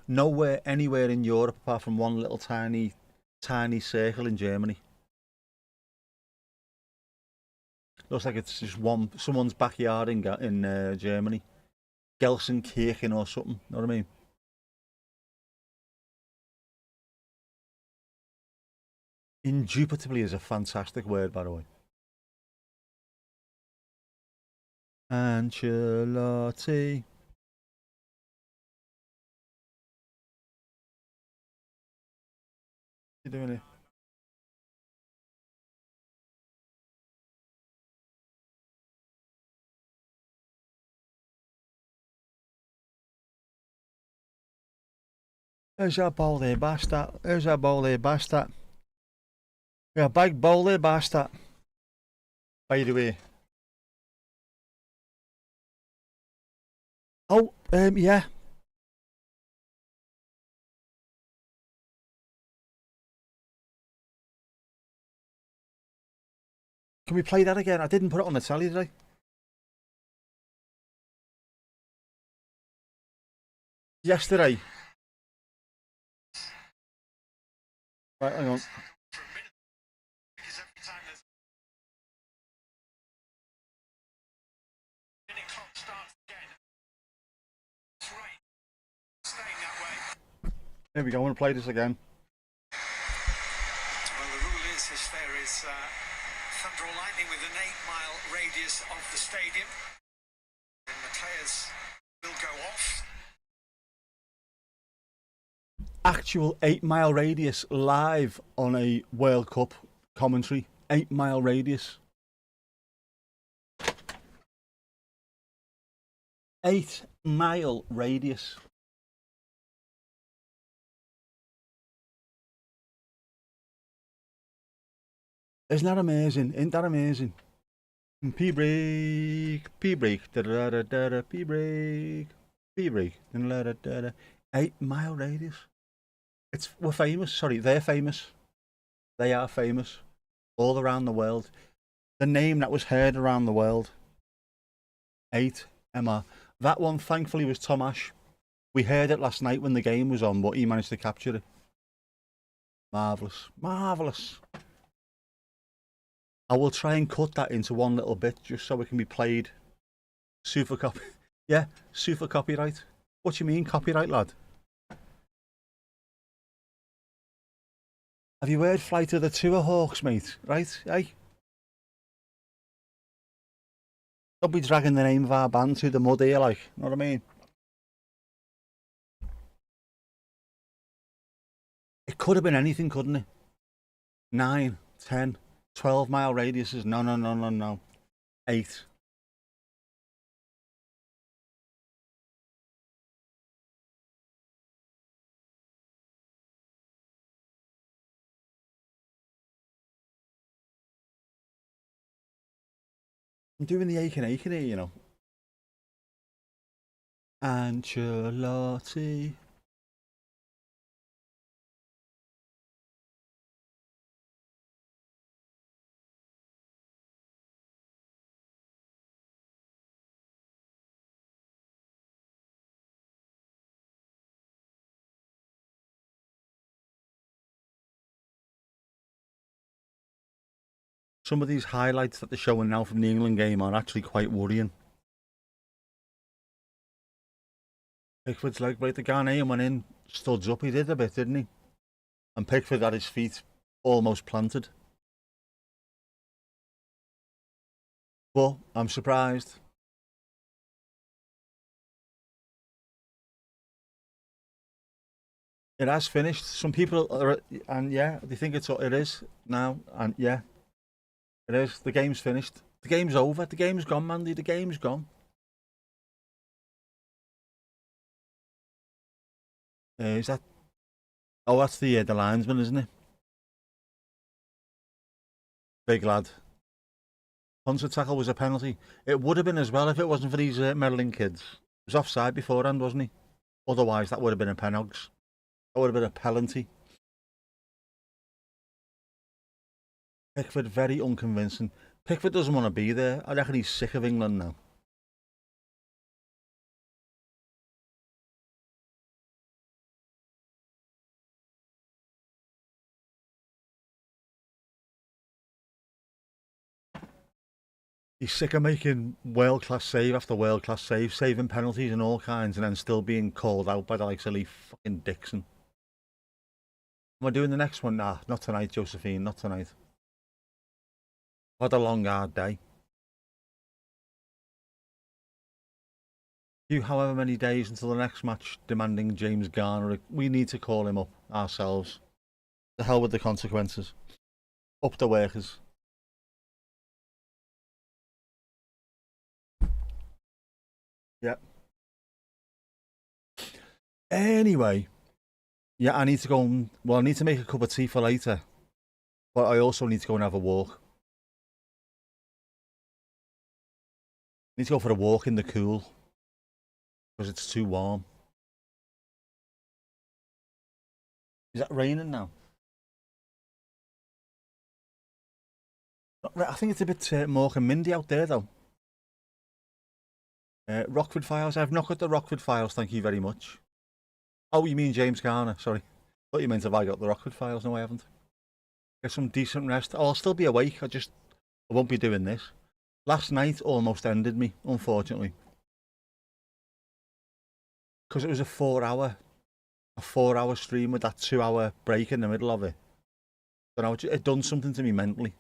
B: nowhere, anywhere in Europe apart from one little tiny circle in Germany. Looks like it's just someone's backyard in Germany. Gelsenkirchen or something, know what I mean? Indubitably is a fantastic word, by the way. Ancelotti. What are you doing here? There's that ball there, bastard. There's that ball there, bastard. Yeah, big ball there, bastard. By the way. Oh, yeah. Can we play that again? I didn't put it on the telly, did I? Yesterday. Right, hang on. Here we go, I want to play this again.
D: Well, the rule is, if there is thunder or lightning within an 8-mile radius of the stadium, then the players will go off.
B: Actual 8-mile radius live on a World Cup commentary. 8-mile radius. 8-mile radius. Isn't that amazing? Isn't that amazing? P break, da da da da da, P break, da da da da. 8-mile radius. We're famous. Sorry, they're famous. They are famous all around the world. The name that was heard around the world. 8MR. That one, thankfully, was Tom Ash. We heard it last night when the game was on, but he managed to capture it. Marvellous. Marvellous. I will try and cut that into one little bit just so it can be played. Super copy. Yeah, super copyright. What do you mean, copyright, lad? Have you heard Flight of the Tour Hawks, mate? Right? Hey? Don't be dragging the name of our band through the mud here, like. You know what I mean? could have been anything, couldn't it? 9, 10, 12 mile radiuses. No, no, no, no, no. 8. I'm doing the aching here, you know. Ancelotti. Some of these highlights that they're showing now from the England game are actually quite worrying. Pickford's leg break. The Ghanaian went in, studs up. He did a bit, didn't he? And Pickford had his feet almost planted. But I'm surprised. It has finished. Some people are, and yeah, they think it is now, and yeah, it is. The game's finished. The game's over. The game's gone, Mandy. The game's gone. Is that? Oh, that's the linesman, isn't it? Big lad. Concert tackle was a penalty. It would have been as well if it wasn't for these meddling kids. He was offside beforehand, wasn't he? Otherwise, that would have been a penalty. That would have been a penalty. Pickford, very unconvincing. Pickford doesn't want to be there. I reckon he's sick of England now. He's sick of making world-class save after world-class save, saving penalties and all kinds, and then still being called out by the likes of Lee fucking Dixon. Am I doing the next one? Nah, not tonight, Josephine, not tonight. I've had a long, hard day. However many days until the next match demanding James Garner. We need to call him up ourselves. The hell with the consequences. Up the workers. Yep. Anyway. Yeah, I need to go and, well, I need to make a cup of tea for later. But I also need to go and have a walk. I need to go for a walk in the cool. Because it's too warm. Is that raining now? I think it's a bit more and mindy out there though. Rockford Files. I've not got the Rockford Files, thank you very much. Oh, you mean James Garner, sorry. Thought you meant have I got the Rockford Files? No, I haven't. Get some decent rest. I'll still be awake, I won't be doing this. Last night almost ended me, unfortunately. Because it was a 4 hour stream with that 2 hour break in the middle of it. But it done something to me mentally.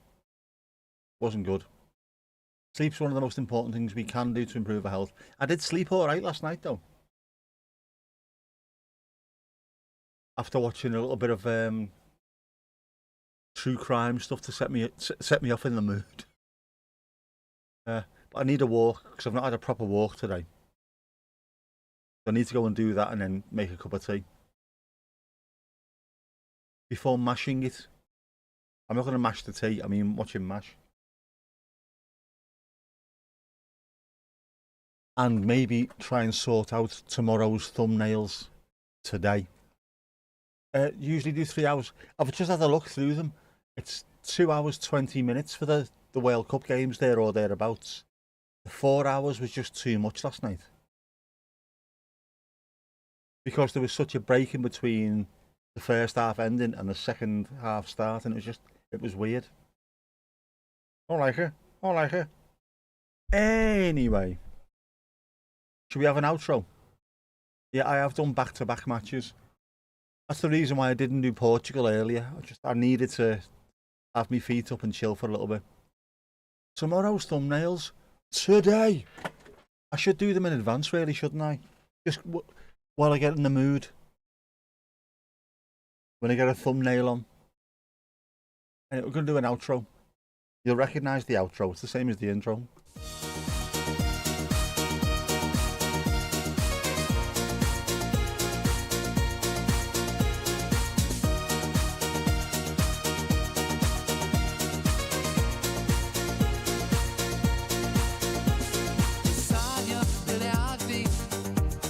B: Wasn't good. Sleep's one of the most important things we can do to improve our health. I did sleep alright last night though. After watching a little bit of true crime stuff to set me off in the mood. But I need a walk because I've not had a proper walk today. I need to go and do that and then make a cup of tea. Before mashing it. I'm not going to mash the tea, I mean watching mash. And maybe try and sort out tomorrow's thumbnails today. Usually do 3 hours. I've just had a look through them. It's 2 hours 20 minutes for the World Cup games there or thereabouts. The 4 hours was just too much last night. Because there was such a break in between the first half ending and the second half starting. It was weird. I don't like it. Anyway. Should we have an outro? Yeah, I have done back-to-back matches. That's the reason why I didn't do Portugal earlier. I needed to have my feet up and chill for a little bit. Tomorrow's thumbnails. Today. I should do them in advance really, shouldn't I? Just while I get in the mood. when I get a thumbnail on. And we're going to do an outro. You'll recognise the outro. It's the same as the intro.
A: Sadia delle Alpi,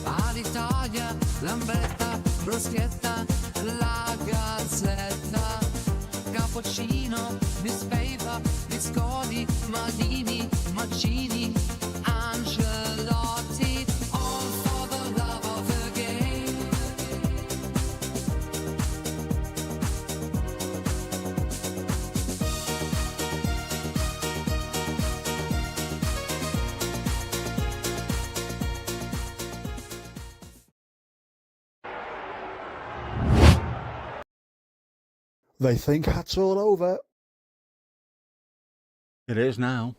A: all'Italia, Lambretta, bruschetta, la gazzetta, cappuccino, newspaper, biscotti, malini, macini, angelotti, all for the love of the game.
B: They think that's all over. It is now.